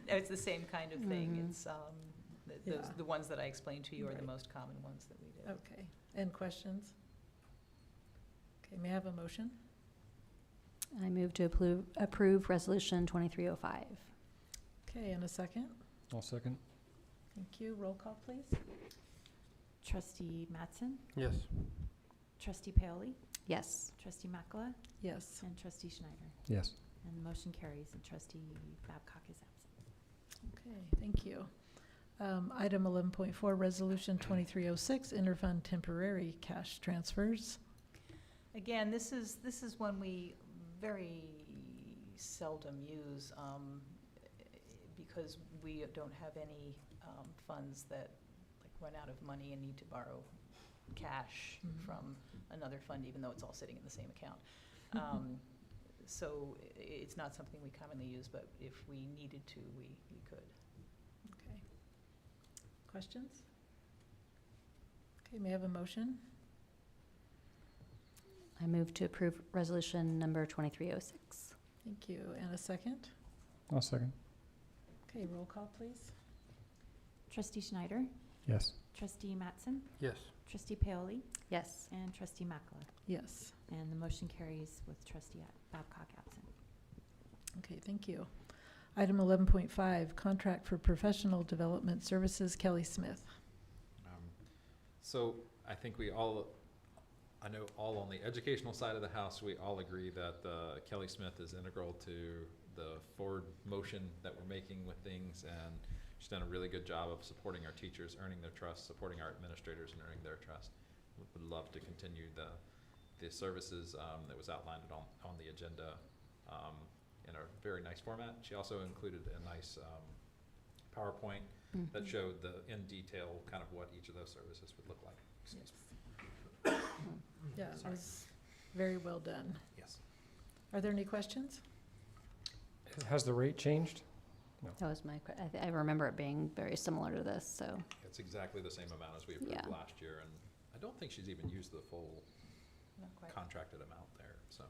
No, it's the same kind of thing. Mhm. It's, Yeah. the ones that I explained to you are the Right. most common ones that we did. Okay, and questions? Okay, may I have a motion? I move to approve Resolution 2305. Okay, and a second? I'll second. Thank you. Roll call, please. Trustee Mattson, Yes. Trustee Paoli, Yes. Trustee Makala, Yes. and Trustee Schneider. Yes. And the motion carries, and Trustee Babcock is absent. Okay, thank you. Item 11.4, Resolution 2306, interfund temporary cash transfers. Again, this is one we very seldom use, because we don't have any funds that like run out of money and need to borrow cash Mhm. from another fund, even though it's all sitting in the same account. So it's not something we commonly use, but if we needed to, we could. Okay. Questions? Okay, may I have a motion? I move to approve Resolution number 2306. Thank you. And a second? I'll second. Okay, roll call, please. Trustee Schneider, Yes. Trustee Mattson, Yes. Trustee Paoli, Yes. and Trustee Makala. Yes. And the motion carries with Trustee Babcock absent. Okay, thank you. Item 11.5, contract for professional development services, Kelly Smith. So I think I know all on the educational side of the house, we all agree that Kelly Smith is integral to the forward motion that we're making with things, and she's done a really good job of supporting our teachers, earning their trust, supporting our administrators, and earning their trust. Would love to continue the services that was outlined on the agenda in a very nice format. She also included a nice PowerPoint that Mhm. showed in detail kind of what each of those services would look like. Excuse me. Yeah, it Sorry. was very well done. Yes. Are there any questions? Has the rate changed? That was I remember it being very similar to this, so, It's exactly the same amount as we approved Yeah. last year, and I don't think she's even used the full Not quite. contracted amount there, so.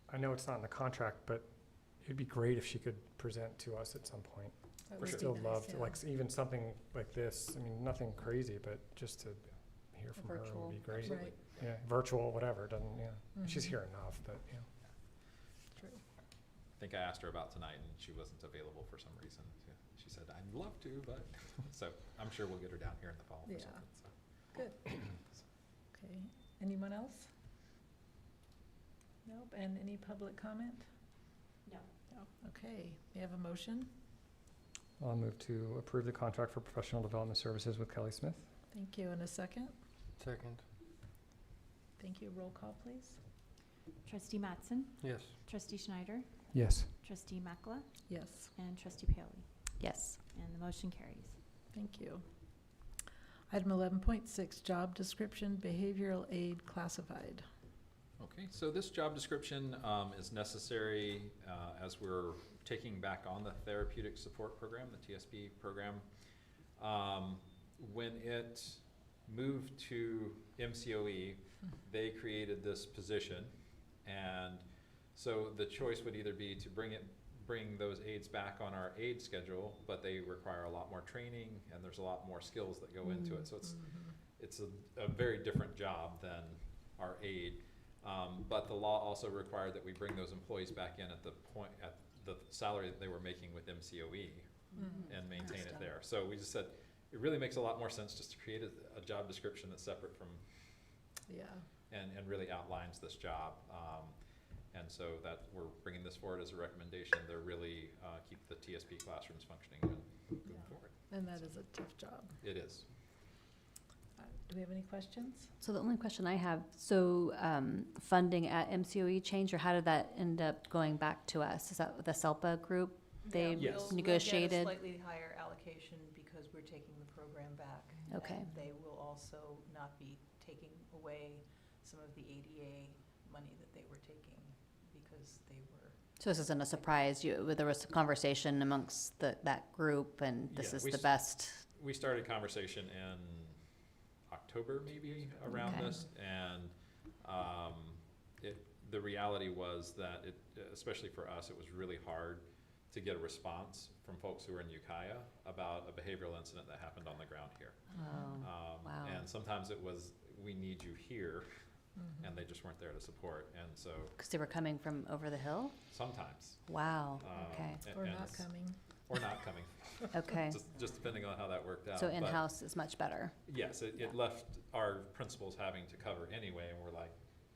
I know it's not in the contract, but it'd be great if she could present to us at some point. That For would sure. be Still nice, love, to yeah. like, even something like this, I mean, nothing crazy, but just to hear from her virtual. would be great. Right. Yeah, virtual, whatever, doesn't, yeah. She's Mhm. here enough, but, yeah. True. I think I asked her about tonight, and she wasn't available for some reason. She said, "I'd love to, but," so I'm sure we'll get her down here in the fall for Yeah. something, so. Good. Okay, anyone else? Nope, and any public comment? No. No, okay, may I have a motion? I'll move to approve the contract for professional development services with Kelly Smith. Thank you, and a second? Second. Thank you, roll call, please. Trustee Mattson, Yes. trustee Schneider, Yes. trustee Makla, Yes, and trustee Paley. yes. And the motion carries. thank you. Item 11.6, job description, behavioral aid classified. Okay, so this job description is necessary as we're taking back on the therapeutic support program, the TSP program. When it moved to MCOE, they created this position, and so the choice would either be to bring those aides back on our aid schedule, but they require a lot more training, and there's a lot more skills that go into it. So it's a very different job than our aid. But the law also required that we bring those employees back in at the salary that they were making with MCOE and maintain it there. So we just said, it really makes a lot more sense just to create a job description that's separate from, Yeah, and really outlines this job. And so that we're bringing this forward as a recommendation to really keep the TSP classrooms functioning and moving Yeah. forward. and that is a tough job. It is. Do we have any questions? So the only question I have, so funding at MCOE changed, or how did that end up going back to us? Is that the SELPA group? They Yeah, Yes. we'll negotiated? get a slightly higher allocation because we're taking the program back. Okay. And they will also not be taking away some of the ADA money that they were taking because they were. So this isn't a surprise, there was a conversation amongst that group, and this Yeah, is we the s- best, We started conversation in October, maybe, around Okay. this, and the reality was that especially for us, it was really hard to get a response from folks who were in Ukiah about a behavioral incident that happened on the ground here. wow. And sometimes it was, we need you here, and they just weren't there to support, and so Because they were coming from over the hill? sometimes. Wow, um, okay, and- Or and not s- coming? Or not coming, okay. just depending on how that worked out. So But- in-house is much better. Yes, Yeah. it left our principals having to cover anyway, and we're like,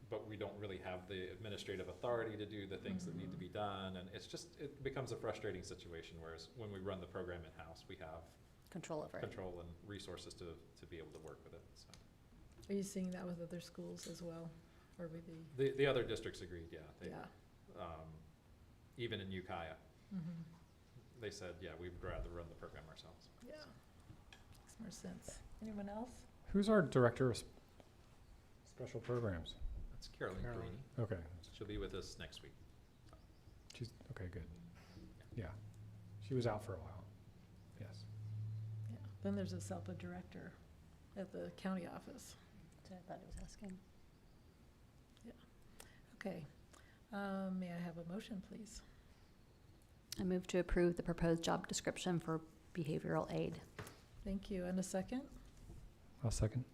but we don't really have the administrative authority to do the things that need to be done, and it becomes a frustrating situation, whereas when we run the program in-house, we have Control over it. control and resources to be able to work with it, so. Are you seeing that with other schools as well, or with the, The other districts agreed, yeah. yeah? Even in Ukiah, Mhm. they said, yeah, we'd rather run the program ourselves. Yeah, makes more sense. Anyone else? Who's our director of special programs? That's Carolyn Carolyn. Greeny. Okay, She'll be with us next week. okay, good. Yeah, she was out for a while. Yes. Yeah, then there's a SELPA director at the county office. So I thought it was asking. Okay, may I have a motion, please? I move to approve the proposed job description for behavioral aid. Thank you, and a second? I'll second.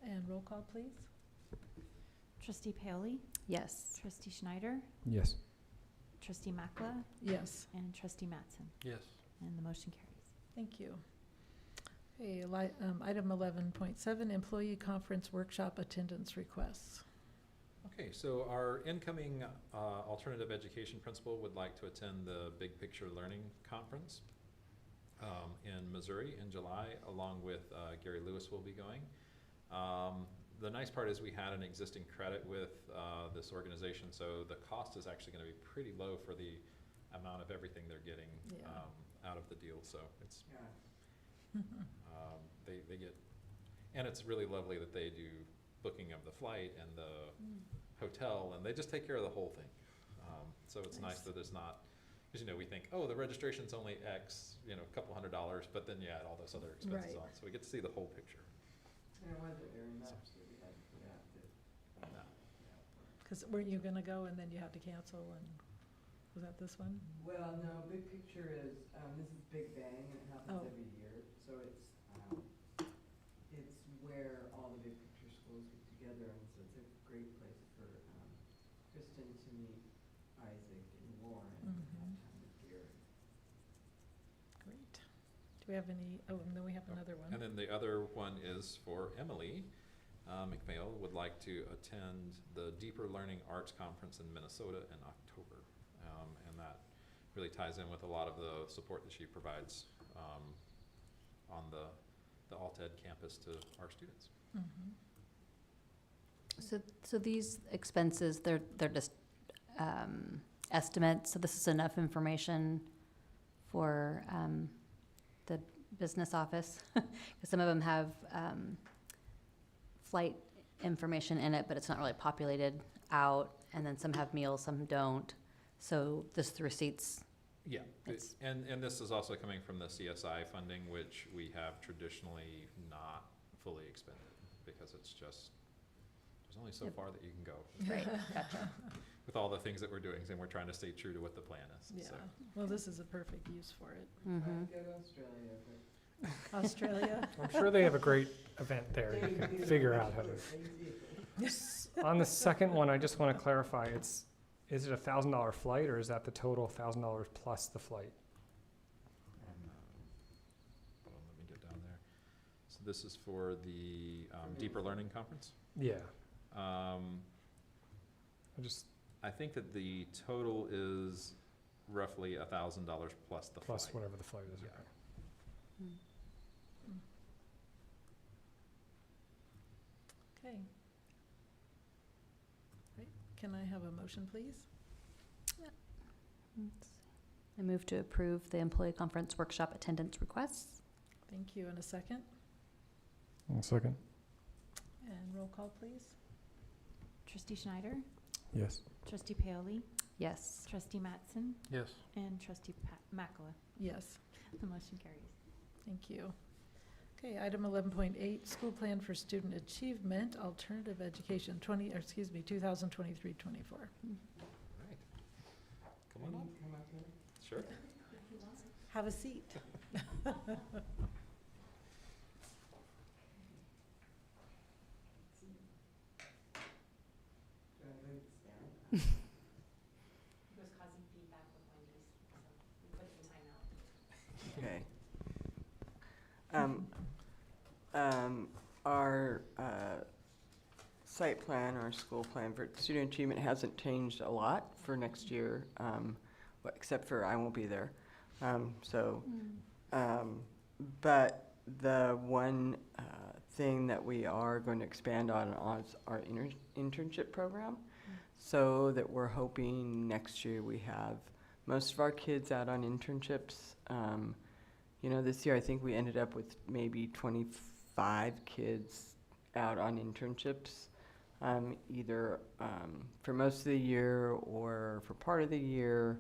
And roll call, please? Trustee Paley, Yes. trustee Schneider, Yes. trustee Makla, Yes, and trustee Mattson. Yes. And the motion carries. thank you. Okay, item 11.7, employee conference workshop attendance requests. Okay, so our incoming alternative education principal would like to attend the Big Picture Learning Conference in Missouri in July, along with Gary Lewis will be going. the nice part is we had an existing credit with this organization, so the cost is actually going to be pretty low for the amount of everything they're getting Yeah. out of the deal. So it's Yeah. they get, and it's really lovely that they do booking of the flight and the hotel, and they just take care of the whole thing. So it's nice Nice. that it's not, because we think, oh, the registration's only X, a couple $100, but then you add all those other expenses Right. on, so we get to see the whole picture. And it wasn't very much that we had to put out that. No. Because weren't you gonna go and then you had to cancel, and was that this one? Well, no, big picture is, this is Big Bang, and it happens Oh. every year, so it's where all the big picture schools get together, and so it's a great place for, Kristen to meet Isaac and Lauren and have Mhm. time with Gary. Great. Do we have any, oh, and then we have another one. And then the other one is for Emily McPhail would like to attend the Deeper Learning Arts Conference in Minnesota in October. And that really ties in with a lot of the support that she provides on the Alt-Ed campus to our students. Mhm. So these expenses, they're just estimates, so this is enough information for the business office? 'Cause some of them have flight information in it, but it's not really populated out, and then some have meals, some don't. So this, the receipts, Yeah, It's- and this is also coming from the CSI funding, which we have traditionally not fully expended, because it's just, there's only so Yep. far that you can go right, gotcha. with all the things that we're doing, and we're trying to stay true to what the plan is, Yeah, so. well, this is a perfect use for it. Mhm. I'd go to Australia, but. Australia? I'm sure they have a great event there. You can figure out how to. On the second one, I just want to clarify, is it $1,000 flight, or is that the total $1,000 plus the flight? Hold on, let me get down there. So this is for the Deeper Learning Conference. Yeah, Um, I just, I think that the total is roughly $1,000 plus the plus flight. whatever the flight is, Yeah. okay. Okay. Right, can I have a motion, please? Let's see. I move to approve the employee conference workshop attendance requests. Thank you, and a second? One second. And roll call, please? Trustee Schneider, Yes. trustee Paoli, Yes. trustee Mattson, Yes. and trustee Makala. Yes, The motion carries. thank you. Okay, item 11.8, school plan for student achievement, alternative education, 2023-24. Right. Come on up. Come up here. Sure. Have a seat. Do I leave this down? It was causing feedback with Wendy's, so we put it in timeout. Okay. Our site plan, our school plan for student achievement hasn't changed a lot for next year, except for I won't be there. But the one thing that we are going to expand on is our internship program. So that we're hoping next year we have most of our kids out on internships. This year I think we ended up with maybe 25 kids out on internships, either for most of the year or for part of the year.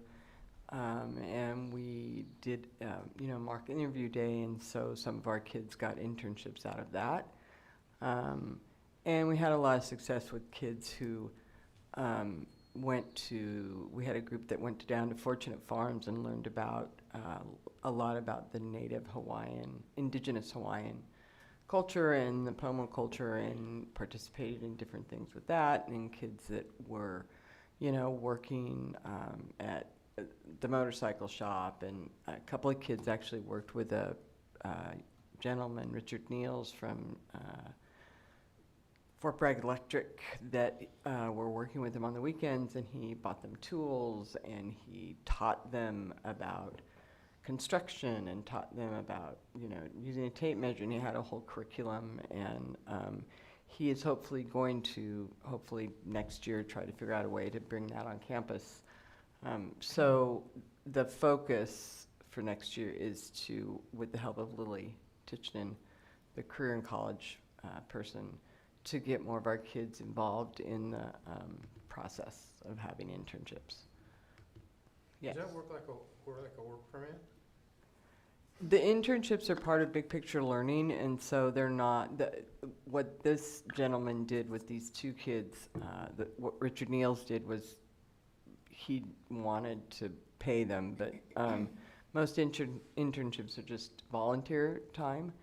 And we did, mock interview day, and so some of our kids got internships out of that. And we had a lot of success with kids who we had a group that went down to Fortunate Farms and learned about a lot about the native indigenous Hawaiian culture and the Pomo culture, and participated in different things with that, and kids that were, working at the motorcycle shop, and a couple of kids actually worked with a gentleman, Richard Niels from Fort Bragg Electric, that were working with him on the weekends, and he bought them tools, and he taught them about construction and taught them about, using a tape measure, and he had a whole curriculum, and he is hopefully going to, hopefully next year, try to figure out a way to bring that on campus. So the focus for next year is to, with the help of Lily Tichnen, the career and college person, to get more of our kids involved in the process of having internships. Yes. Does that work like a work permit? The internships are part of big picture learning, and so they're not, what this gentleman did with these two kids, what Richard Niels did was he wanted to pay them, but most internships are just volunteer time.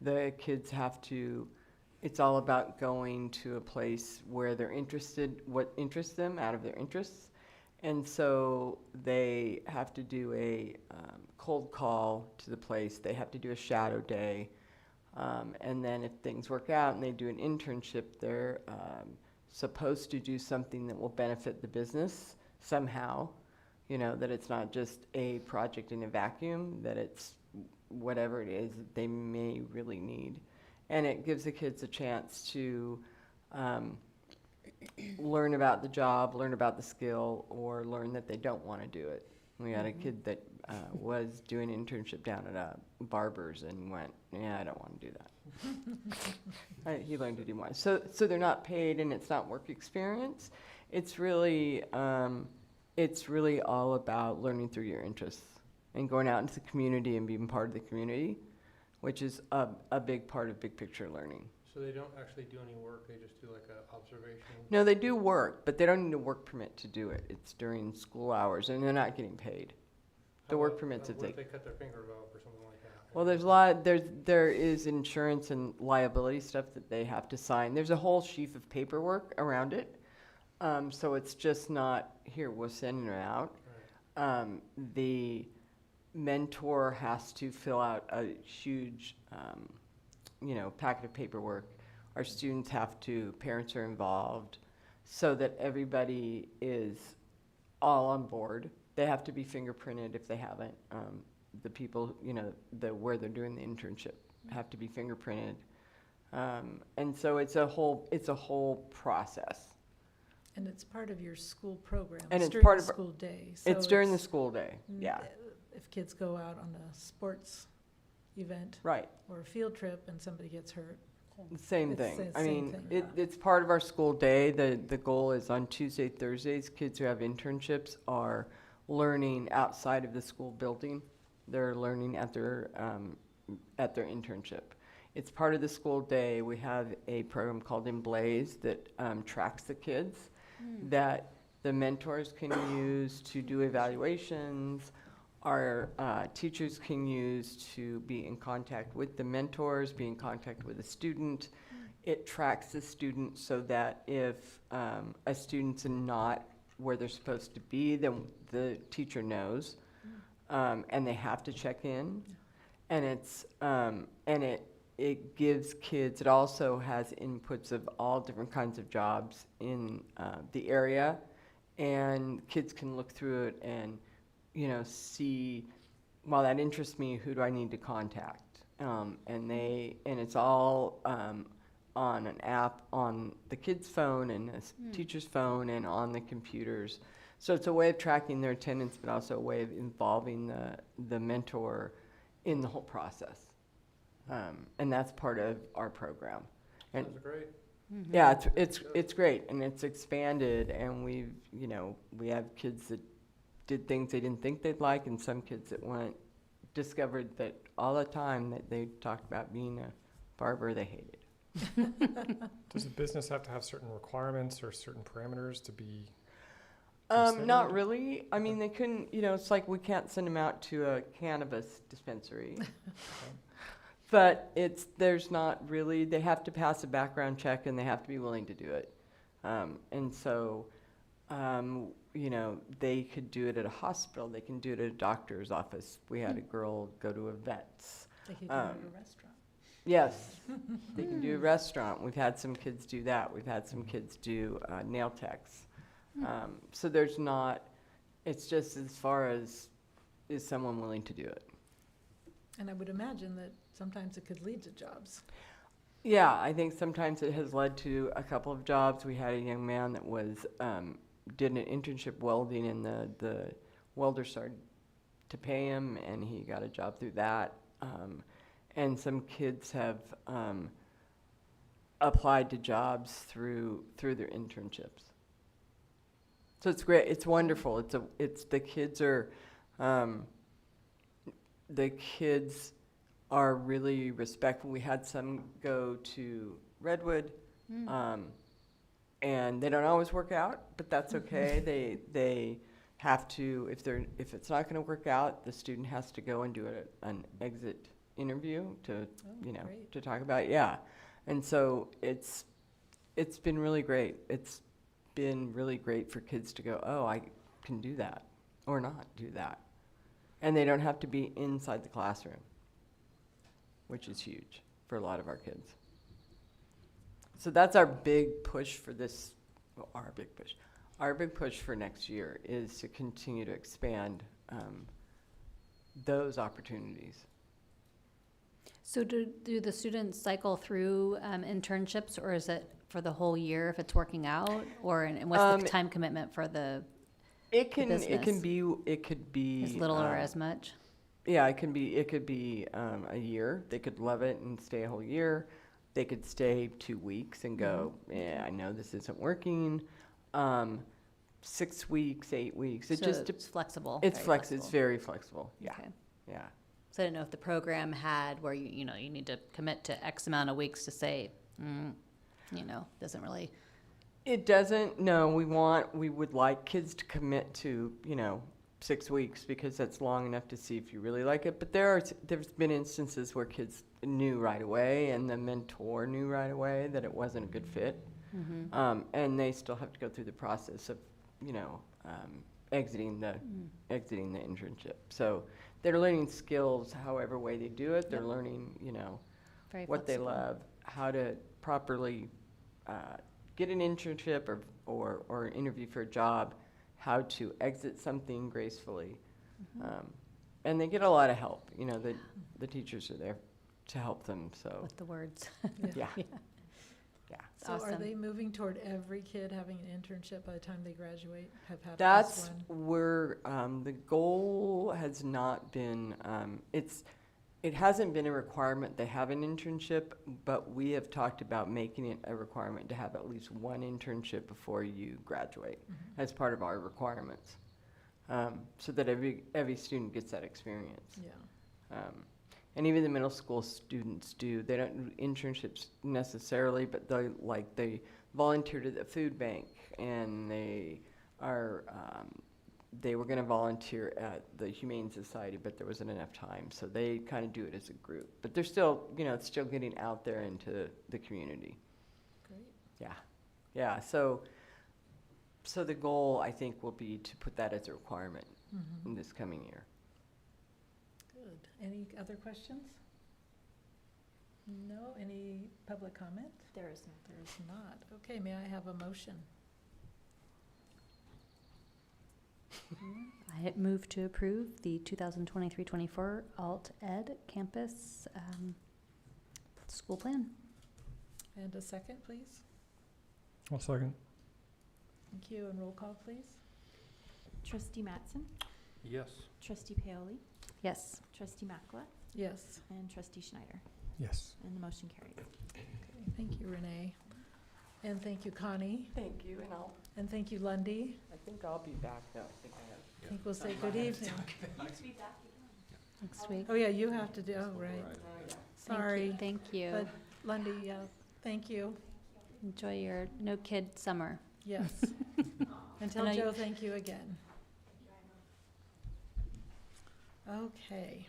The kids have to, it's all about going to a place where they're interested, what interests them out of their interests. And so they have to do a cold call to the place. They have to do a shadow day. And then if things work out and they do an internship, they're supposed to do something that will benefit the business somehow. You know, that it's not just a project in a vacuum, that it's whatever it is that they may really need. And it gives the kids a chance to learn about the job, learn about the skill, or learn that they don't want to do it. We had a kid that was doing an internship down at a barber's and went, yeah, I don't want to do that. He learned to do more. So they're not paid, and it's not work experience. It's really all about learning through your interests and going out into the community and being part of the community, which is a big part of big picture learning. So they don't actually do any work, they just do like an observation? No, they do work, but they don't need a work permit to do it. It's during school hours, and they're not getting paid. The work permits if What they... if they cut their finger off or something like that? Well, there is insurance and liability stuff that they have to sign. There's a whole sheaf of paperwork around it. So it's just not, here, we'll send it out. Right. The mentor has to fill out a huge, packet of paperwork. Our students have to, parents are involved, so that everybody is all on board. They have to be fingerprinted if they haven't. The people, where they're doing the internship have to be fingerprinted. And so it's a whole process. And it's part of your school program. And it's during part the of our- school day. So It's during the school day, yeah, If kids go out on a sports event right. or a field trip and somebody gets hurt. Same It's thing. the I same mean, thing. it's part of our school day. The goal is on Tuesday, Thursdays, kids who have internships are learning outside of the school building. They're learning at their internship. It's part of the school day. We have a program called Emblaze that tracks the kids that the mentors can use to do evaluations. Our teachers can use to be in contact with the mentors, be in contact with the student. It tracks the student so that if a student's not where they're supposed to be, then the teacher knows, and they have to check in. And it gives kids. It also has inputs of all different kinds of jobs in the area, and kids can look through it and see, well, that interests me, who do I need to contact? And it's all on an app on the kid's phone and the teacher's phone and on the computers. So it's a way of tracking their attendance, but also a way of involving the mentor in the whole process. And that's part of our program. And Sounds great. yeah, it's great, and it's expanded, and we have kids that did things they didn't think they'd like, and some kids that discovered that all the time that they talked about being a barber they hated. Does a business have to have certain requirements or certain parameters to be Not considered? really. I mean, they couldn't, it's like we can't send them out to a cannabis dispensary. But there's not really, they have to pass a background check and they have to be willing to do it. And so, they could do it at a hospital, they can do it at a doctor's office. We had a girl go to a vet's. They could go to a restaurant. Yes, they can do a restaurant. We've had some kids do that. We've had some kids do nail techs. So there's not, it's just as far as, is someone willing to do it? And I would imagine that sometimes it could lead to jobs. Yeah, I think sometimes it has led to a couple of jobs. We had a young man that was, did an internship welding, and the welder started to pay him, and he got a job through that. And some kids have applied to jobs through their internships. So it's great. It's wonderful. It's the kids are really respectful. We had some go to Redwood, and they don't always work out, but that's okay. They have to, if it's not going to work out, the student has to go and do an exit interview to great. to talk about it. Yeah, and so it's been really great. It's been really great for kids to go, oh, I can do that or not do that, and they don't have to be inside the classroom, which is huge for a lot of our kids. So that's our big push for this, well, our big push for next year is to continue to expand those opportunities. So do the students cycle through internships, or is it for the whole year if it's working out? Or and what's the time commitment for the It could business? be as little or as much? Yeah, it could be a year. They could love it and stay a whole year. They could stay 2 weeks and go, yeah, I know this isn't working. 6 weeks, 8 weeks. It So just it's flexible. it's very It's very flexible. Yeah, Okay. yeah. So I didn't know if the program had where you need to commit to X amount of weeks to say, doesn't really. It doesn't. No, we would like kids to commit to 6 weeks because that's long enough to see if you really like it. But there's been instances where kids knew right away, and the mentor knew right away that it wasn't a good fit, and they still have to go through the process of exiting the internship. So they're learning skills however way they do it. They're learning Very what they flexible. love, how to properly get an internship or an interview for a job, how to exit something gracefully. And they get a lot of help. The teachers are there to help them. So With the words. yeah, Yeah. yeah. So are Awesome. they moving toward every kid having an internship by the time they graduate, have had at That's least one? where the goal has not been. It hasn't been a requirement they have an internship, but we have talked about making it a requirement to have at least one internship before you graduate as part of our requirements, so that every student gets that experience. Yeah. And even the middle school students do. They don't do internships necessarily, but they volunteer to the food bank, and they are. They were going to volunteer at the Humane Society, but there wasn't enough time, so they kind of do it as a group. But they're still, it's still getting out there into the community. Great. Yeah, yeah. So the goal, I think, will be to put that as a requirement in this coming year. Good. Any other questions? No? Any public comment? There is no. There's not. Okay, may I have a motion? I move to approve the 2023-24 Alt Ed Campus school plan. And a second, please? I'll second. Thank you, and roll call, please? Trustee Mattson, Yes. Trustee Paoli, Yes. Trustee Makla, Yes. and Trustee Schneider. Yes. And the motion carries. Okay, thank you, Renee. And thank you, Connie. Thank you, And thank you, Lundy. I think I'll be back. No, I think I have. I think we'll say good evening. Next week. Oh, yeah, you have to do, oh, right. Thank you. Sorry. Thank you. But Lundy, yeah, thank you. Enjoy your no kid summer. Yes. And tell know you- Joe thank you again. Okay.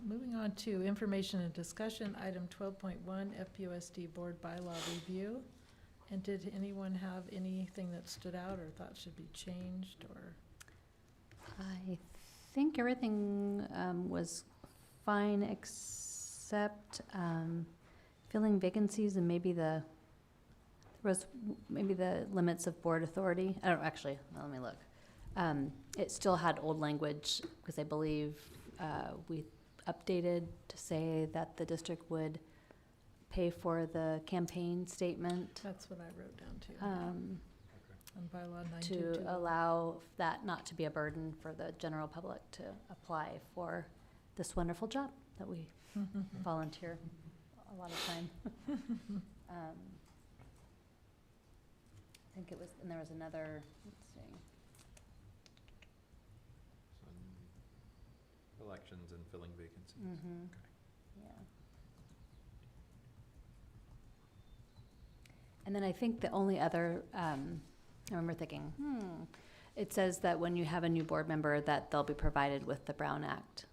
Moving on to information and discussion, item 12.1, FPUSD Board Bylaw Review. And did anyone have anything that stood out or thought should be changed or? I think everything was fine except filling vacancies and maybe the limits of board authority. I don't actually. Let me look. It still had old language because I believe we updated to say that the district would pay for the campaign statement, That's what I wrote down too, um, on bylaw 922. to allow that not to be a burden for the general public to apply for this wonderful job that we volunteer a lot of time. I think it was, and there was another, let's see. Elections and filling vacancies. Mm-hmm. Okay. Yeah. And then I think the only other, I remember thinking, it says that when you have a new board member, that they'll be provided with the Brown Act.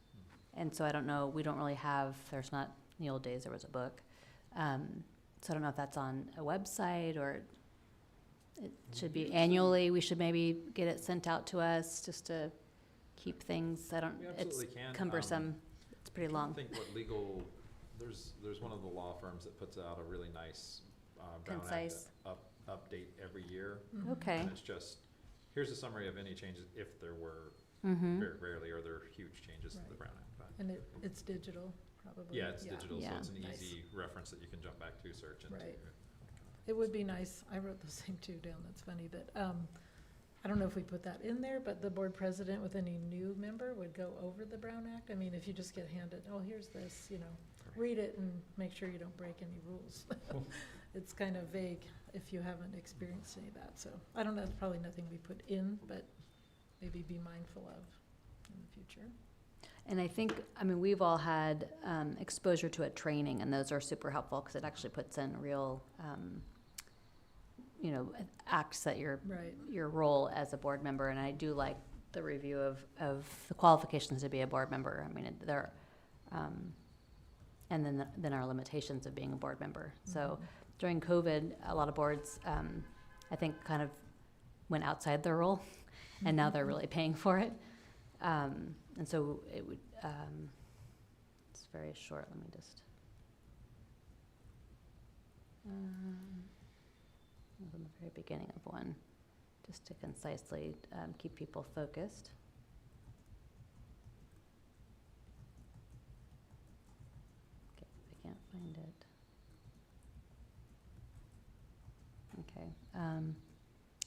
And so I don't know, we don't really have, there's not, in the old days, there was a book. So I don't know if that's on a website or it should be annually. We should maybe get it sent out to us just to keep things, We it's absolutely can. cumbersome. It's pretty long. I think what legal, there's one of the law firms that puts out a really nice Brown Act Concise. update every year. Mhm. Okay. And it's just, here's a summary of any changes, if there were, Mm-hmm. very rarely are there huge changes to the Right. Brown Act. But And it's digital, probably. yeah, it's digital, so Yeah. it's an Nice. easy reference that you can jump back to, search into. Right. It would be nice, I wrote the same too down, that's funny, that, I don't know if we put that in there, but the board president with any new member would go over the Brown Act. I mean, if you just get handed, oh, here's this, read it and make sure you don't break any rules. It's kind of vague if you haven't experienced any of that, so I don't know, it's probably nothing we put in, but maybe be mindful of in the future. And I think, we've all had exposure to a training, and those are super helpful because it actually puts in real, acts that Right. your role as a board member. And I do like the review of the qualifications to be a board member. There, and then our limitations of being a board member. So during COVID, a lot of boards, I think, kind of went outside their role, and now they're really paying for it. And so it would, it's very short, let me just. It was in the very beginning of one, just to concisely keep people focused. Okay, I can't find it. Okay.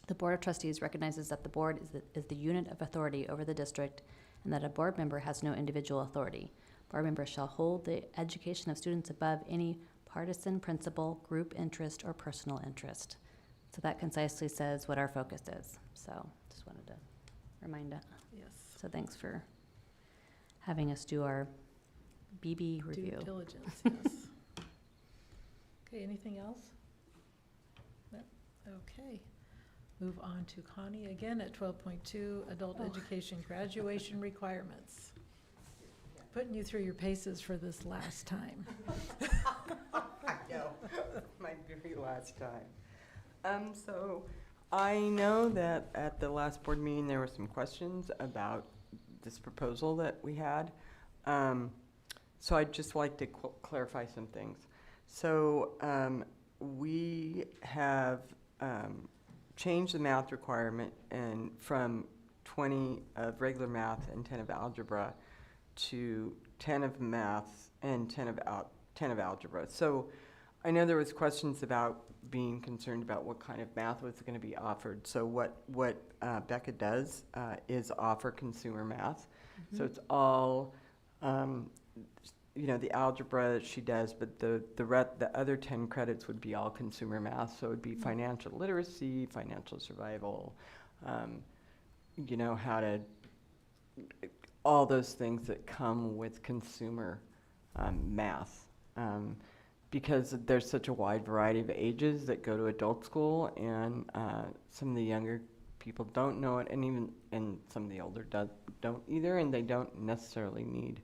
The Board of Trustees recognizes that the board is the unit of authority over the district and that a board member has no individual authority. Board members shall hold the education of students above any partisan principle, group interest, or personal interest. So that concisely says what our focus is. So just wanted to remind it. Yes. So thanks for having us do our BB review. Due diligence, yes. Okay, anything else? No? Okay. Move on to Connie again at 12.2, adult education graduation requirements. Putting you through your paces for this last time. I know, my very last time. So I know that at the last board meeting, there were some questions about this proposal that we had. So I'd just like to clarify some things. So we have changed the math requirement and from 20 of regular math and 10 of algebra to 10 of math and 10 of algebra. So I know there was questions about being concerned about what kind of math was going to be offered. So what Becca does is offer consumer math. So it's all, the algebra she does, but the other 10 credits would be all consumer math. So it would be financial literacy, financial survival, how to, all those things that come with consumer math. Because there's such a wide variety of ages that go to adult school, and some of the younger people don't know it, and some of the older don't either, and they don't necessarily need,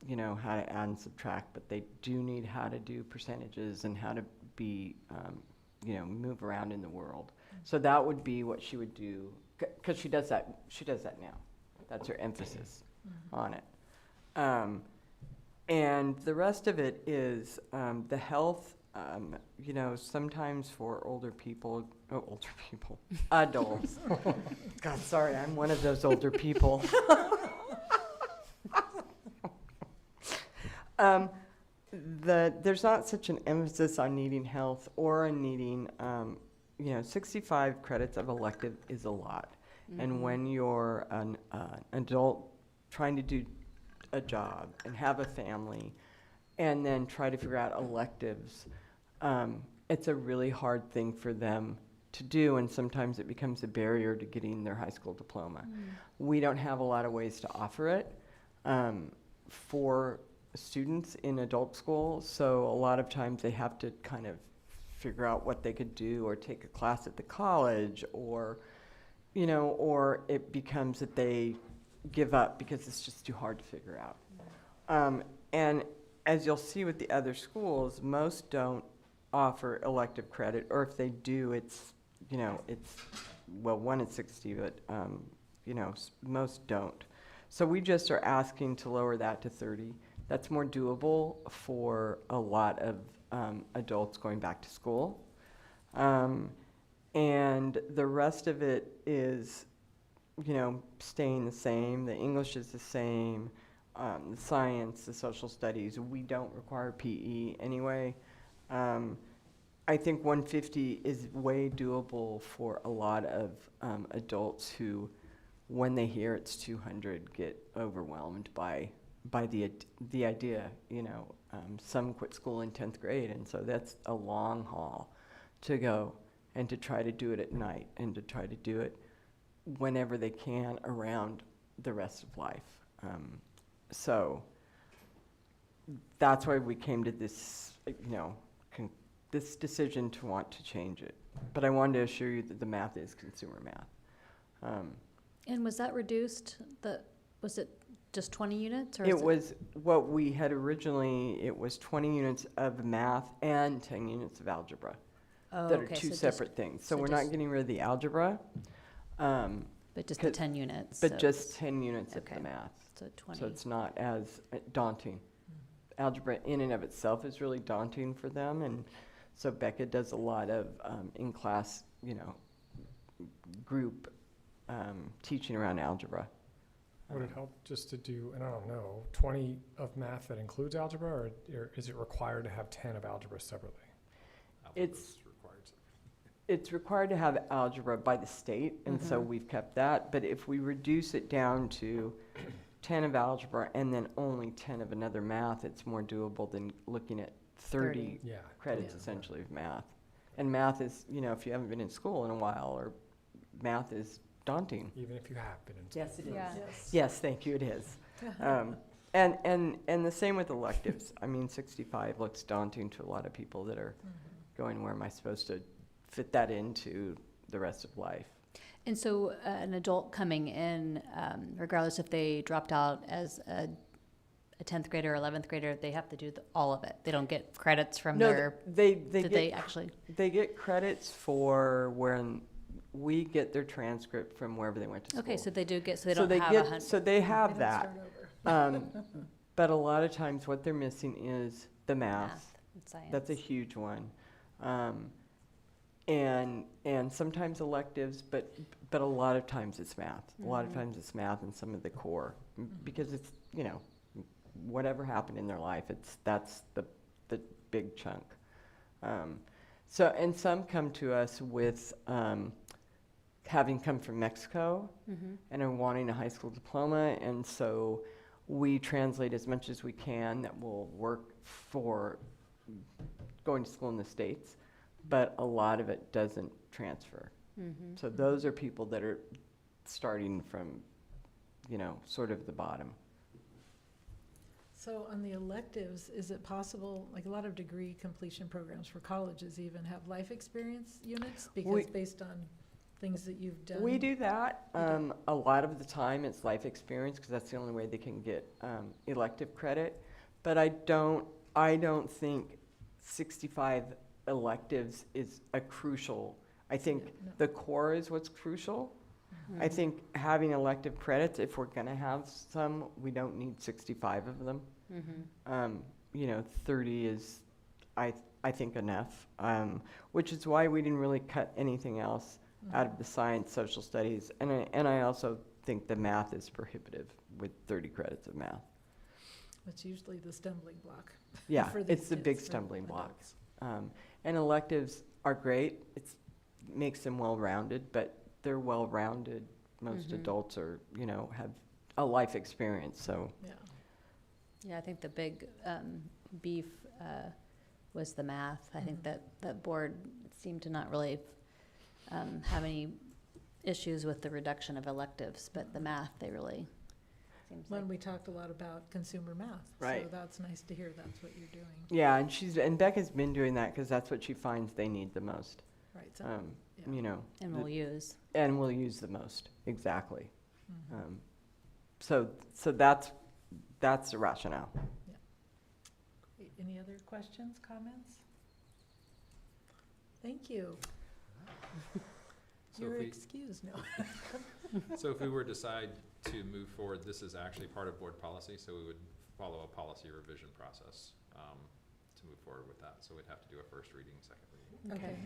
how to add and subtract, but they do need how to do percentages and how to be, move around in the world. So that would be what she would do, because she does that now. That's her emphasis on it. And the rest of it is the health, sometimes for adults. God, sorry, I'm one of those older people. there's not such an emphasis on needing health or on needing, 65 credits of elective is a lot. And when you're an adult trying to do a job and have a family and then try to figure out electives, it's a really hard thing for them to do, and sometimes it becomes a barrier to getting their high school diploma. We don't have a lot of ways to offer it for students in adult school, so a lot of times they have to kind of figure out what they could do or take a class at the college, or or it becomes that they give up because it's just too hard to figure out. And as you'll see with the other schools, most don't offer elective credit, or if they do, it's, one is 60, but, most don't. So we just are asking to lower that to 30. That's more doable for a lot of adults going back to school. And the rest of it is, staying the same. The English is the same. The science, the social studies, we don't require PE anyway. I think 150 is way doable for a lot of adults who, when they hear it's 200, get overwhelmed by the idea. Some quit school in 10th grade, and so that's a long haul to go and to try to do it at night and to try to do it whenever they can around the rest of life. So that's why we came to this, this decision to want to change it. But I wanted to assure you that the math is consumer math. And was that reduced, was it just 20 units? Or It was what we had originally, it was 20 units of math and 10 units of algebra. Oh, That are okay, two so separate things. So so we're just- not getting rid of the algebra, But just the 10 units? but so just it's- 10 units of okay. the math. So 20. So it's not as daunting. Algebra in and of itself is really daunting for them, and so Becca does a lot of in-class, group teaching around algebra. Would it help just to do, and I don't know, 20 of math that includes algebra, or is it required to have 10 of algebra separately? It's required to have algebra by the state, and so we've kept that. But if we reduce it down to 10 of algebra and then only 10 of another math, it's more doable than looking at 30 Yeah. credits Yeah. essentially of math. And math is, if you haven't been in school in a while, or math is daunting. Even if you have been in school. Yes, it is. Yeah. Yes. Yes, thank you, it is. And the same with electives. I mean, 65 looks daunting to a lot of people that are going, where am I supposed to fit that into the rest of life? And so an adult coming in, regardless if they dropped out as a 10th grader or 11th grader, they have to do all of it. They don't get credits from No, their, they did they actually? They get credits for when we get their transcript from wherever they went to school. Okay, so they do get, so they So don't they have get, 100. so they have They don't that. start over. But a lot of times what they're missing is the math. and science. That's a huge one. And sometimes electives, but a lot of times it's math. A lot of times it's math and some of the core, because it's, whatever happened in their life, that's the big chunk. So, and some come to us with having come from Mexico and are wanting a high school diploma, and so we translate as much as we can that will work for going to school in the States, but a lot of it doesn't transfer. So those are people that are starting from, sort of the bottom. So on the electives, is it possible, like a lot of degree completion programs for colleges even have life experience units? Because based on things that you've done? We do that. A lot of the time it's life experience, because that's the only way they can get elective credit. But I don't think 65 electives is a crucial. I think No. the core is what's crucial. I think having elective credits, if we're going to have some, we don't need 65 of them. 30 is, I think, enough, which is why we didn't really cut anything else out of the science, social studies. And I also think the math is prohibitive with 30 credits of math. It's usually the stumbling block. Yeah, for these it's the kids, big for stumbling block. adults. And electives are great. It's makes them well-rounded, but they're well-rounded. Most Mhm. adults are, you know, have a life experience, so. Yeah. Yeah, I think the big beef was the math. I think Mhm. that the board seemed to not really have any issues with the reduction of electives, but the math, they really, seems like. When we talked a lot about consumer math. So Right. that's nice to hear that's what you're doing. Yeah, and Becca's been doing that because that's what she finds they need the most. Right, so, yeah. You know. And the- we'll use. And will use the most, exactly. Mhm. So that's the rationale. Great. Any other questions, comments? Thank you. So You're if we- excused now. So if we were to decide to move forward, this is actually part of board policy, so we would follow a policy revision process to move forward with that. So we'd have to do a first reading, second reading. Okay,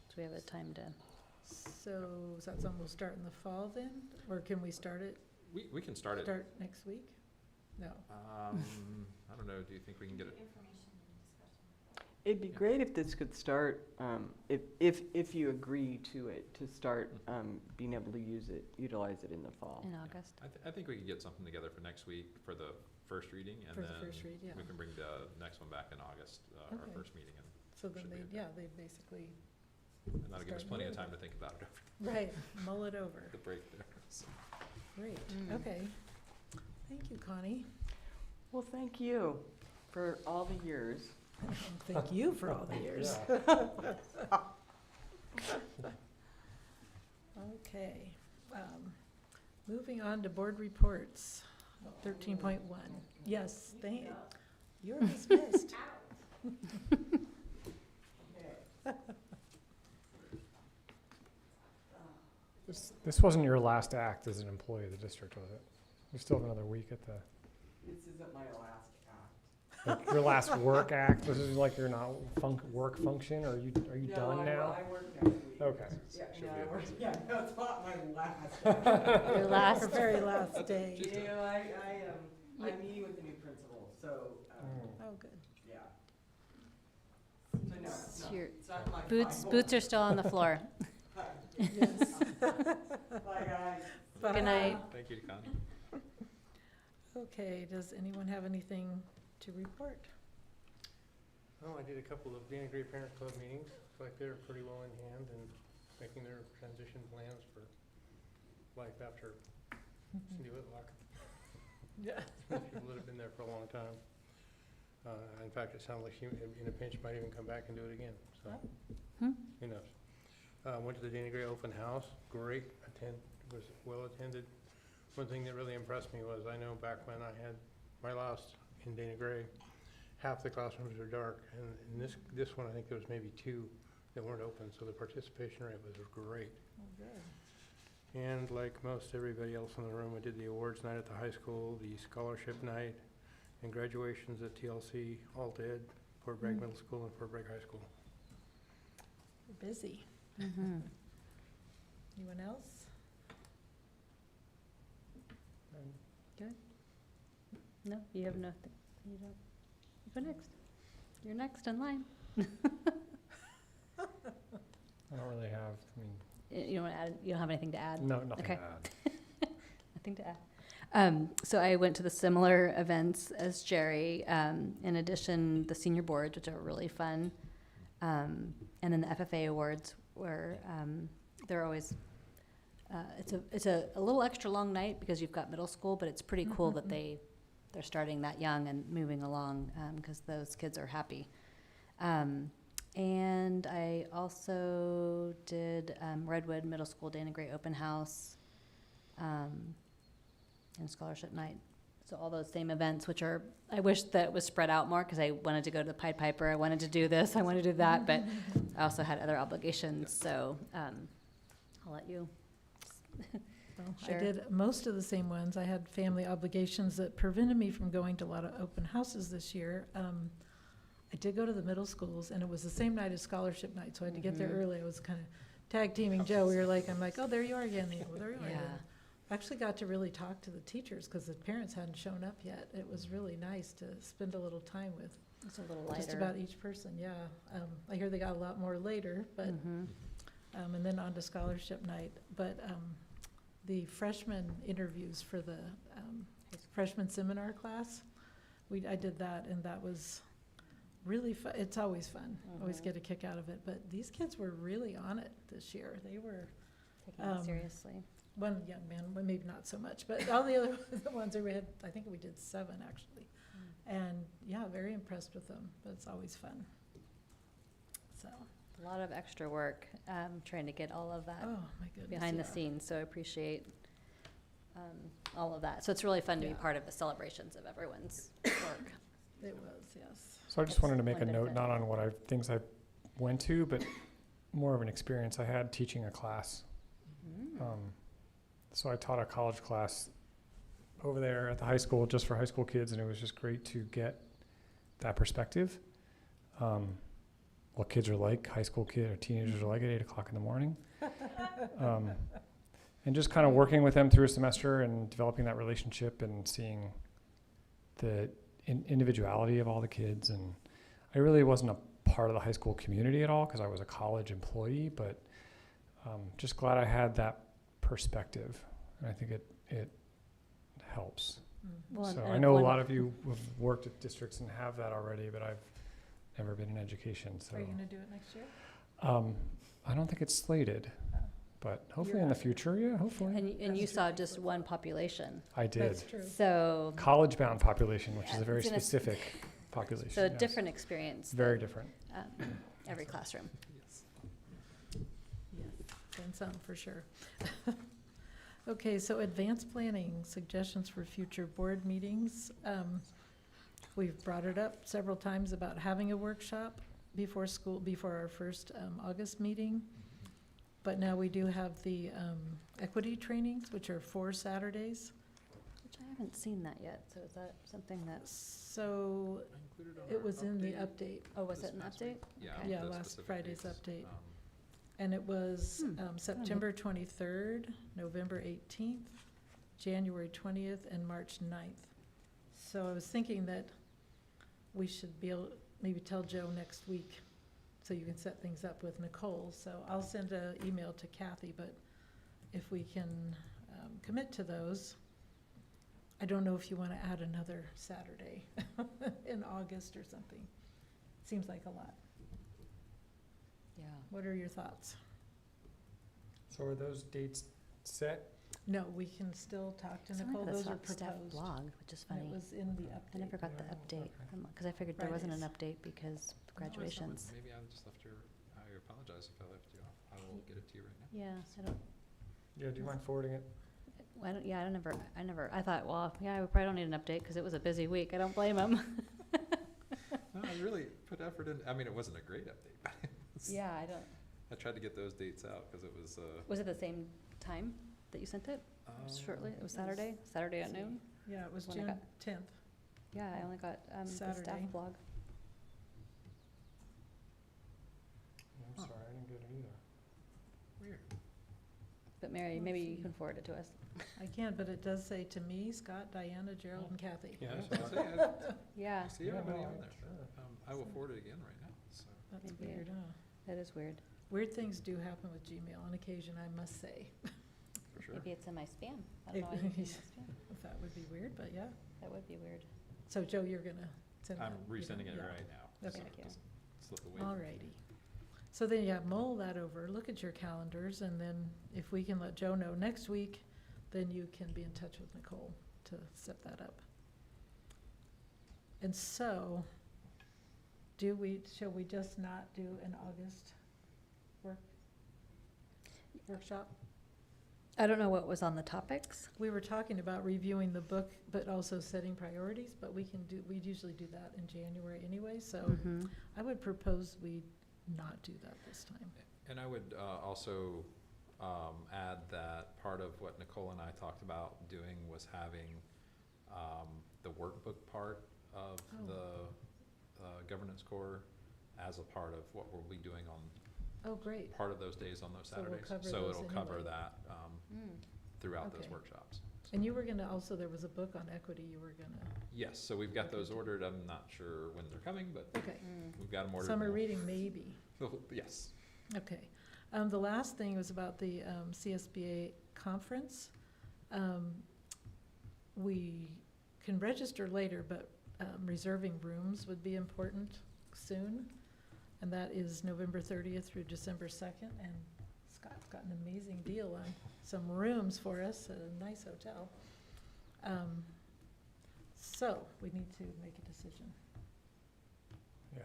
So we have a time to. so is that something we'll start in the fall then? Or can we start it, We can start it. start next week? No. I don't know, do you think we can get it? It'd be great if this could start, if you agree to it, to start being able to utilize it in the fall. In August. I think we could get something together for next week for the first reading, and For the then first read, yeah. we can bring the next one back in August, our Okay. first meeting, and So then should be they, okay. yeah, they basically, that'll give us Start plenty of moving. time to think about it right, mull it over. over the break there. So, Great, Mm. okay. Thank you, Connie. Well, thank you for all the years. And thank you for all the years. Okay, moving on to board reports, 13.1. Yes, you're dismissed. This wasn't your last act as an employee of the district, was it? You still have another week at the, This isn't my last act. like, your last work act? This is like your not work function, or are you done now? I work next week. Okay. Yeah, Should no, be I a work, visit. yeah, no, it's not my last. Your Our last, very last day. You know, I'm meeting with the new principal, so, Mm. Oh, good. yeah. So no, Your it's not my boots final. are still on the floor. Yes. Bye, guys. Good night. Thank you, Connie. Okay, does anyone have anything to report? Oh, I did a couple of Dana Gray Parent Club meetings. Looks like they're pretty well in hand and making their transition plans for life after Cindy Whitlock. Yeah. People that have been there for a long time. In fact, it sounds like she, in a pinch, might even come back and do it again, so. Hmm. Who knows? Went to the Dana Gray open house, great, was well attended. One thing that really impressed me was, I know back when I had my last in Dana Gray, half the classrooms were dark, and in this one, I think there was maybe 2 that weren't open, so the participation rate was great. Oh, good. And like most everybody else in the room, we did the awards night at the high school, the scholarship night, and graduations at TLC, Alt Ed, Fort Bragg Mm. Middle School and Fort Bragg High School. We're busy. Mhm. Anyone else? No, you have nothing. You don't. You go next. You're next in line. I don't really have, You don't add, you don't have anything to add? no, nothing to Okay. add. Nothing to add. So I went to the similar events as Jerry. In addition, the senior boards, which are really fun. And then the FFA awards where they're always, it's a little extra long night because you've got middle school, but it's pretty cool that they're starting that young and moving along because those kids are happy. And I also did Redwood Middle School Dana Gray Open House and Scholarship Night. So all those same events, which are, I wish that was spread out more because I wanted to go to the Pied Piper, I wanted to do this, I wanted to do that, but I also had other obligations, so I'll let you. Well, I Sure. did most of the same ones. I had family obligations that prevented me from going to a lot of open houses this year. I did go to the middle schools, and it was the same night as scholarship night, so I had to get there Mhm. early. I was kind of tag teaming Joe. We were like, I'm like, oh, there you are again. Well, there you are Yeah. again. Actually got to really talk to the teachers because the parents hadn't shown up yet. It was really nice to spend a little time with It's a little lighter. just about each person, yeah. I hear they got a lot more later, but, Mhm. and then on to scholarship night. But the freshman interviews for the freshman seminar class, I did that, and that was really fun. It's always fun. Always Mhm. get a kick out of it. But these kids were really on it this year. They were, Taking it seriously. one young man, well, maybe not so much, but all the other the ones that we had, I think we did 7 actually. And yeah, very impressed with them, but it's always fun. So, A lot of extra work, trying to get all of that oh my goodness. behind the yeah. scenes, so I appreciate all of that. So it's really fun to be Yeah. part of the celebrations of everyone's work. It was, yes. So I just That's wanted to make a one note, benefit. not on things I went to, but more of an experience I had teaching a class. So I taught a college class over there at the high school, just for high school kids, and it was just great to get that perspective. What kids are like, high school kid or teenagers are like at 8 o'clock in the morning. And just kind of working with them through a semester and developing that relationship and seeing the individuality of all the kids. And I really wasn't a part of the high school community at all because I was a college employee, but just glad I had that perspective. And I think it helps. Mhm. So I know a lot of you have worked at districts and have that already, but I've never been in education, so. Are you gonna do it next year? I don't think it's slated, Oh. but hopefully in the future, yeah, hopefully. And you saw just one population, I did. That's true. so, College-bound population, which is Yeah, a very it's in a- specific population. so a yes. different experience. Very than, different. Every classroom. Yes. Yes, and some for sure. Okay, so advanced planning, suggestions for future board meetings. We've brought it up several times about having a workshop before our first August meeting. But now we do have the equity trainings, which are 4 Saturdays. Which I haven't seen that yet, so is that something that's, So I included on it our was in the update. update. oh, was This it an past update? week. Yeah. Okay. Yeah, the last specific Friday's dates. update. And it was Hmm. September 23rd, November 18th, January 20th, and March 9th. So I was thinking that we should be able, maybe tell Joe next week, so you can set things up with Nicole. So I'll send an email to Kathy, but if we can commit to those. I don't know if you want to add another Saturday in August or something. Seems like a lot. Yeah. What are your thoughts? So are those dates set? No, we can still talk to Nicole, those are Staff proposed. blog, which is And funny. it was in the I update. never got the Yeah, update, okay. because I figured there wasn't an Fridays. update because No, it's not. graduations. Maybe I just left your, I apologize if I left you off. I will get it to you right now. Yeah, I don't, Yeah, do you mind forwarding it? I thought, well, yeah, we probably don't need an update because it was a busy week. I don't blame them. No, I really put effort in, I mean, it wasn't a great update, but it was- Yeah, I don't, I tried to get those dates out because it was, was it the same time that you sent it? Shortly, it was Saturday at noon? Yeah, it was When I June got- 10th. Yeah, I only got, the staff Saturday. blog. I'm Huh. sorry, I didn't get it either. weird. But Mary, Let's maybe you see. can forward it to us. I can, but it does say to me, Scott, Diana, Gerald, and Kathy. Yeah, I so see, I Yeah, see Yeah, everybody no, on there. sure. I will forward it again right now, so. That's Maybe weird, huh? that is weird. Weird things do happen with Gmail on occasion, I must say. For sure. Maybe it's in my spam. I don't know. I didn't see my spam. That would be weird, but yeah. That would be weird. So Joe, you're gonna send that? I'm resending it Yeah. right now. Okay. so Thank you. it doesn't slip away. Alrighty. So then, yeah, mull that over, look at your calendars, and then if we can let Joe know next week, then you can be in touch with Nicole to set that up. And so, shall we just not do an August workshop? I don't know what was on the topics. We were talking about reviewing the book, but also setting priorities, but we usually do that in January anyway, so Mhm. I would propose we not do that this time. And I would also add that part of what Nicole and I talked about doing was having the workbook part of Oh. the governance core as a part of what we'll be doing on Oh, great. part of those days on those So we'll Saturdays. cover So those it'll cover anyway. that. Mm. throughout those Okay. workshops. And you were gonna, also, there was a book on equity you were gonna, Yes, so we've got those ordered. I'm not sure when they're coming, but okay. we've got them ordered. Summer We'll- reading, maybe. Yes. Okay. The last thing was about the CSBA conference. We can register later, but reserving rooms would be important soon. And that is November 30th through December 2nd. And Scott's got an amazing deal on some rooms for us at a nice hotel. So we need to make a decision. Yeah.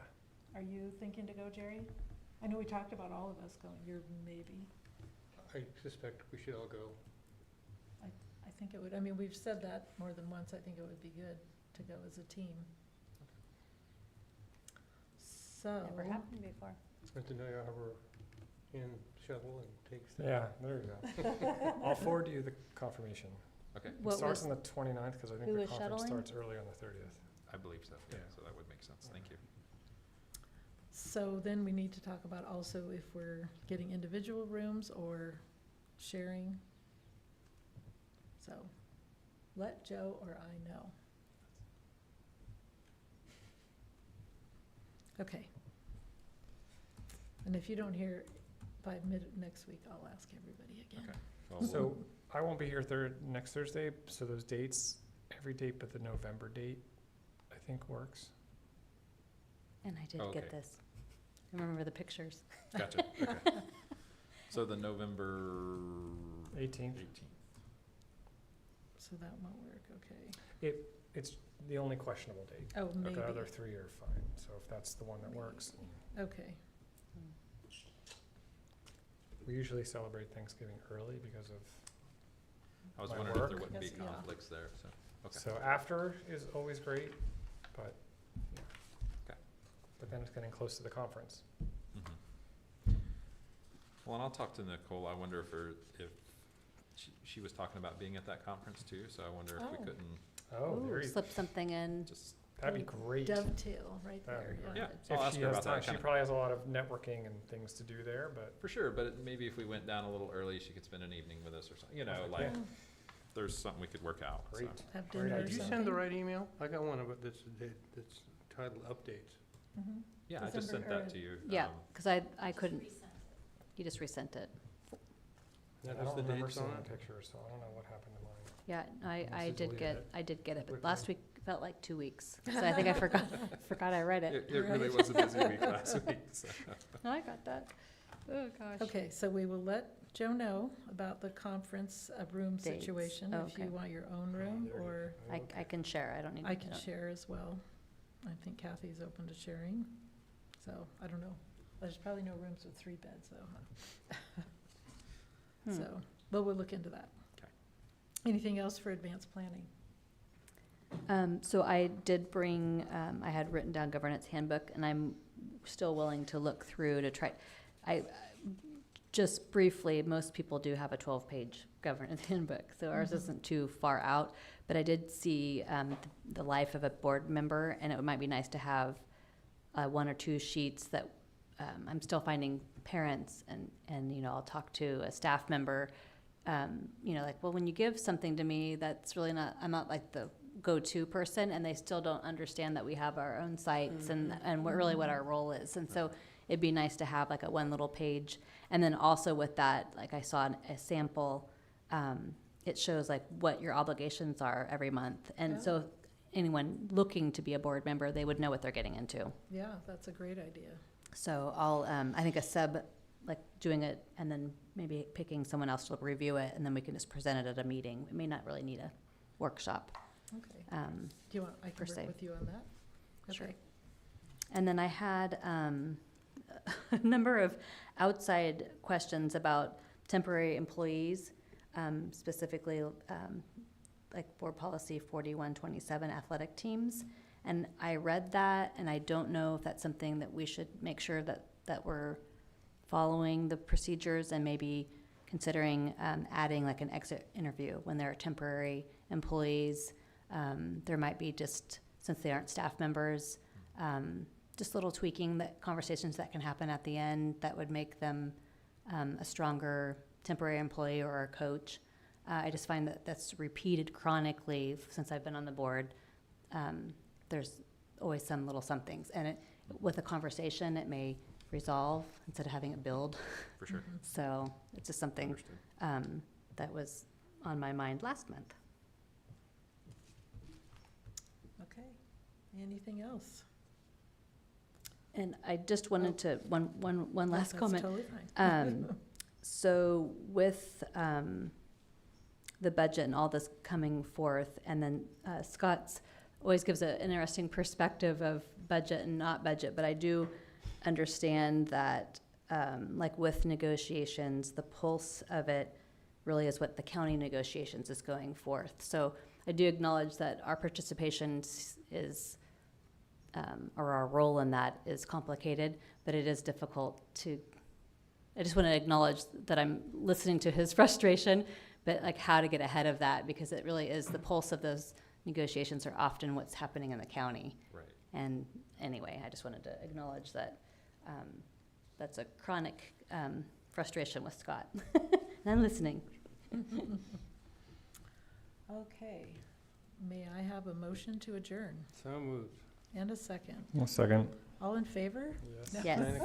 Are you thinking to go, Jerry? I know we talked about all of us going. You're maybe. I suspect we should all go. I think it would, I mean, we've said that more than once. I think it would be good to go as a team. So. Never happened before. And to know you have her in shuttle and takes. Yeah, there you go. I'll forward you the confirmation. Okay, It What starts was, on the 29th, because I think who the was conference shuttling? starts early on the 30th. I believe so. Yeah, Yeah. so that would make sense. Thank you. So then we need to talk about also if we're getting individual rooms or sharing. So let Joe or I know. Okay. And if you don't hear by next week, I'll ask everybody again. Okay. Well, So I won't be here next Thursday, so those dates, every date but the November date, I think works. and I did Okay. get this. Remember the pictures. Gotcha, okay. So the November 18th. 18th. So that won't work, okay. It's the only questionable date. Oh, maybe, The other three are fine, so if that's the one that works. okay. We usually celebrate Thanksgiving early because of, I was My wondering if there work? wouldn't be Yes, yeah. conflicts there, so, okay. so after is always great, but, yeah. Okay. But then it's getting close to the conference. Mhm. Well, and I'll talk to Nicole. I wonder if she was talking about being at that conference too, so I wonder if we Oh. couldn't Oh, Ooh, there you, slip something in. just, that'd be great. Dovetail right That'd there, be great. yeah, yeah. I'll If ask she her has about time, that she kind of. probably has a lot of networking and things to do there, but For sure, but maybe if we went down a little early, she could spend an evening with us or something, you know, Okay. like, Oh, there's something we could work out, so. great. have Great dinner or idea. Did you something. send the right email? I got one about that's titled updates. Mhm. Yeah, I just December sent that or- to you. Yeah, um, because I couldn't, you just resent it. That I was don't the remember dates seeing on the it? picture, so I don't know what happened to mine. Yeah, Must I have did deleted get, it I did get it, but quickly. last week felt like 2 weeks. So I think I forgot I read it. It really Right. was a busy week last week, so. No, I got that. Oh, gosh. Okay, so we will let Joe know about the conference room Dates. situation, Oh, if you okay. want your own Oh, room, there you or go. I can share, I don't need. I can don't- share as well. I think Kathy's open to sharing, so I don't know. There's probably no rooms with 3 beds, though. Hmm. So, but we'll look into that. Okay. Anything else for advanced planning? So I did bring, I had written down governance handbook, and I'm still willing to look through to try. Just briefly, most people do have a 12-page governance handbook, so ours Mhm. isn't too far out. But I did see the life of a board member, and it might be nice to have 1 or 2 sheets that I'm still finding parents, and you know, I'll talk to a staff member. You know, like, well, when you give something to me, that's really not, I'm not like the go-to person, and they still don't understand that we have our own sites and what really what our role is. And so it'd be nice to have like a 1 little page. And then also with that, like I saw a sample, it shows like what your obligations are every month. And Oh. so anyone looking to be a board member, they would know what they're getting into. Yeah, that's a great idea. So I'll, I think like doing it and then maybe picking someone else to review it, and then we can just present it at a meeting. We may not really need a workshop. Okay. Um, Do you want, I per can se. work with you on that? Sure. Okay. And then I had a number of outside questions about temporary employees, specifically like board policy 4127 athletic teams. And I read that, and I don't know if that's something that we should make sure that we're following the procedures, and maybe considering adding like an exit interview when there are temporary employees. There might be just, since they aren't staff members, just little tweaking, that conversations that can happen at the end that would make them a stronger temporary employee or a coach. I just find that that's repeated chronically since I've been on the board. There's always some little somethings, and with a conversation, it may resolve instead of having it build. For sure. So it's just something Understood. that was on my mind last month. Okay. Anything else? And I just wanted to, one last That's comment. totally fine. So with the budget and all this coming forth, and then Scott's always gives an interesting perspective of budget and not budget, but I do understand that, like with negotiations, the pulse of it really is what the county negotiations is going forth. So I do acknowledge that our participation is, or our role in that is complicated, but it is difficult to, I just want to acknowledge that I'm listening to his frustration, but like how to get ahead of that, because it really is the pulse of those negotiations are often what's happening in the county. Right. And anyway, I just wanted to acknowledge that that's a chronic frustration with Scott. And I'm listening. Okay. May I have a motion to adjourn So moved. and a second? One second. All in favor? Yes. Yes.